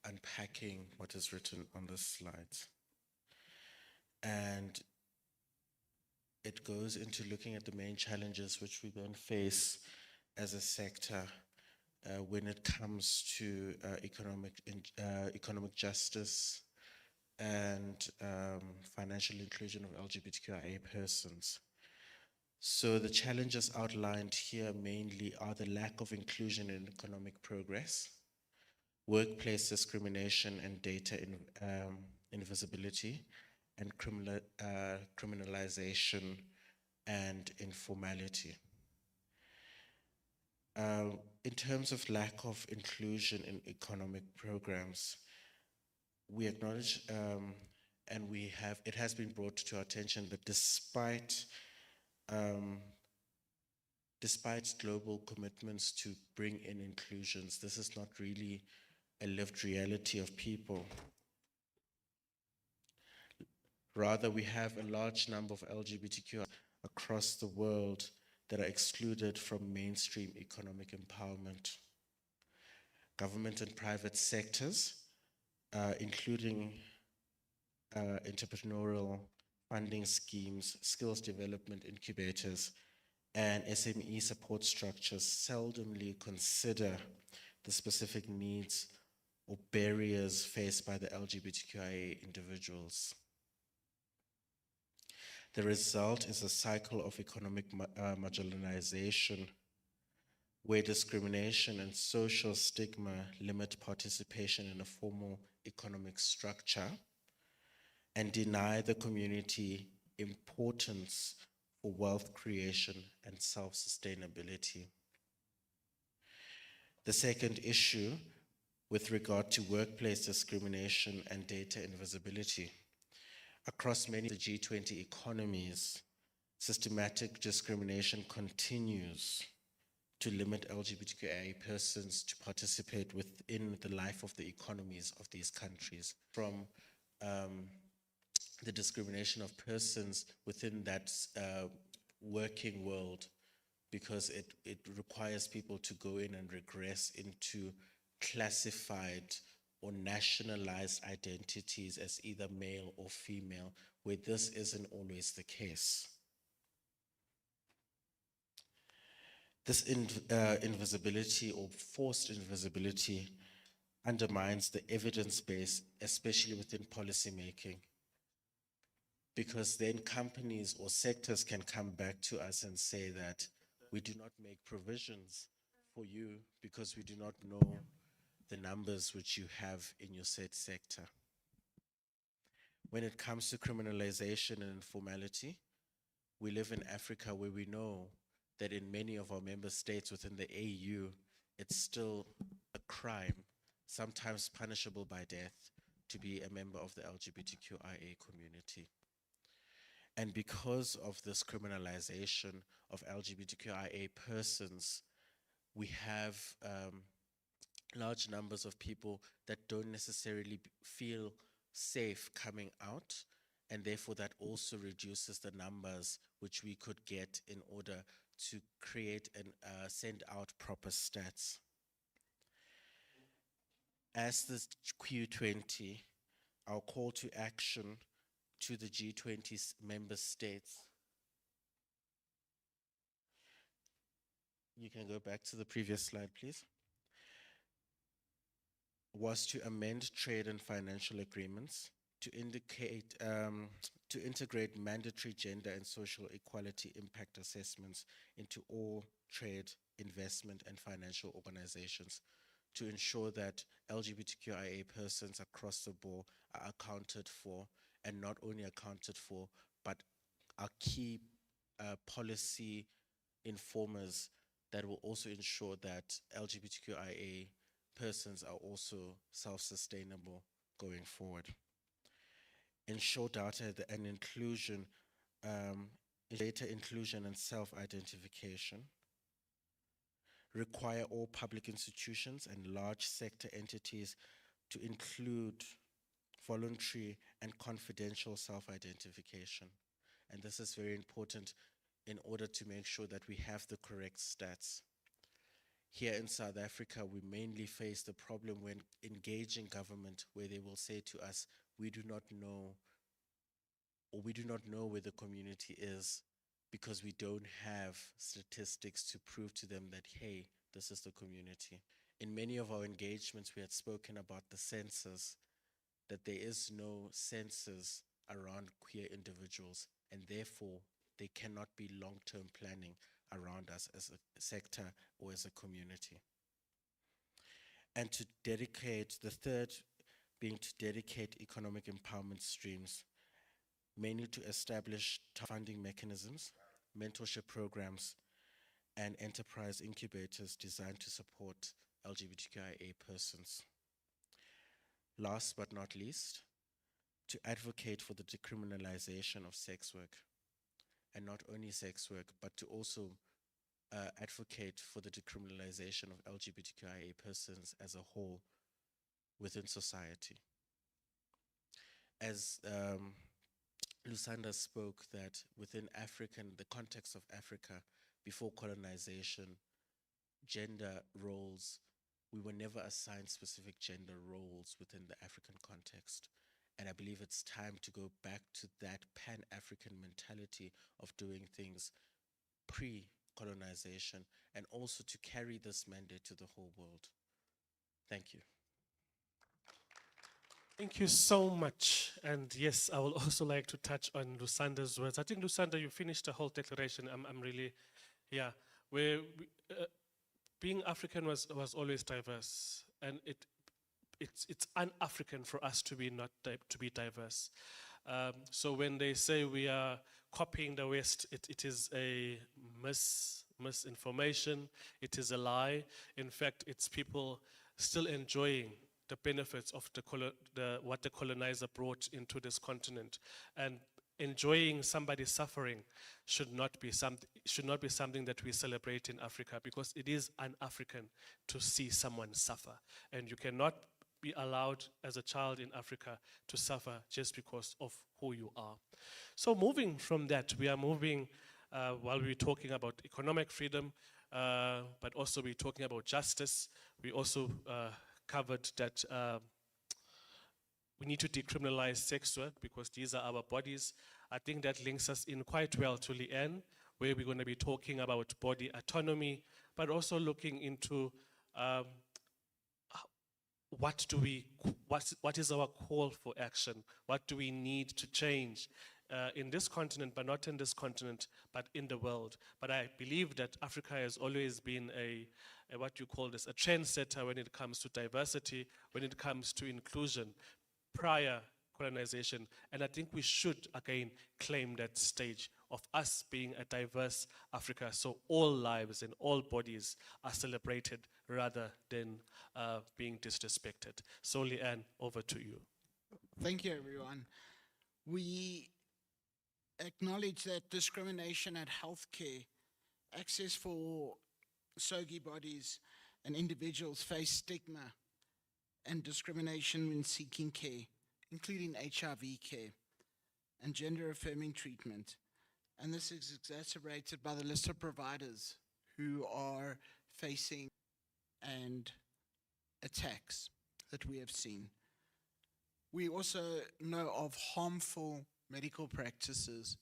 unpacking what is written on the slides. And it goes into looking at the main challenges which we then face as a sector when it comes to economic justice and financial inclusion of LGBTQIA persons. So the challenges outlined here mainly are the lack of inclusion in economic progress, workplace discrimination and data invisibility, and criminalization and informality. In terms of lack of inclusion in economic programs, we acknowledge and it has been brought to our attention that despite global commitments to bring in inclusions, this is not really a lived reality of people. Rather, we have a large number of LGBTQ across the world that are excluded from mainstream economic empowerment. Government and private sectors, including entrepreneurial funding schemes, skills development incubators, and SME support structures seldomly consider the specific needs or barriers faced by the LGBTQIA individuals. The result is a cycle of economic marginalization where discrimination and social stigma limit participation in a formal economic structure and deny the community importance for wealth creation and self-sustainability. The second issue with regard to workplace discrimination and data invisibility. Across many of the G20 economies, systematic discrimination continues to limit LGBTQIA persons to participate within the life of the economies of these countries. From the discrimination of persons within that working world, because it requires people to go in and regress into classified or nationalized identities as either male or female, where this isn't always the case. This invisibility or forced invisibility undermines the evidence base, especially within policymaking, because then companies or sectors can come back to us and say that we do not make provisions for you because we do not know the numbers which you have in your said sector. When it comes to criminalization and informality, we live in Africa where we know that in many of our member states within the AU, it's still a crime, sometimes punishable by death, to be a member of the LGBTQIA community. And because of this criminalization of LGBTQIA persons, we have large numbers of people that don't necessarily feel safe coming out, and therefore that also reduces the numbers which we could get in order to create and send out proper stats. As the Q20, our call to action to the G20 member states. You can go back to the previous slide, please. Was to amend trade and financial agreements to integrate mandatory gender and social equality impact assessments into all trade, investment, and financial organizations to ensure that LGBTQIA persons across the board are accounted for, and not only accounted for, but are key policy informers that will also ensure that LGBTQIA persons are also self-sustainable going forward. Ensure data and inclusion, data inclusion and self-identification. Require all public institutions and large sector entities to include voluntary and confidential self-identification. And this is very important in order to make sure that we have the correct stats. Here in South Africa, we mainly face the problem when engaging government, where they will say to us, we do not know, or we do not know where the community is because we don't have statistics to prove to them that, hey, this is the community. In many of our engagements, we had spoken about the census, that there is no census around queer individuals, and therefore they cannot be long-term planning around us as a sector or as a community. And to dedicate, the third being to dedicate economic empowerment streams, mainly to establish funding mechanisms, mentorship programs, and enterprise incubators designed to support LGBTQIA persons. Last but not least, to advocate for the decriminalization of sex work, and not only sex work, but to also advocate for the decriminalization of LGBTQIA persons as a whole within society. As Lusanda spoke, that within the context of Africa, before colonization, gender roles, we were never assigned specific gender roles within the African context. And I believe it's time to go back to that Pan-African mentality of doing things pre-colonization, and also to carry this mandate to the whole world. Thank you. Thank you so much. And yes, I would also like to touch on Lusanda's words. I think, Lusanda, you finished the whole declaration. I'm really, yeah. Where being African was always diverse, and it's un-African for us to be diverse. So when they say we are copying the West, it is a misinformation, it is a lie. In fact, it's people still enjoying the benefits of what the colonizer brought into this continent. And enjoying somebody suffering should not be something that we celebrate in Africa, because it is un-African to see someone suffer. And you cannot be allowed as a child in Africa to suffer just because of who you are. So moving from that, we are moving, while we're talking about economic freedom, but also we're talking about justice. We also covered that we need to decriminalize sex work because these are our bodies. I think that links us in quite well to Leanne, where we're going to be talking about body autonomy, but also looking into what is our call for action? What do we need to change in this continent, but not in this continent, but in the world? But I believe that Africa has always been a what you call this, a trendsetter when it comes to diversity, when it comes to inclusion, prior colonization. And I think we should again claim that stage of us being a diverse Africa, so all lives and all bodies are celebrated rather than being disrespected. So Leanne, over to you. Thank you, everyone. We acknowledge that discrimination at healthcare, access for SOGI bodies and individuals face stigma and discrimination when seeking care, including HIV care and gender-affirming treatment. And this is exacerbated by the list of providers who are facing and attacks that we have seen. We also know of harmful medical practices.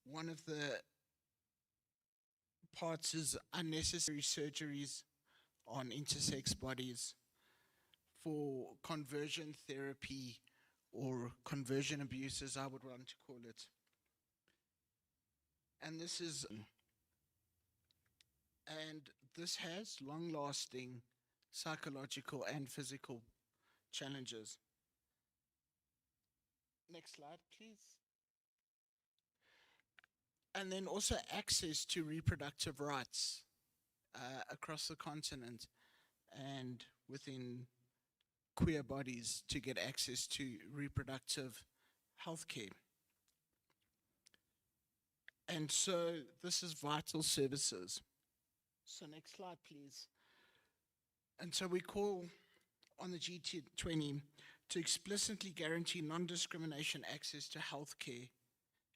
One of the parts is unnecessary surgeries on intersex bodies for conversion therapy or conversion abuse, as I would want to call it. And this has long-lasting psychological and physical challenges. Next slide, please. And then also access to reproductive rights across the continent and within queer bodies to get access to reproductive health care. And so this is vital services. So next slide, please. And so we call on the G20 to explicitly guarantee non-discrimination access to health care,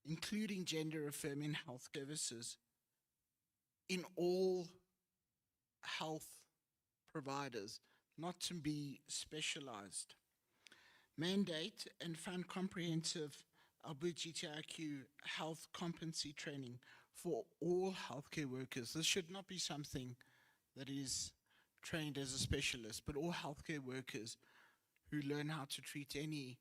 including gender-affirming health services, in all health providers, not to be specialized. Mandate and fund comprehensive LGBTIQ health competency training for all healthcare workers. This should not be something that is trained as a specialist, but all healthcare workers who learn how to treat any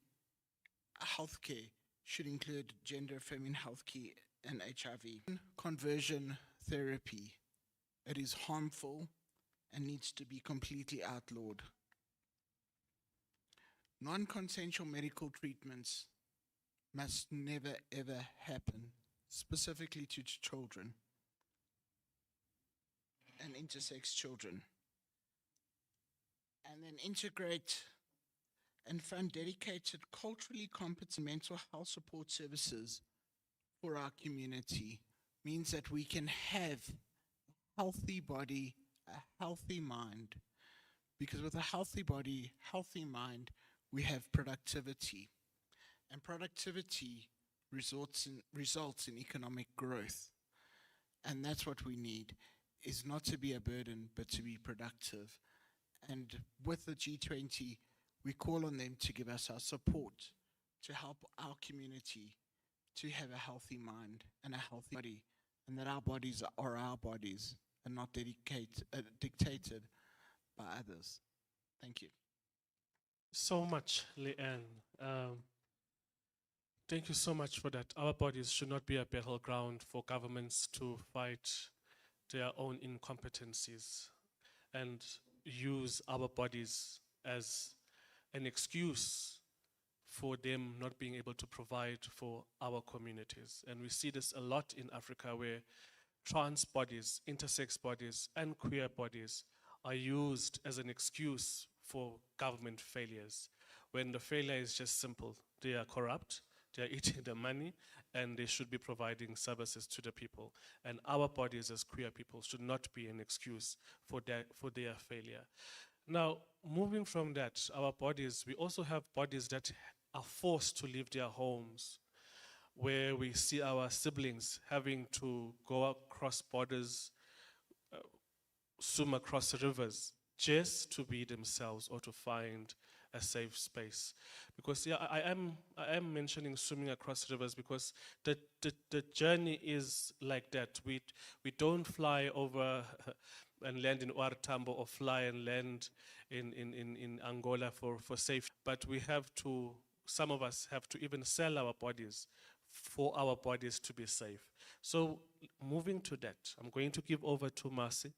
healthcare should include gender-affirming healthcare and HIV. Conversion therapy. It is harmful and needs to be completely outlawed. Non-consensual medical treatments must never ever happen, specifically to children and intersex children. And then integrate and fund dedicated culturally competent mental health support services for our community. Means that we can have a healthy body, a healthy mind, because with a healthy body, healthy mind, we have productivity. And productivity results in economic growth. And that's what we need, is not to be a burden, but to be productive. And with the G20, we call on them to give us our support, to help our community to have a healthy mind and a healthy body, and that our bodies are our bodies and not dictated by others. Thank you. So much, Leanne. Thank you so much for that. Our bodies should not be a battleground for governments to fight their own incompetencies and use our bodies as an excuse for them not being able to provide for our communities. And we see this a lot in Africa, where trans bodies, intersex bodies, and queer bodies are used as an excuse for government failures, when the failure is just simple. They are corrupt, they are eating the money, and they should be providing services to the people. And our bodies as queer people should not be an excuse for their failure. Now, moving from that, our bodies, we also have bodies that are forced to leave their homes, where we see our siblings having to go across borders, swim across rivers, just to be themselves or to find a safe space. Because yeah, I am mentioning swimming across rivers because the journey is like that. We don't fly over and land in Tambo or fly and land in Angola for safety. But we have to, some of us have to even sell our bodies for our bodies to be safe. So moving to that, I'm going to give over to Marcy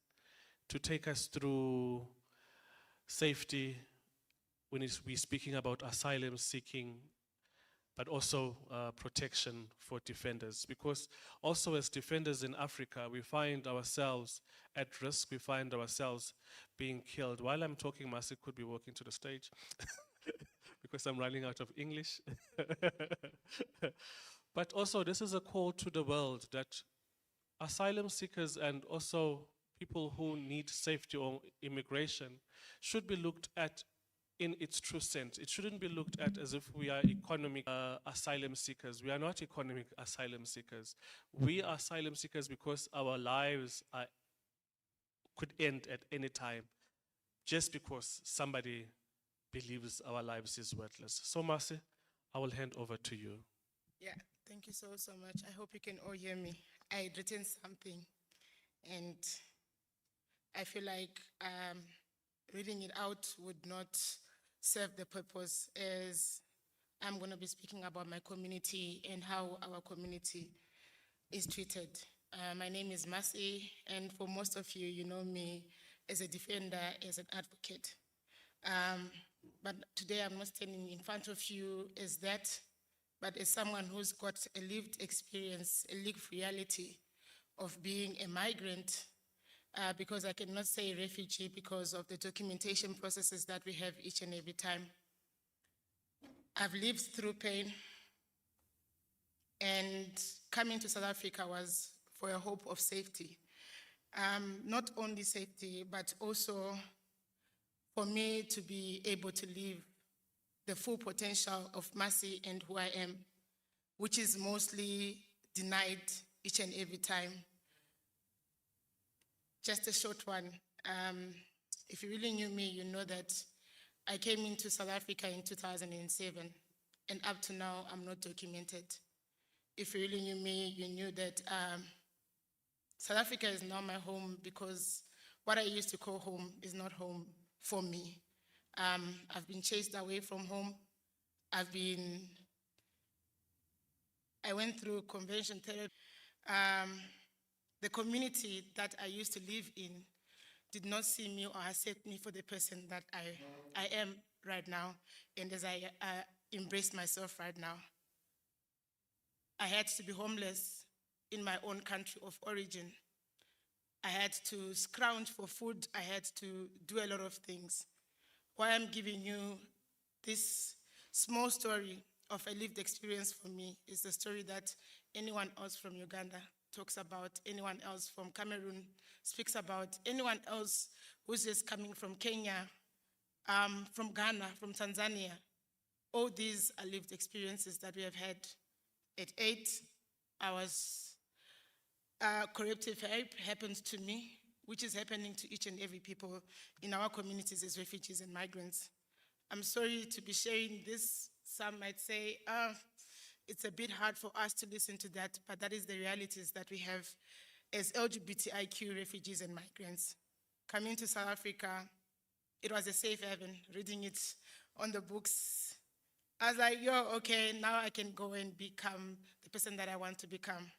to take us through safety when we're speaking about asylum seeking, but also protection for defenders. Because also as defenders in Africa, we find ourselves at risk, we find ourselves being killed. While I'm talking, Marcy could be walking to the stage because I'm running out of English. But also this is a call to the world that asylum seekers and also people who need safety or immigration should be looked at in its true sense. It shouldn't be looked at as if we are economic asylum seekers. We are not economic asylum seekers. We are asylum seekers because our lives could end at any time just because somebody believes our lives is worthless. So Marcy, I will hand over to you. Yeah, thank you so much. I hope you can all hear me. I had written something and I feel like reading it out would not serve the purpose, as I'm going to be speaking about my community and how our community is treated. My name is Masi, and for most of you, you know me as a defender, as an advocate. But today I'm not standing in front of you as that, but as someone who's got a lived experience, a lived reality of being a migrant, because I cannot say refugee because of the documentation processes that we have each and every time. I've lived through pain, and coming to South Africa was for a hope of safety. Not only safety, but also for me to be able to live the full potential of Mercy and who I am, which is mostly denied each and every time. Just a short one. If you really knew me, you know that I came into South Africa in 2007, and up to now, I'm not documented. If you really knew me, you knew that South Africa is now my home because what I used to call home is not home for me. I've been chased away from home. I went through convention therapy. The community that I used to live in did not see me or accept me for the person that I am right now, and as I embrace myself right now. I had to be homeless in my own country of origin. I had to scrounge for food. I had to do a lot of things. Why I'm giving you this small story of a lived experience for me is the story that anyone else from Uganda talks about, anyone else from Cameroon speaks about, anyone else who's just coming from Kenya, from Ghana, from Tanzania. All these are lived experiences that we have had. At 8, corrective rape happened to me, which is happening to each and every people in our communities as refugees and migrants. I'm sorry to be sharing this. Some might say, it's a bit hard for us to listen to that, but that is the realities that we have as LGBTIQ refugees and migrants. Coming to South Africa, it was a safe haven. Reading it on the books, I was like, yo, okay, now I can go and become the person that I want to become.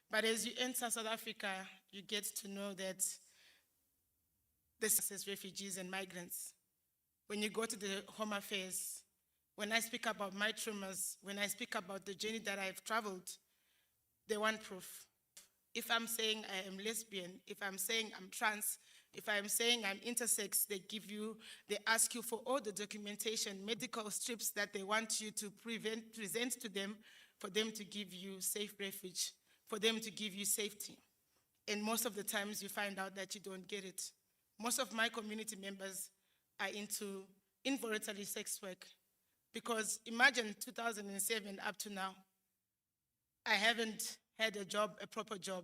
But as you enter South Africa, you get to know that this is refugees and migrants. When you go to the Home Affairs, when I speak about my traumas, when I speak about the journey that I've traveled, they want proof. If I'm saying I am lesbian, if I'm saying I'm trans, if I'm saying I'm intersex, they ask you for all the documentation, medical strips that they want you to present to them for them to give you safe refuge, for them to give you safety. And most of the times you find out that you don't get it. Most of my community members are into involuntary sex work because imagine 2007 up to now, I haven't had a job, a proper job,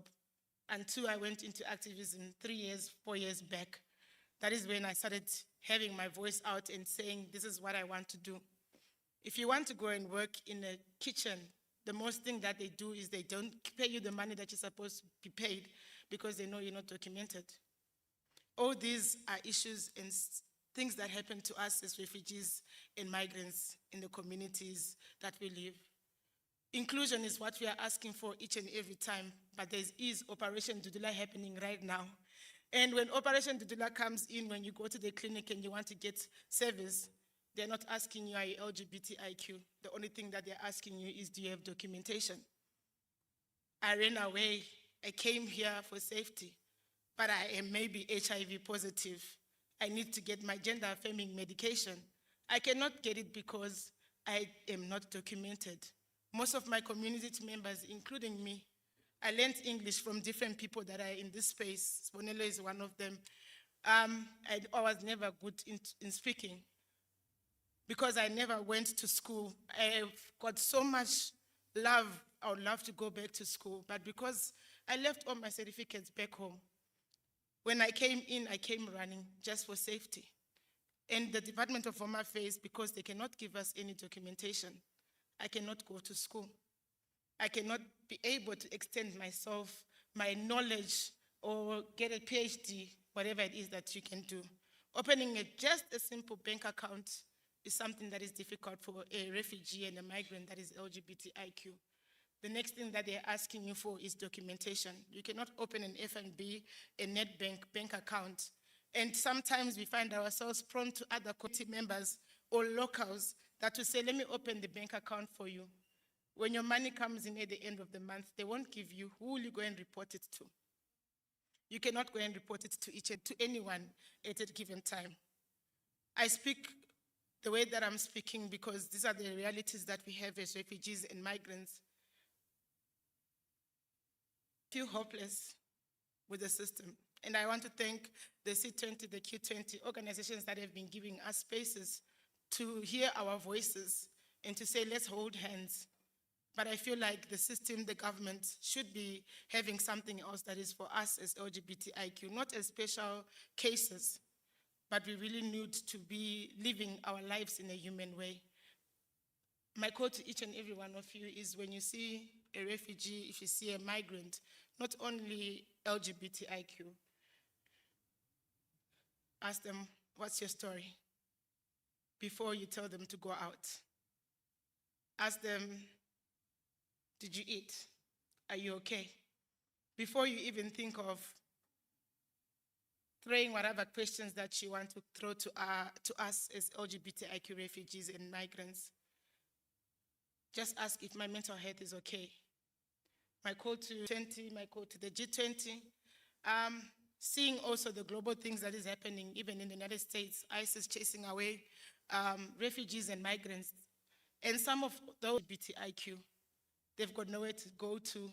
until I went into activism 3 years, 4 years back. That is when I started having my voice out and saying, this is what I want to do. If you want to go and work in a kitchen, the most thing that they do is they don't pay you the money that you're supposed to be paid because they know you're not documented. All these are issues and things that happen to us as refugees and migrants in the communities that we live. Inclusion is what we are asking for each and every time, but there is Operation Dudula happening right now. And when Operation Dudula comes in, when you go to the clinic and you want to get service, they're not asking you, are you LGBTIQ? The only thing that they're asking you is, do you have documentation? I ran away. I came here for safety, but I am maybe HIV positive. I need to get my gender-affirming medication. I cannot get it because I am not documented. Most of my community members, including me, I learned English from different people that are in this space. Sponelo is one of them. I was never good in speaking because I never went to school. I've got so much love. I would love to go back to school, but because I left all my certificates back home, when I came in, I came running just for safety. And the Department of Home Affairs, because they cannot give us any documentation, I cannot go to school. I cannot be able to extend myself, my knowledge, or get a PhD, whatever it is that you can do. Opening just a simple bank account is something that is difficult for a refugee and a migrant that is LGBTIQ. The next thing that they're asking you for is documentation. You cannot open an FNB, a net bank account. And sometimes we find ourselves prone to other community members or locals that will say, let me open the bank account for you. When your money comes in at the end of the month, they won't give you. Who will you go and report it to? You cannot go and report it to anyone at a given time. I speak the way that I'm speaking because these are the realities that we have as refugees and migrants. I feel hopeless with the system. And I want to thank the C20, the Q20 organizations that have been giving us spaces to hear our voices and to say, let's hold hands. But I feel like the system, the government, should be having something else that is for us as LGBTIQ, not as special cases, but we really need to be living our lives in a human way. My call to each and every one of you is when you see a refugee, if you see a migrant, not only LGBTIQ, ask them, what's your story? Before you tell them to go out. Ask them, did you eat? Are you okay? Before you even think of throwing whatever questions that you want to throw to us as LGBTIQ refugees and migrants, just ask if my mental health is okay. My call to 20, my call to the G20, seeing also the global things that is happening, even in the United States, ISIS chasing away refugees and migrants. And some of those LGBTIQ, they've got nowhere to go to.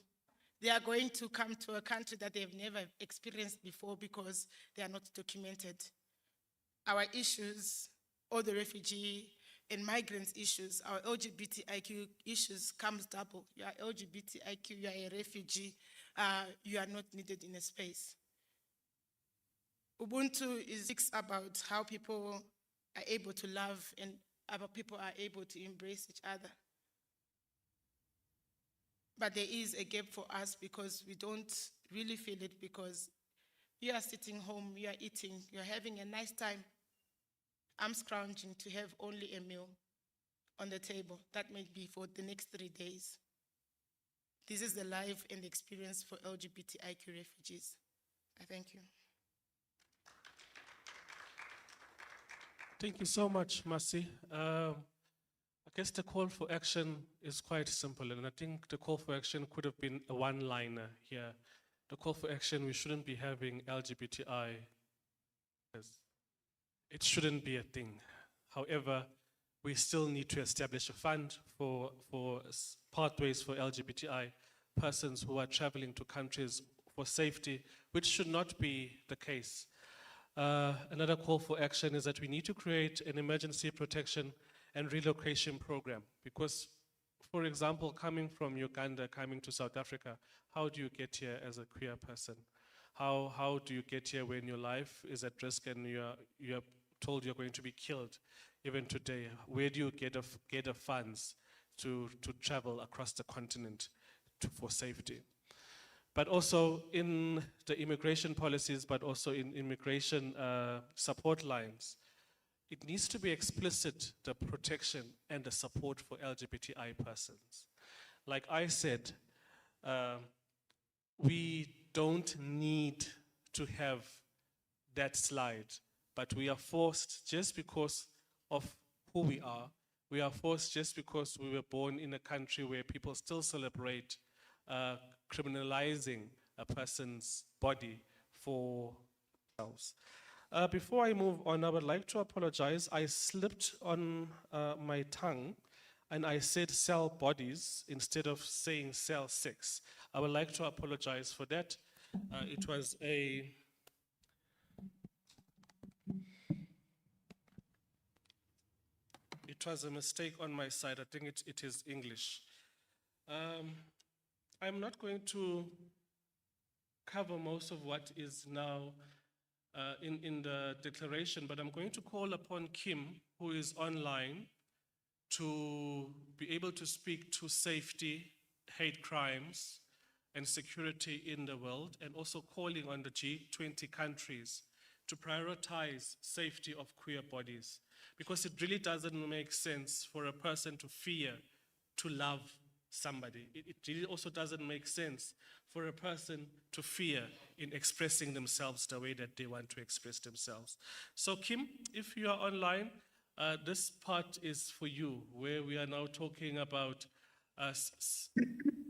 They are going to come to a country that they've never experienced before because they are not documented. Our issues, all the refugee and migrants issues, our LGBTIQ issues comes double. You are LGBTIQ, you are a refugee, you are not needed in a space. Ubuntu speaks about how people are able to love and other people are able to embrace each other. But there is a gap for us because we don't really feel it because you are sitting home, you are eating, you're having a nice time. I'm scrounging to have only a meal on the table. That may be for the next 3 days. This is the life and the experience for LGBTIQ refugees. I thank you. Thank you so much, Mercy. I guess the call for action is quite simple, and I think the call for action could have been a one-liner here. the call for action, we shouldn't be having LGBTI. It shouldn't be a thing. However, we still need to establish a fund for pathways for LGBTI persons who are traveling to countries for safety, which should not be the case. Another call for action is that we need to create an emergency protection and relocation program because, for example, coming from Uganda, coming to South Africa, how do you get here as a queer person? How do you get here when your life is at risk and you are told you're going to be killed even today? Where do you get the funds to travel across the continent for safety? But also in the immigration policies, but also in immigration support lines, it needs to be explicit, the protection and the support for LGBTI persons. Like I said, we don't need to have that slide, but we are forced just because of who we are. We are forced just because we were born in a country where people still celebrate criminalizing a person's body for themselves. Before I move on, I would like to apologize. I slipped on my tongue and I said sell bodies instead of saying sell sex. I would like to apologize for that. It was a mistake on my side. I think it is English. I'm not going to cover most of what is now in the declaration, but I'm going to call upon Kim, who is online, to be able to speak to safety, hate crimes, and security in the world, and also calling on the G20 countries to prioritize safety of queer bodies, because it really doesn't make sense for a person to fear to love somebody. It really also doesn't make sense for a person to fear in expressing themselves the way that they want to express themselves. So Kim, if you are online, this part is for you, where we are now talking about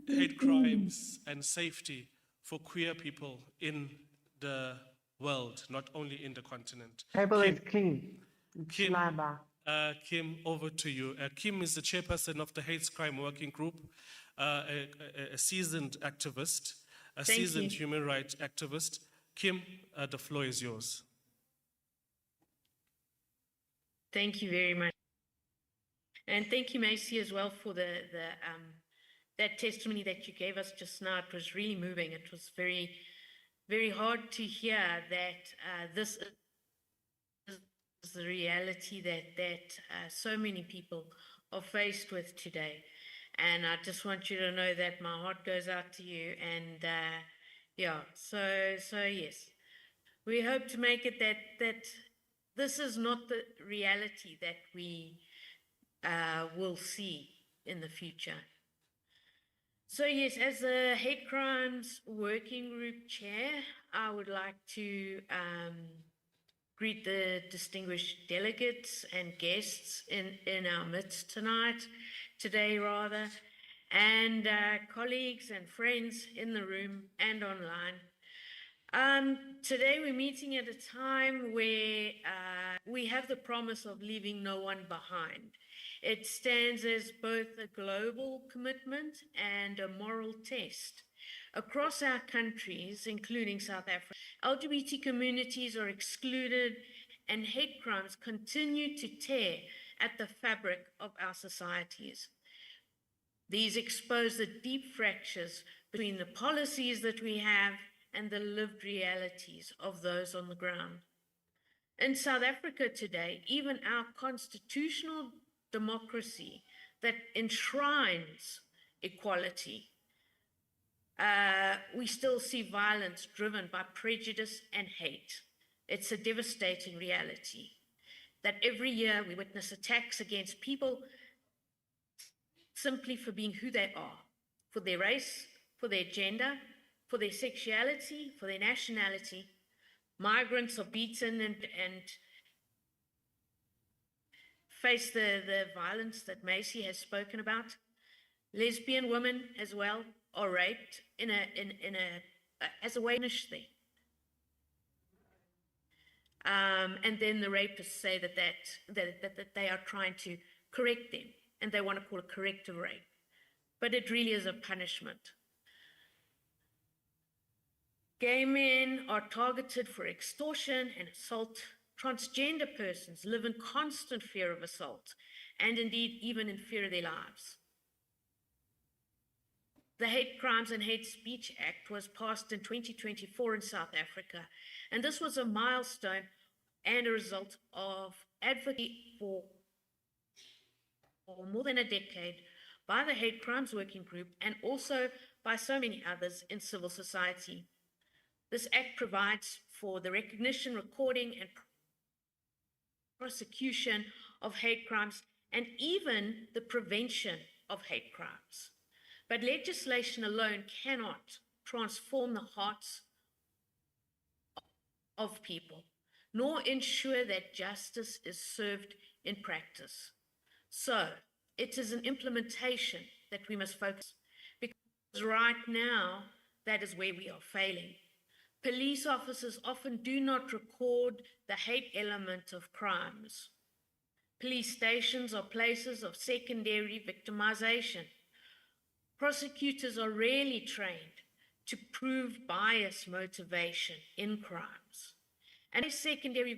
hate crimes and safety for queer people in the world, not only in the continent. Kim, over to you. Kim is the chairperson of the Hate Crime Working Group, a seasoned activist, a seasoned human rights activist. Kim, the floor is yours. Thank you very much. And thank you, Macy, as well for that testimony that you gave us just now. It was really moving. It was very, very hard to hear that this is the reality that so many people are faced with today. And I just want you to know that my heart goes out to you. And yeah, so yes, we hope to make it that this is not the reality that we will see in the future. So yes, as the Hate Crimes Working Group Chair, I would like to greet the distinguished delegates and guests in our midst today rather, and colleagues and friends in the room and online. Today we're meeting at a time where we have the promise of leaving no one behind. It stands as both a global commitment and a moral test. Across our countries, including South Africa, LGBT communities are excluded and hate crimes continue to tear at the fabric of our societies. These expose the deep fractures between the policies that we have and the lived realities of those on the ground. In South Africa today, even our constitutional democracy that enshrines equality, we still see violence driven by prejudice and hate. It's a devastating reality that every year we witness attacks against people simply for being who they are, for their race, for their gender, for their sexuality, for their nationality. Migrants are beaten and face the violence that Macy has spoken about. Lesbian women as well are raped in a as a way to punish them. And then the rapists say that they are trying to correct them, and they want to call it corrective rape. But it really is a punishment. Gay men are targeted for extortion and assault. Transgender persons live in constant fear of assault, and indeed even in fear of their lives. The Hate Crimes and Hate Speech Act was passed in 2024 in South Africa, and this was a milestone and a result of advocacy for more than a decade by the Hate Crimes Working Group and also by so many others in civil society. This act provides for the recognition, recording, and prosecution of hate crimes and even the prevention of hate crimes. But legislation alone cannot transform the hearts of people, nor ensure that justice is served in practice. So it is an implementation that we must focus on, because right now, that is where we are failing. Police officers often do not record the hate element of crimes. Police stations are places of secondary victimization. Prosecutors are rarely trained to prove bias motivation in crimes. And a secondary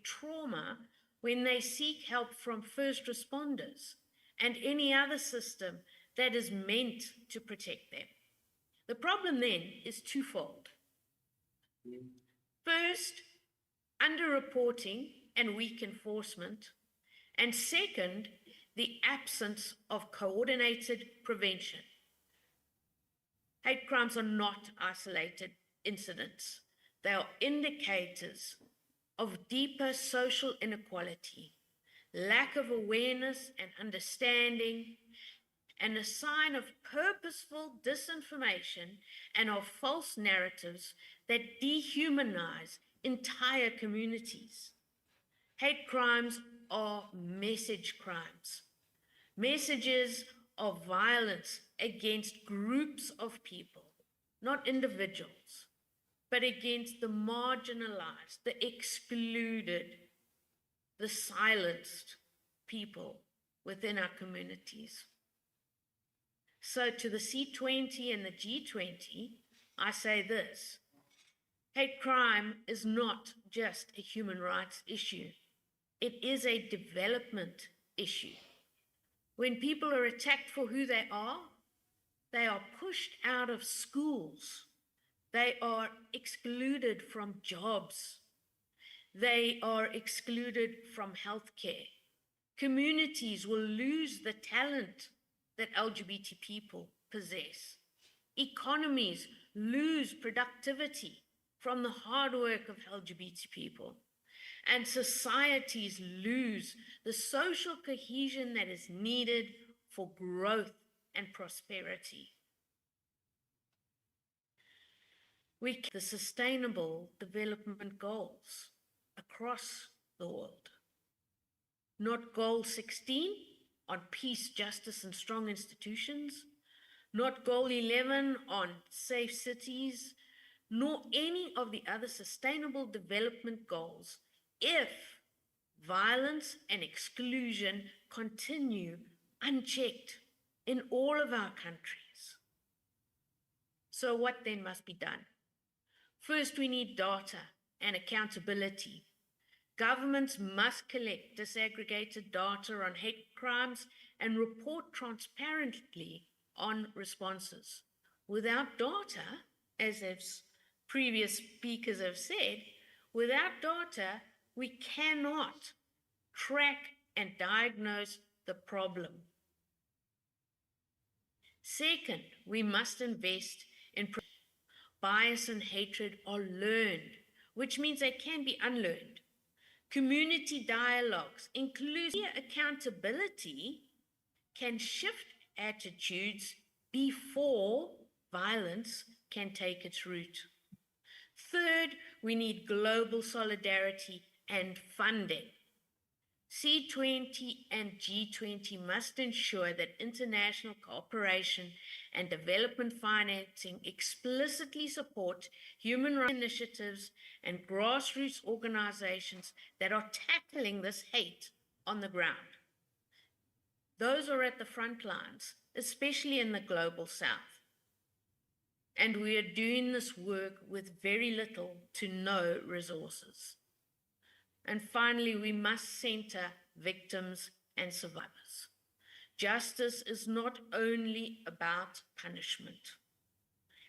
trauma when they seek help from first responders and any other system that is meant to protect them. The problem then is twofold. First, underreporting and weak enforcement, and second, the absence of coordinated prevention. Hate crimes are not isolated incidents. They are indicators of deeper social inequality, lack of awareness and understanding, and a sign of purposeful disinformation and of false narratives that dehumanize entire communities. Hate crimes are message crimes, messages of violence against groups of people, not individuals, but against the marginalized, the excluded, the silenced people within our communities. So to the C20 and the G20, I say this: hate crime is not just a human rights issue. It is a development issue. When people are attacked for who they are pushed out of schools. They are excluded from jobs. They are excluded from healthcare. Communities will lose the talent that LGBT people possess. Economies lose productivity from the hard work of LGBT people. And societies lose the social cohesion that is needed for growth and prosperity. The Sustainable Development Goals across the world. Not Goal 16 on peace, justice, and strong institutions, not Goal 11 on safe cities, nor any of the other Sustainable Development Goals if violence and exclusion continue unchecked in all of our countries. So what then must be done? First, we need data and accountability. Governments must collect disaggregated data on hate crimes and report transparently on responses. Without data, as previous speakers have said, without data, we cannot track and diagnose the problem. Second, we must invest in bias and hatred are learned, which means they can be unlearned. Community dialogues, including accountability, can shift attitudes before violence can take its root. Third, we need global solidarity and funding. C20 and G20 must ensure that international cooperation and development financing explicitly support human rights initiatives and grassroots organizations that are tackling this hate on the ground. Those are at the front lines, especially in the global south. And we are doing this work with very little to no resources. And finally, we must center victims and survivors. Justice is not only about punishment.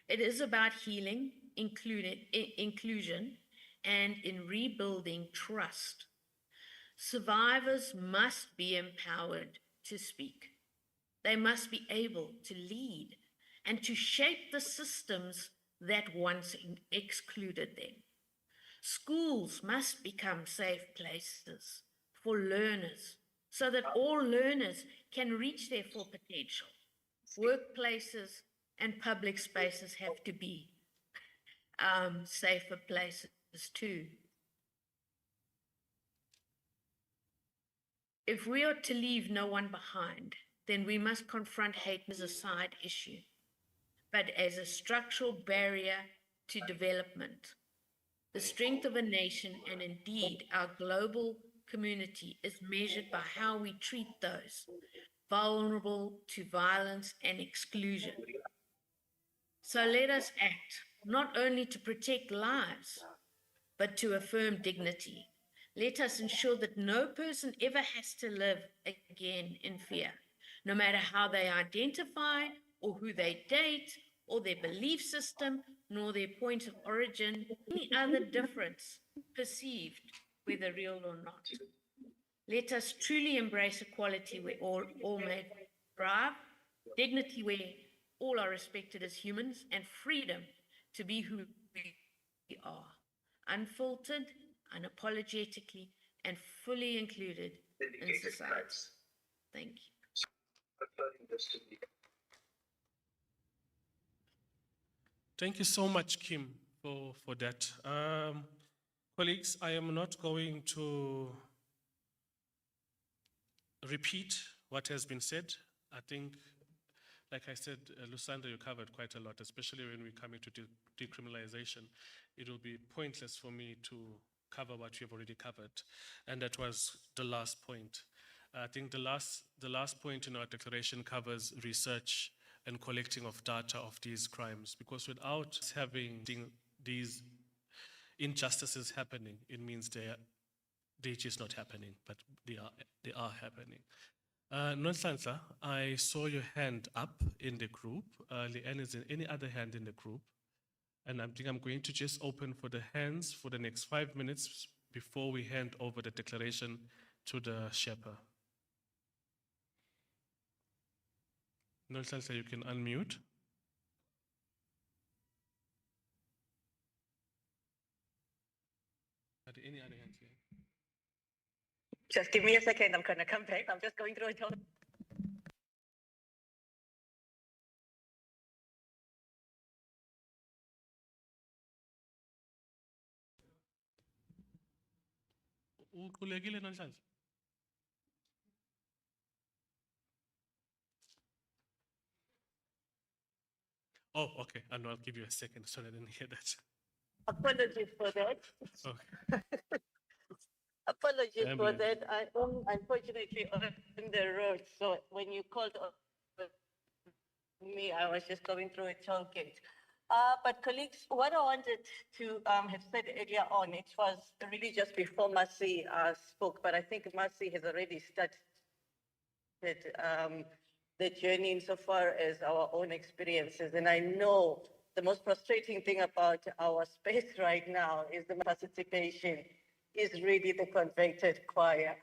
It is about healing, inclusion, and in rebuilding trust. Survivors must be empowered to speak. They must be able to lead and to shape the systems that once excluded them. Schools must become safe places for learners so that all learners can reach their full potential. Workplaces and public spaces have to be safer places too. If we are to leave no one behind, then we must confront hate as a side issue, but as a structural barrier to development. The strength of a nation, and indeed our global community, is measured by how we treat those vulnerable to violence and exclusion. So let us act, not only to protect lives, but to affirm dignity. Let us ensure that no person ever has to live again in fear, no matter how they identify or who they date or their belief system, nor their point of origin, any other difference perceived, whether real or not. Let us truly embrace equality where all may thrive, dignity where all are respected as humans, and freedom to be who we are, unfiltered, unapologetically, and fully included in society. Thank you. Thank you so much, Kim, for that. Colleagues, I am not going to repeat what has been said. I think, like I said, Lusanda, you covered quite a lot, especially when we come into decriminalization. It will be pointless for me to cover what you have already covered. And that was the last point. I think the last point in our declaration covers research and collecting of data of these crimes, because without having these injustices happening, it means they're just not happening, but they are happening. Nonhlanhla, I saw your hand up in the group. Leanne, is there any other hand in the group? And I think I'm going to just open for the hands for the next 5 minutes before we hand over the declaration to the Sherpa. Nonhlanhla, you can unmute. Are there any other hands here? Just give me a second. I'm going to come back. I'm just going through it all. Ukhulekile Nonhlanhla? Oh, okay. I know, I'll give you a second. Sorry, I didn't hear that. Apologies for that. Okay. Apologies for Ambulance. that. I am unfortunately on the road. So when you called me, I was just going through a toll gate. But colleagues, what I wanted to have said earlier on, it was really just before Mercy spoke, but I think Mercy has already started the journey insofar as our own experiences. And I know the most frustrating thing about our space right now is the participation is really the convicted choir,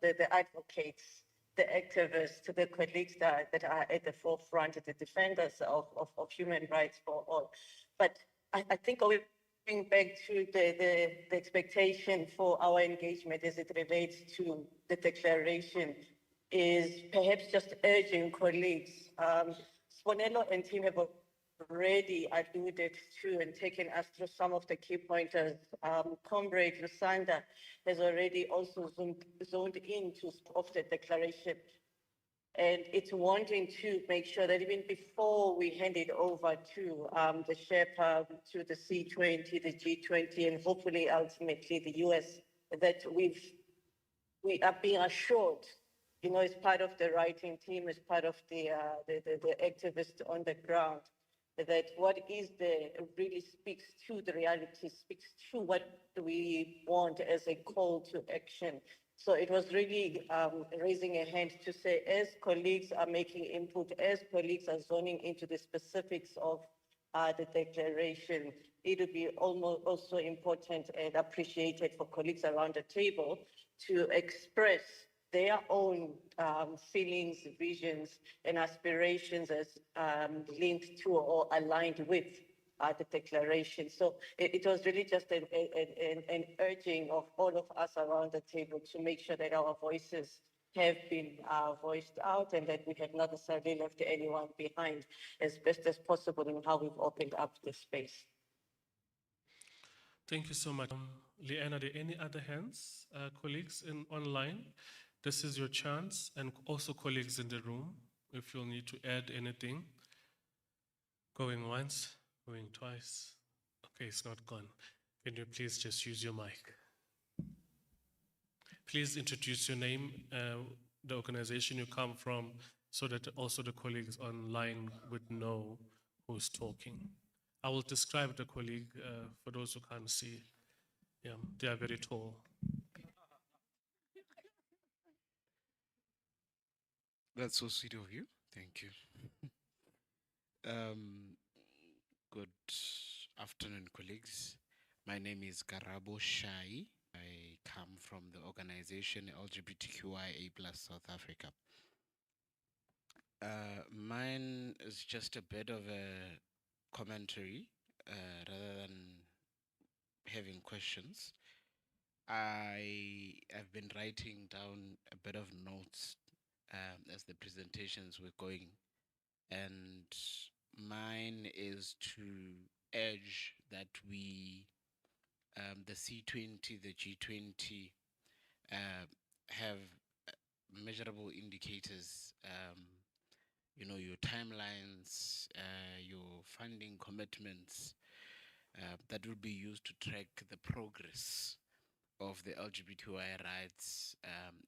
the advocates, the activists, the colleagues that are at the forefront, the defenders of human rights for all. But I think going back to the expectation for our engagement as it relates to the declaration is perhaps just urging colleagues. Sponelo and team have already alluded to and taken us through some of the key pointers. Comrade Lusanda has already also zoned into of the declaration. And it's wanting to make sure that even before we hand it over to the Sherpa, to the C20, the G20, and hopefully ultimately the US, that we are being assured, you know, as part of the writing team, as part of the activists on the ground, that what is there really speaks to the reality, speaks to what we want as a call to action. So it was really raising a hand to say, as colleagues are making input, as colleagues are zoning into the specifics of the declaration, it would be also important and appreciated for colleagues around the table to express their own feelings, visions, and aspirations as linked to or aligned with the declaration. So it was really just an urging of all of us around the table to make sure that our voices have been voiced out and that we have not necessarily left anyone behind as best as possible in how we've opened up this space. Thank you so much. Leanne, are there any other hands, colleagues online? This is your chance, and also colleagues in the room, if you'll need to add anything. Going once, going twice. Okay, it's not gone. Can you please just use your mic? Please introduce your name, the organization you come from, so that also the colleagues online would know who's talking. I will describe the colleague for those who can't see. Yeah, they are very tall. That's so sweet of you. Thank you. Good afternoon, colleagues. My name is Karabo Shai. I come from the organization LGBTQIA+ South Africa. Mine is just a bit of a commentary rather than having questions. I have been writing down a bit of notes as the presentations were going, and mine is to urge that we, the C20, the G20, have measurable indicators, you know, your timelines, your funding commitments, that will be used to track the progress of the LGBTQI rights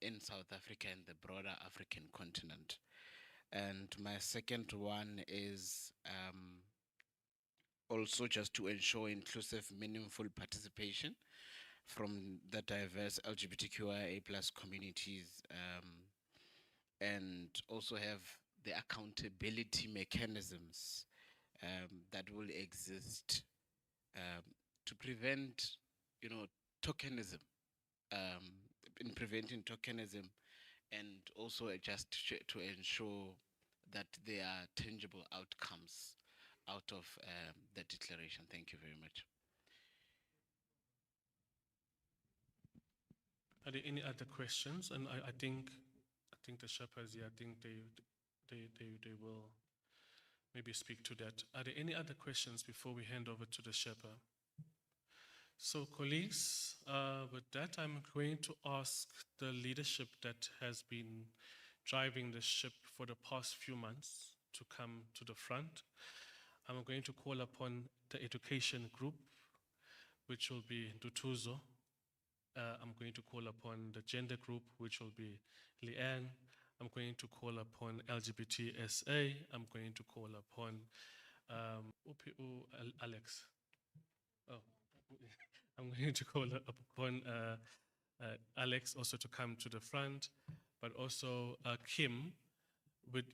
in South Africa and the broader African continent. And my second one is also just to ensure inclusive, meaningful participation from the diverse LGBTQIA+ communities, and also have the accountability mechanisms that will exist to prevent, you know, tokenism, in preventing tokenism, and also just to ensure that there are tangible outcomes out of the declaration. Thank you very much. Are there any other questions? And I think the Sherpas here, I think they will maybe speak to that. Are there any other questions before we hand over to the Sherpa? So colleagues, with that, I'm going to ask the leadership that has been driving the ship for the past few months to come to the front. I'm going to call upon the education group, which will be Dutuzo. I'm going to call upon the gender group, which will be Leanne. I'm going to call upon LGBTSA. I'm going to call upon Alex. Oh, I'm going to call upon Alex also to come to the front, but also Kim.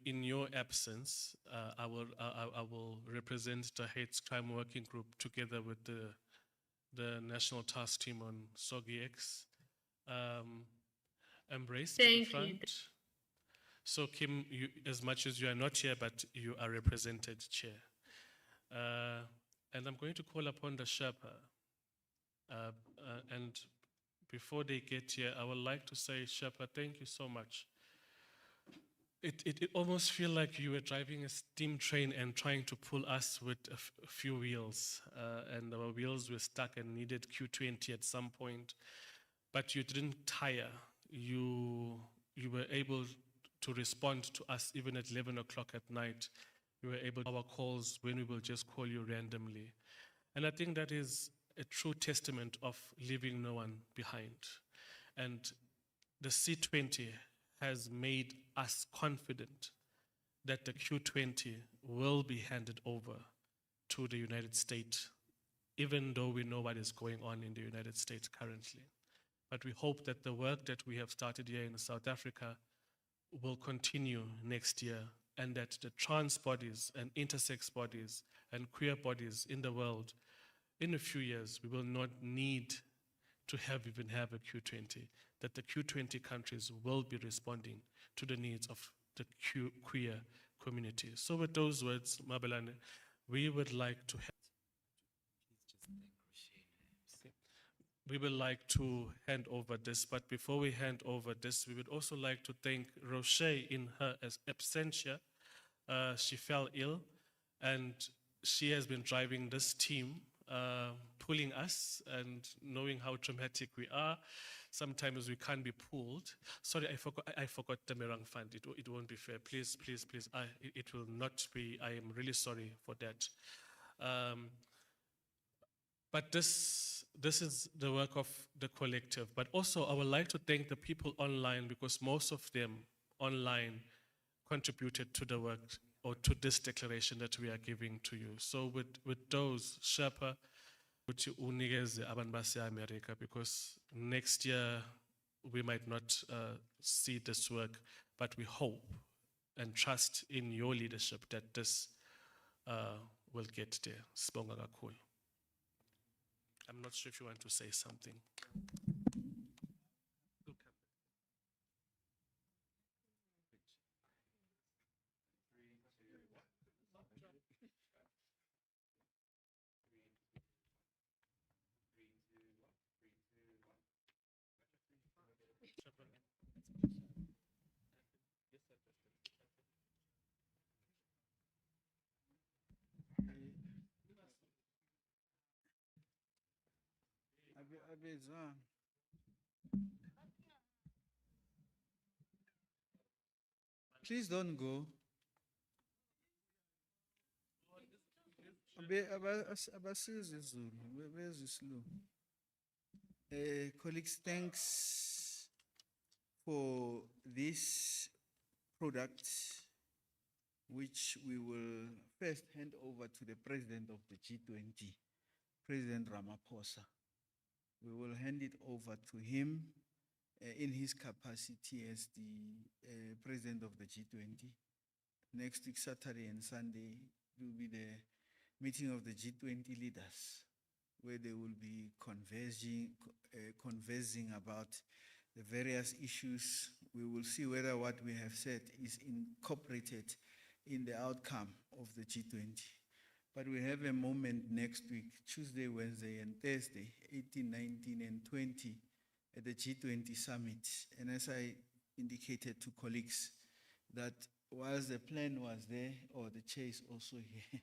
In your absence, I will represent the Hate Crime Working Group together with the National Task Team on SOGIX. Embrace to the front. So Kim, as much as you are not here, but you are represented, Chair. And I'm going to call upon the Sherpa. And before they get here, I would like to say, Sherpa, thank you so much it almost feel like you were driving a steam train and trying to pull us with a few wheels, and our wheels were stuck and needed Q20 at some point, but you didn't tire. You were able to respond to us even at 11 o'clock at night. You were able to our calls when we will just call you randomly. And I think that is a true testament of leaving no one behind. And the C20 has made us confident that the Q20 will be handed over to the United States, even though we know what is going on in the United States currently. But we hope that the work that we have started here in South Africa will continue next year, and that the trans bodies and intersex bodies and queer bodies in the world, in a few years, we will not need to even have a Q20, that the Q20 countries will be responding to the needs of the queer community. So with those words, Mabelane, we would like to we would like to hand over this, but before we hand over this, we would also like to thank Roche in her absentia. She fell ill, and she has been driving this team, pulling us, and knowing how dramatic we are. Sometimes we can't be pulled. Sorry, I forgot the Merang Fund. It won't be fair. Please, please, please. It will not be. I am really sorry for that. But this is the work of the collective. But also, I would like to thank the people online, because most of them online contributed to the work or to this declaration that we are giving to you. So with those, Sherpa, ukuthi unikeze abantu base-America, because next year we might not see this work, but we hope and trust in your leadership that this will get there. Sibonga kakhulu. I'm not sure if you want to say something. Abezwa. Please don't go. Abasizi Zulu, bezwe isiLungu. Colleagues, thanks for this product, which we will first hand over to the president of the G20, President Ramaphosa. We will hand it over to him in his capacity as the president of the G20. Next week, Saturday and Sunday, will be the meeting of the G20 leaders, where they will be conversing about the various issues. We will see whether what we have said is incorporated in the outcome of the G20. But we have a moment next week, Tuesday, Wednesday, and Thursday, 18, 19, and 20, at the G20 summit. And as I indicated to colleagues, that whilst the plan was there, or the chair is also here,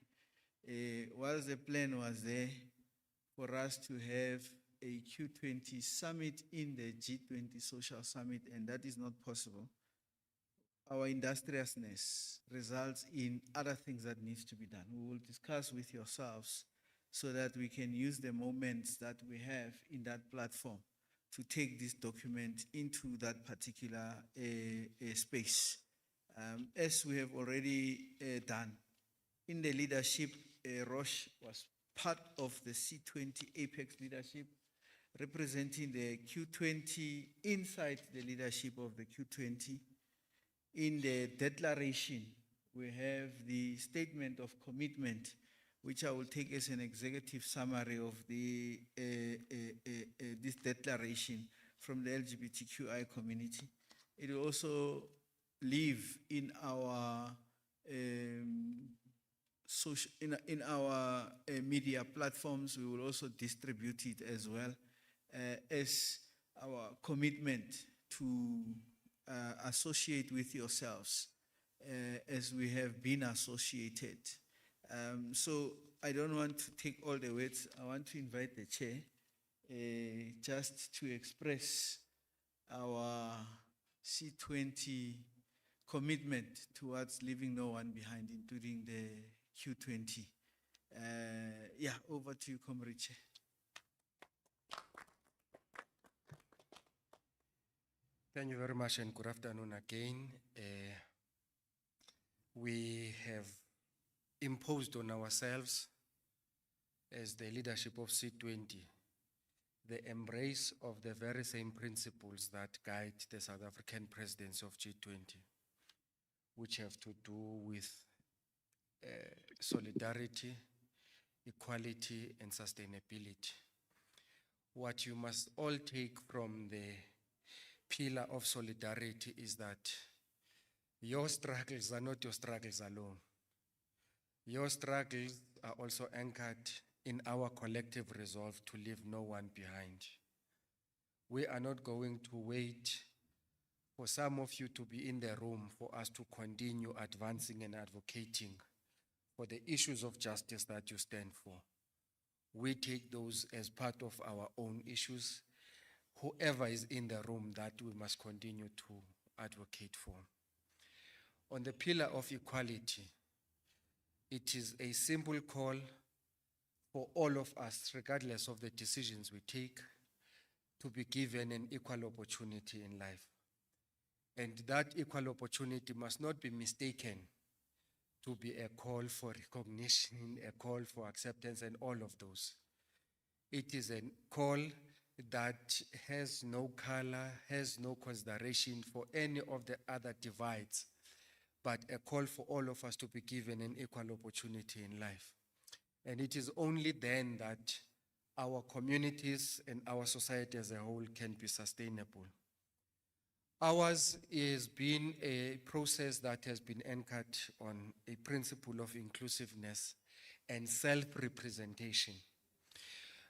whilst the plan was there for us to have a Q20 summit in the G20 social summit, and that is not possible, our industriousness results in other things that needs to be done. We will discuss with yourselves so that we can use the moments that we have in that platform to take this document into that particular space. As we have already done, in the leadership, Roche was part of the C20 Apex leadership, representing the Q20 inside the leadership of the Q20. In the declaration, we have the statement of commitment, which I will take as an executive summary of the this declaration from the LGBTQI community. It will also live in our in our media platforms. We will also distribute it as well as our commitment to associate with yourselves as we have been associated. So I don't want to take all the words. I want to invite the chair just to express our C20 commitment towards leaving no one behind, including the Q20. Yeah, over to you, Comrade Chair. Thank you very much and good afternoon again. We have imposed on ourselves as the leadership of C20 the embrace of the very same principles that guide the South African presidency of G20, which have to do with solidarity, equality, and sustainability. What you must all take from the pillar of solidarity is that your struggles are not your struggles alone. Your struggles are also anchored in our collective resolve to leave no one behind. We are not going to wait for some of you to be in the room for us to continue advancing and advocating for the issues of justice that you stand for. We take those as part of our own issues. Whoever is in the room, that we must continue to advocate for. On the pillar of equality, it is a simple call for all of us, regardless of the decisions we take, to be given an equal opportunity in life. And that equal opportunity must not be mistaken to be a call for recognition, a call for acceptance, and all of those. It is a call that has no color, has no consideration for any of the other divides, but a call for all of us to be given an equal opportunity in life. And it is only then that our communities and our society as a whole can be sustainable. Ours has been a process that has been anchored on a principle of inclusiveness and self-representation.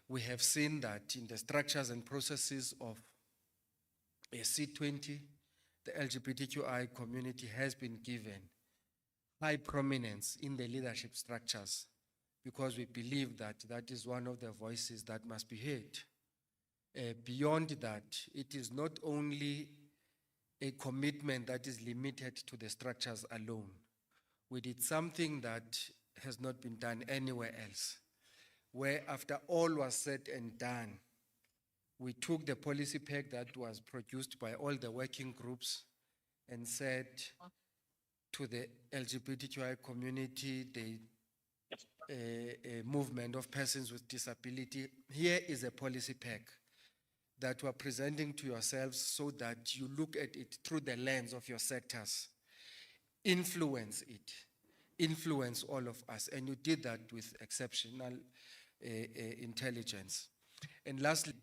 We have seen that in the structures and processes of a C20, the LGBTQI community has been given high prominence in the leadership structures because we believe that that is one of the voices that must be heard. Beyond that, it is not only a commitment that is limited to the structures alone. We did something that has not been done anywhere else, where after all was said and done, we took the policy pack that was produced by all the working groups and said to the LGBTQI community, the movement of persons with disability, here is a policy pack that we're presenting to yourselves so that you look at it through the lens of your sectors. Influence it, influence all of us, and you did that with exceptional intelligence. And lastly,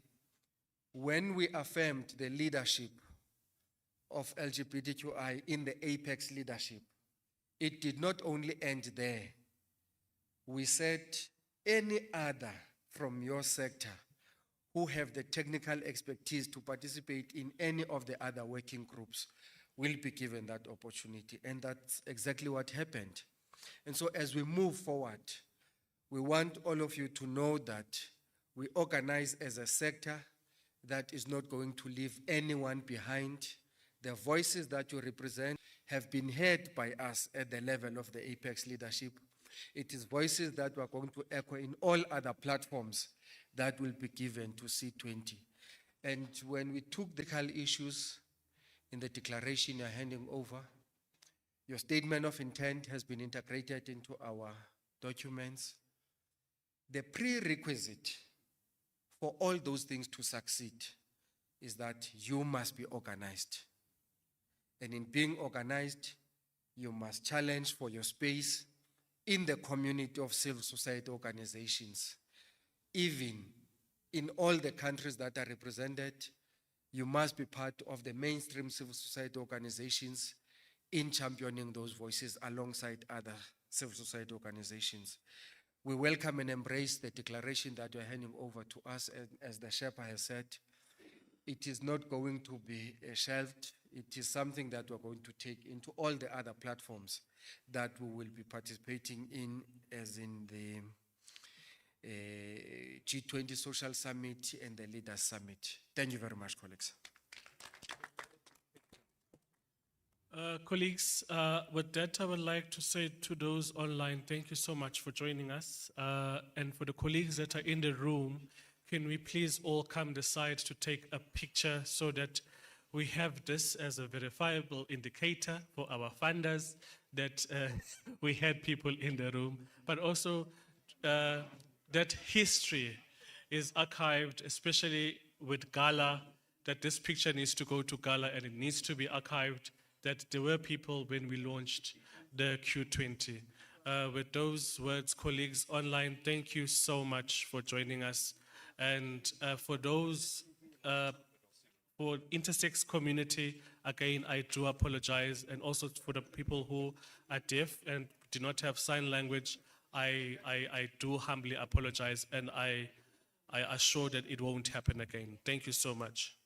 when we affirmed the leadership of LGBTQI in the Apex leadership, it did not only end there. We said any other from your sector who have the technical expertise to participate in any of the other working groups will be given that opportunity. And that's exactly what happened. And so as we move forward, we want all of you to know that we organize as a sector that is not going to leave anyone behind. The voices that you represent have been heard by us at the level of the Apex leadership. It is voices that we're going to echo in all other platforms that will be given to C20. And when we took the legal issues in the declaration you're handing over, your statement of intent has been integrated into our documents. The prerequisite for all those things to succeed is that you must be organized. And in being organized, you must challenge for your space in the community of civil society organizations. Even in all the countries that are represented, you must be part of the mainstream civil society organizations in championing those voices alongside other civil society organizations. We welcome and embrace the declaration that you're handing over to us, as the Sherpa has said. It is not going to be shelved. it is something that we're going to take into all the other platforms that we will be participating in, as in the G20 Social Summit and the Leaders Summit. Thank you very much, colleagues. Colleagues, with that, I would like to say to those online, thank you so much for joining us. And for the colleagues that are in the room, can we please all come to the side to take a picture so that we have this as a verifiable indicator for our funders that we had people in the room, but also that history is archived, especially with Gala, that this picture needs to go to Gala and it needs to be archived, that there were people when we launched the Q20. With those words, colleagues online, thank you so much for joining us. And for those, for intersex community, again, I do apologize. And also for the people who are deaf and do not have sign language, I do humbly apologize, and I assure that it won't happen again. Thank you so much.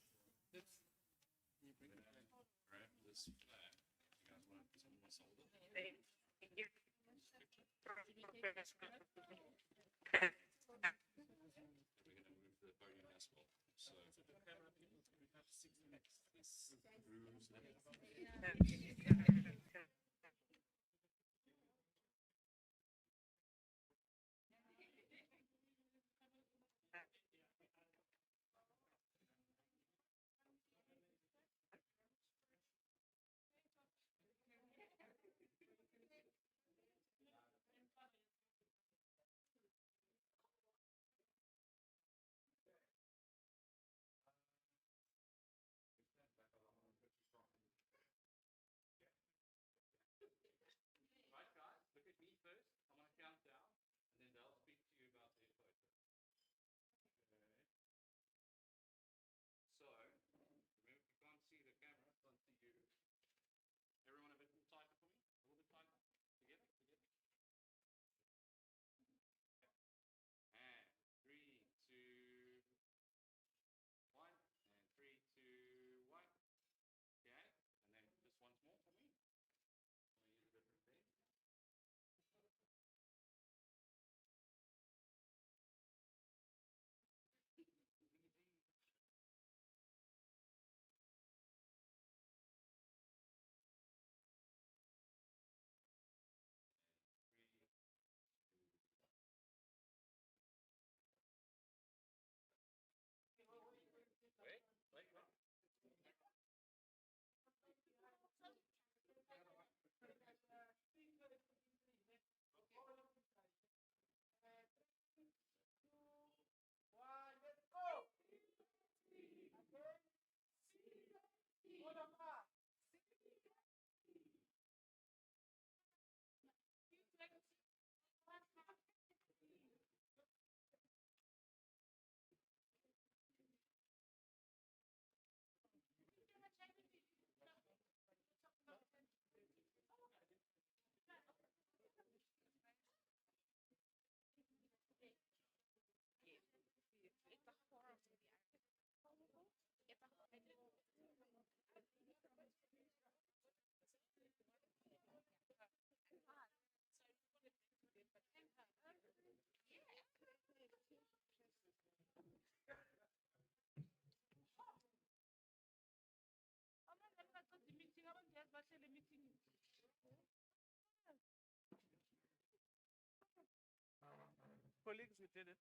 Colleagues, we did it.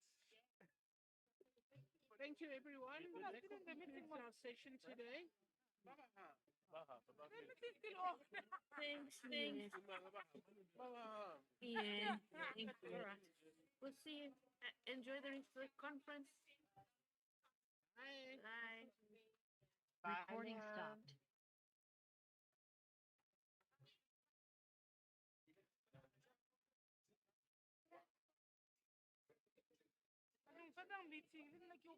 Thank you, everyone. That concludes our session today. Thanks, thanks. Yeah, thank you. All right. We'll see you. Enjoy the rest of the conference. Bye. Bye. Recording stopped. Meeting, like you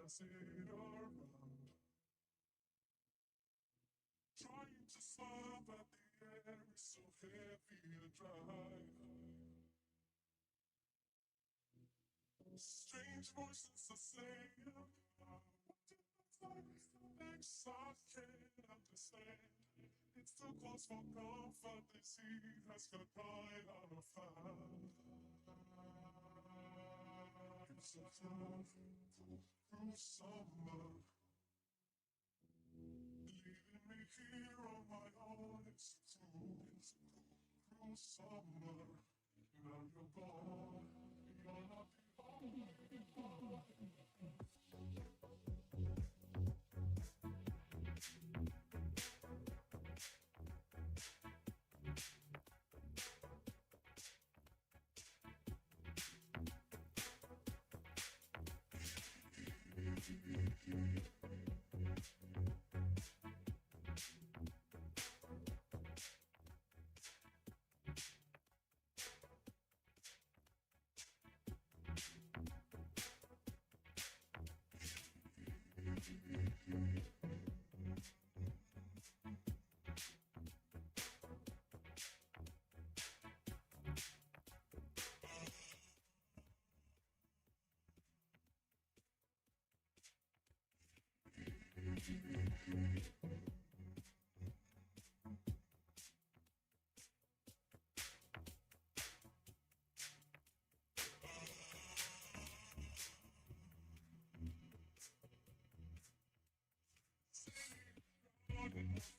Angeles, anywhere I want. Trying to stop at the air is so heavy to drive. Strange voices are saying, next I can't understand. It's too close for comfort, the sea has got died on a fire. It's a tough through summer, leaving me here on my own. It's through summer, now you're gone. You're not the only one.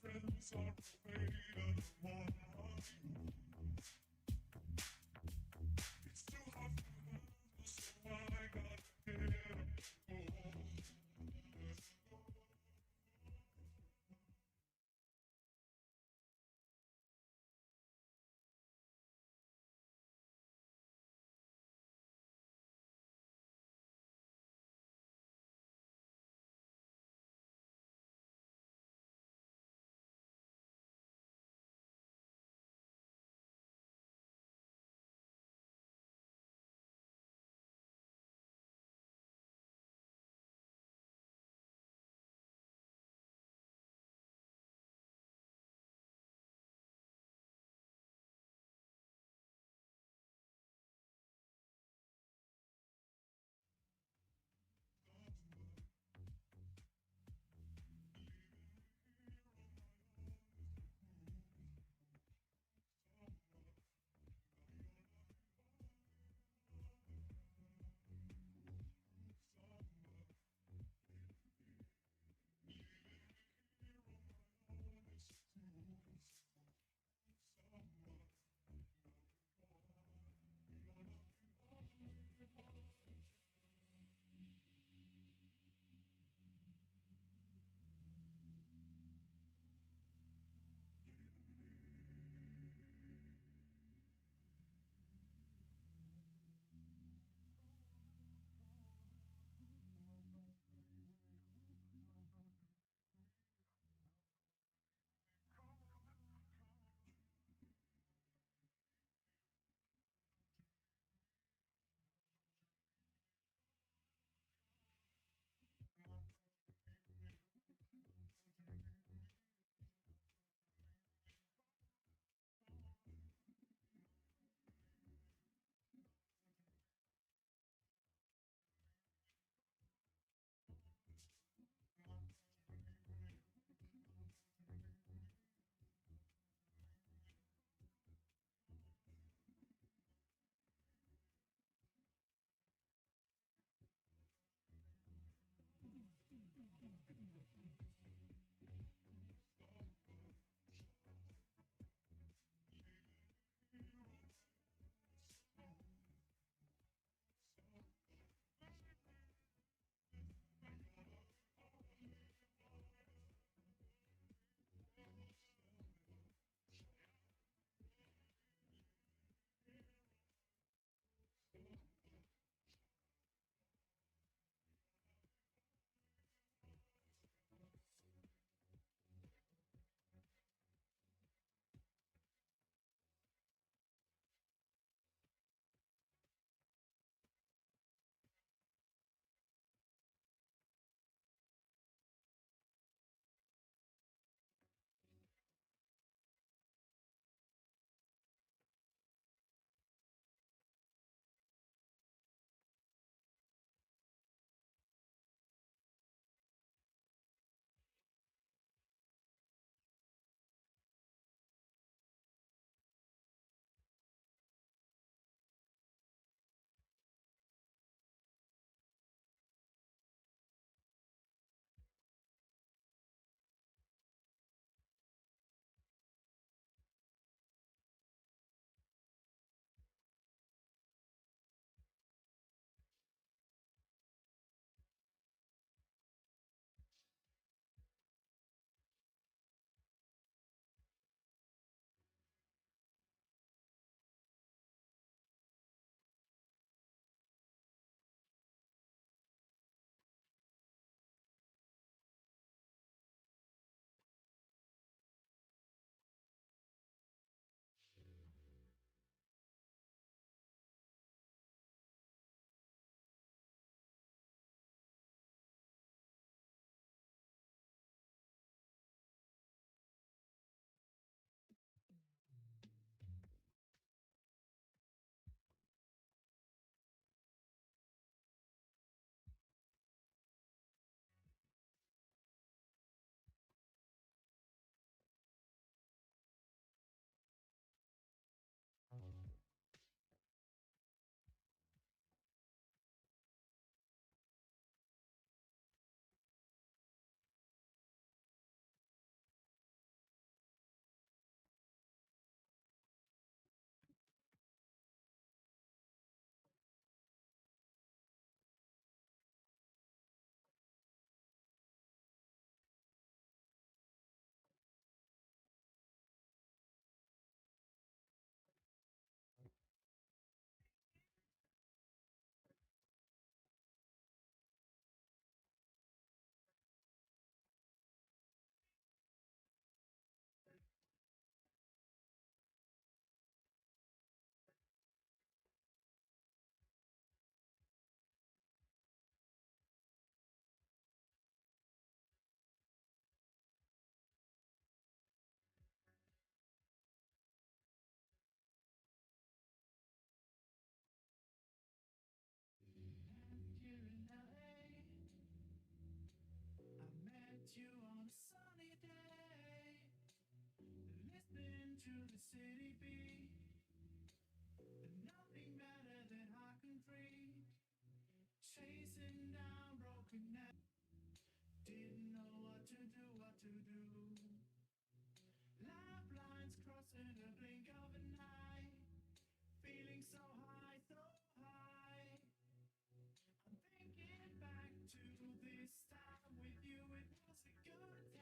Friends are afraid of one of you. It's too hard to handle, so I gotta get to the city be? Nothing better than high country. Chasing down broken net. Didn't know what to do, what to do. Lifelines crossing the blink of an eye. Feeling so high, so high. I'm thinking back to this time with you, it was a good time.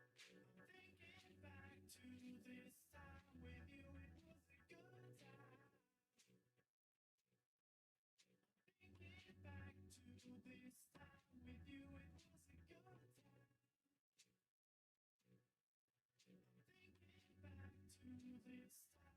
I'm thinking back to this time with you, it was a good time. Thinking back to this time with you, it was a good time. Thinking back to this time with you, it was a good time.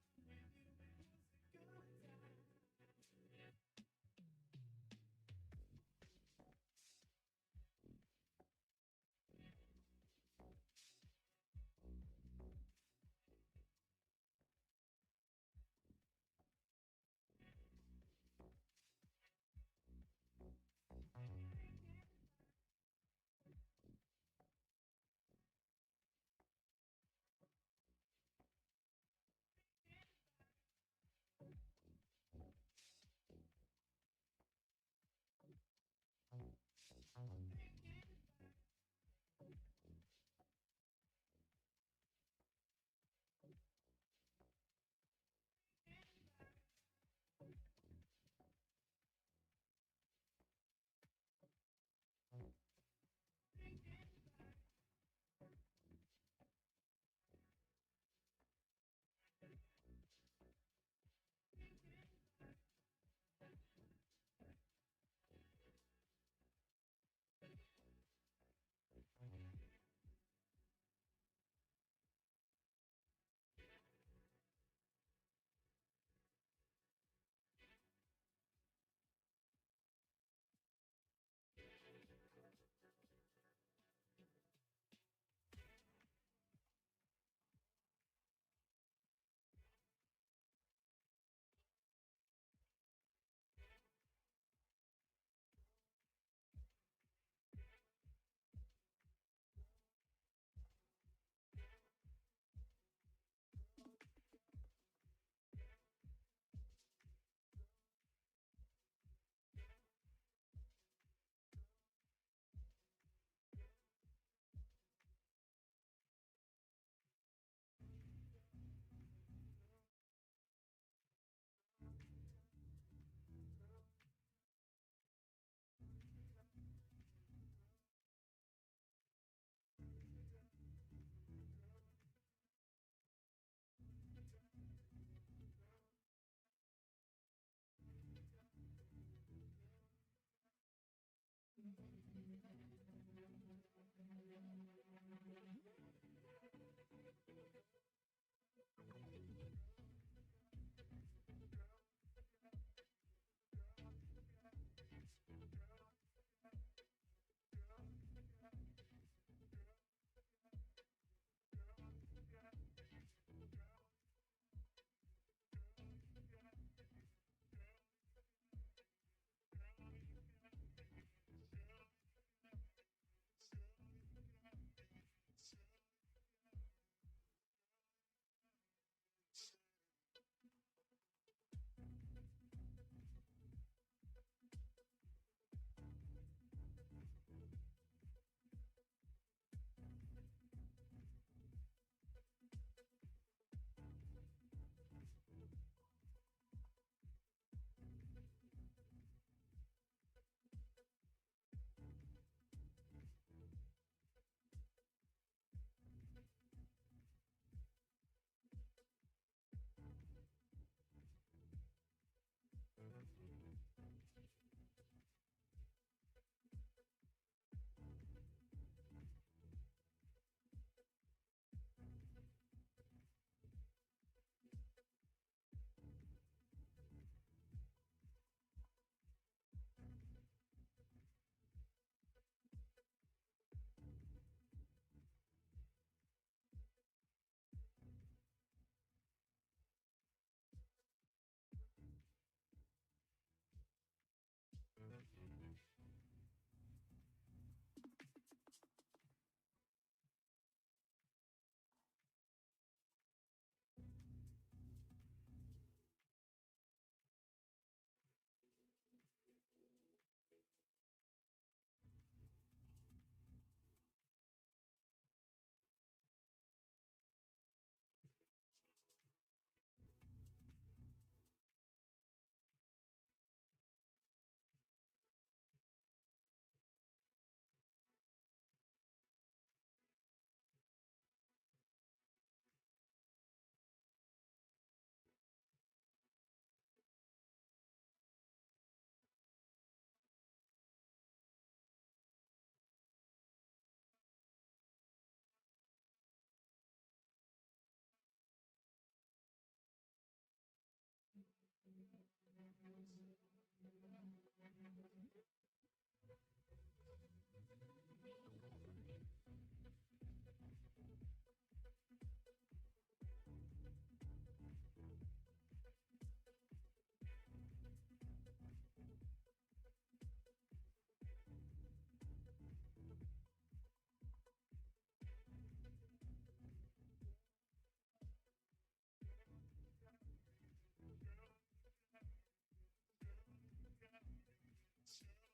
Show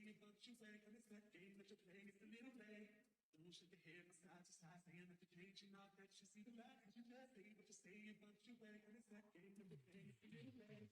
say it, but you way, 'cause it's that game that you're playing, it's a little late. Don't shake your head from side to side, saying that you're changing, not that you see the light, 'cause you just say it, but you say it, but you way, 'cause it's that game that you're playing, it's a little late.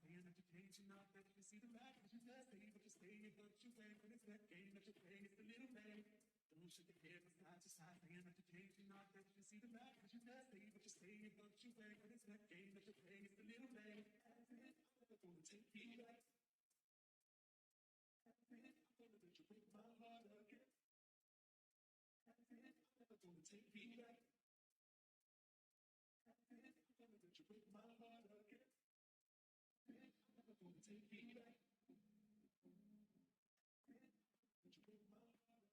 Saying that you're changing, not that you see the light, 'cause you just say it, but you say it, but you way, 'cause it's that game that you're playing, it's a little late. Don't shake your head from side to side, saying that you're changing, not that you see the light, 'cause you just say it, but you say it, but you way, 'cause it's that game that you're playing, it's a little late. I'm gonna take me back. I'm gonna let you break my heart again. I'm gonna take me back. I'm gonna let you break my heart again. I'm gonna take me back. Let you break my heart again.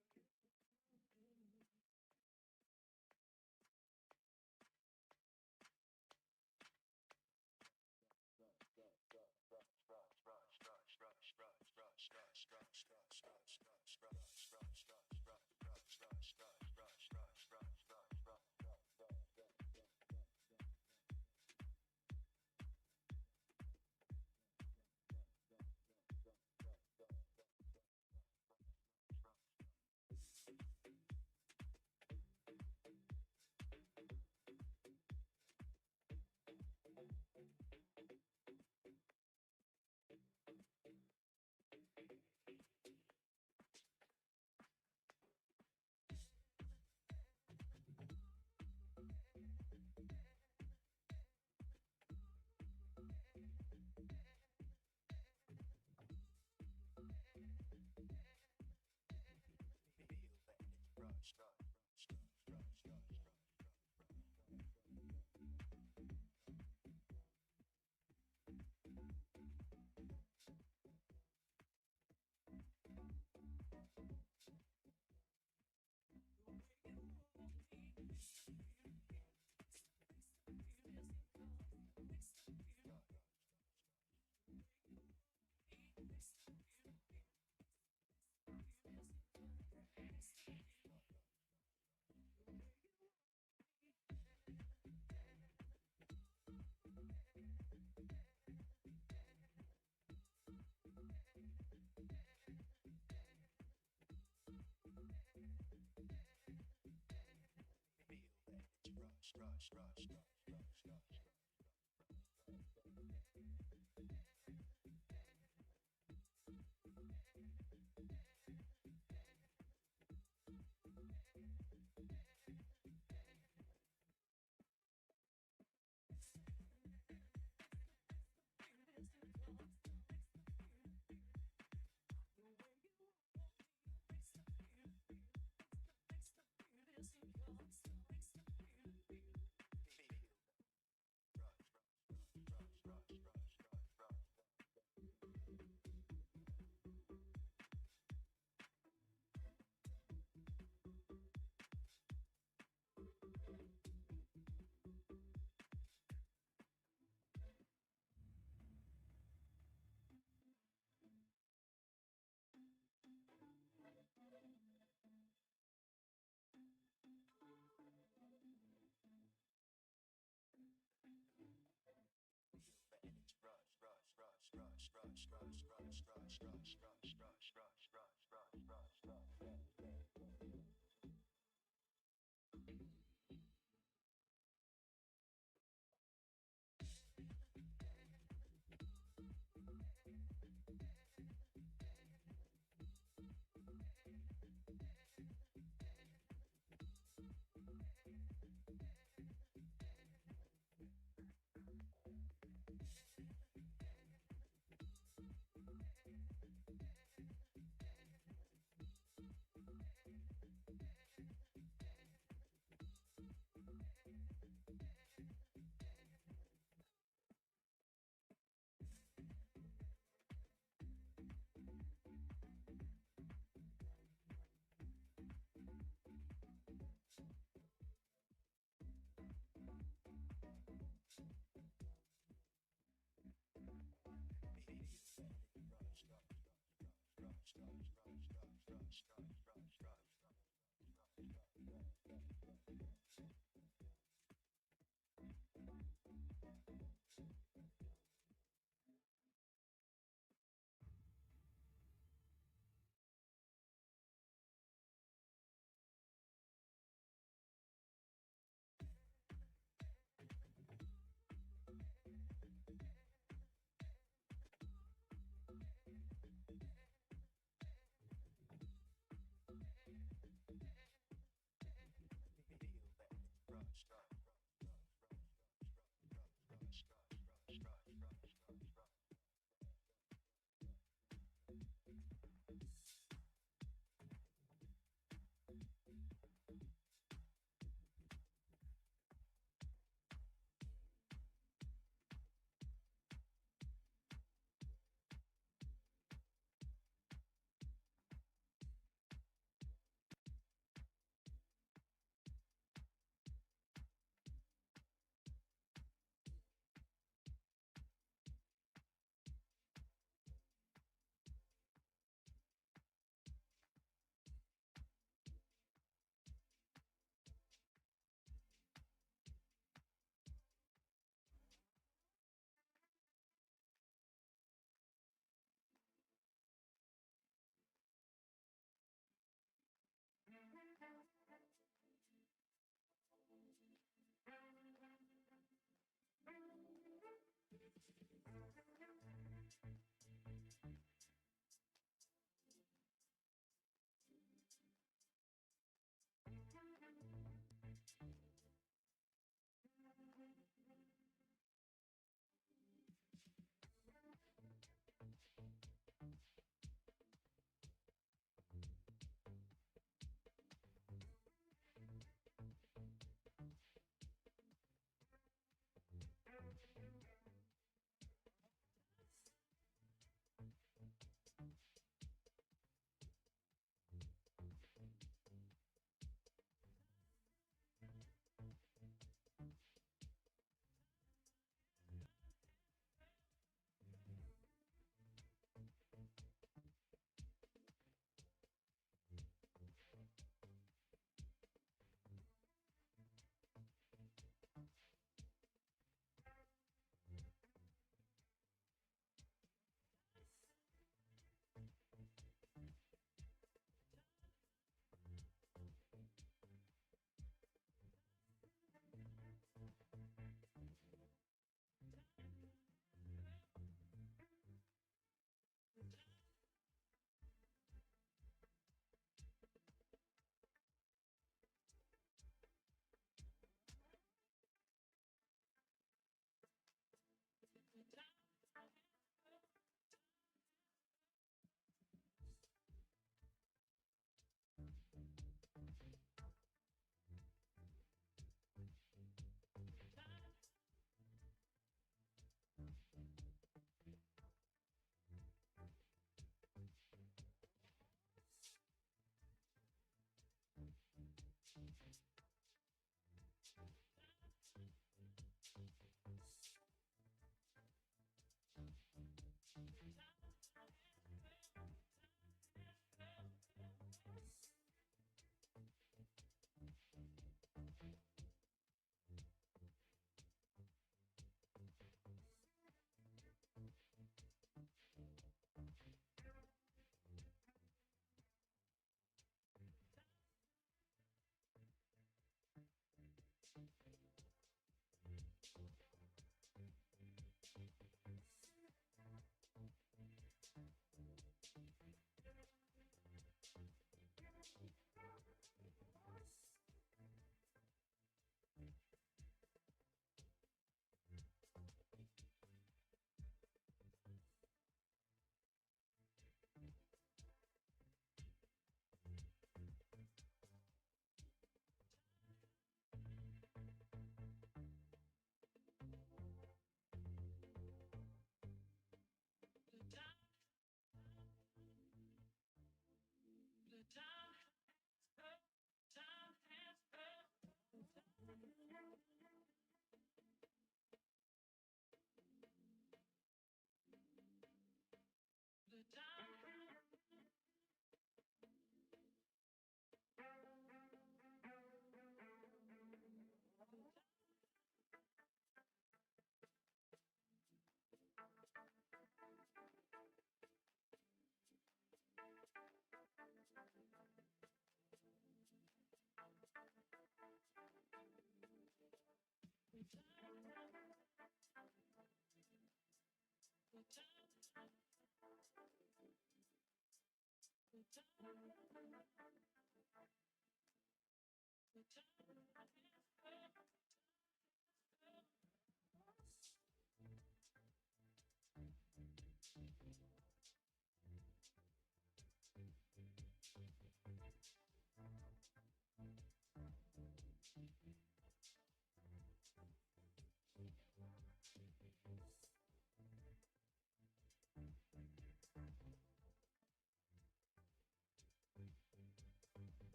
scratch, scratch, scratch, scratch, scratch, scratch.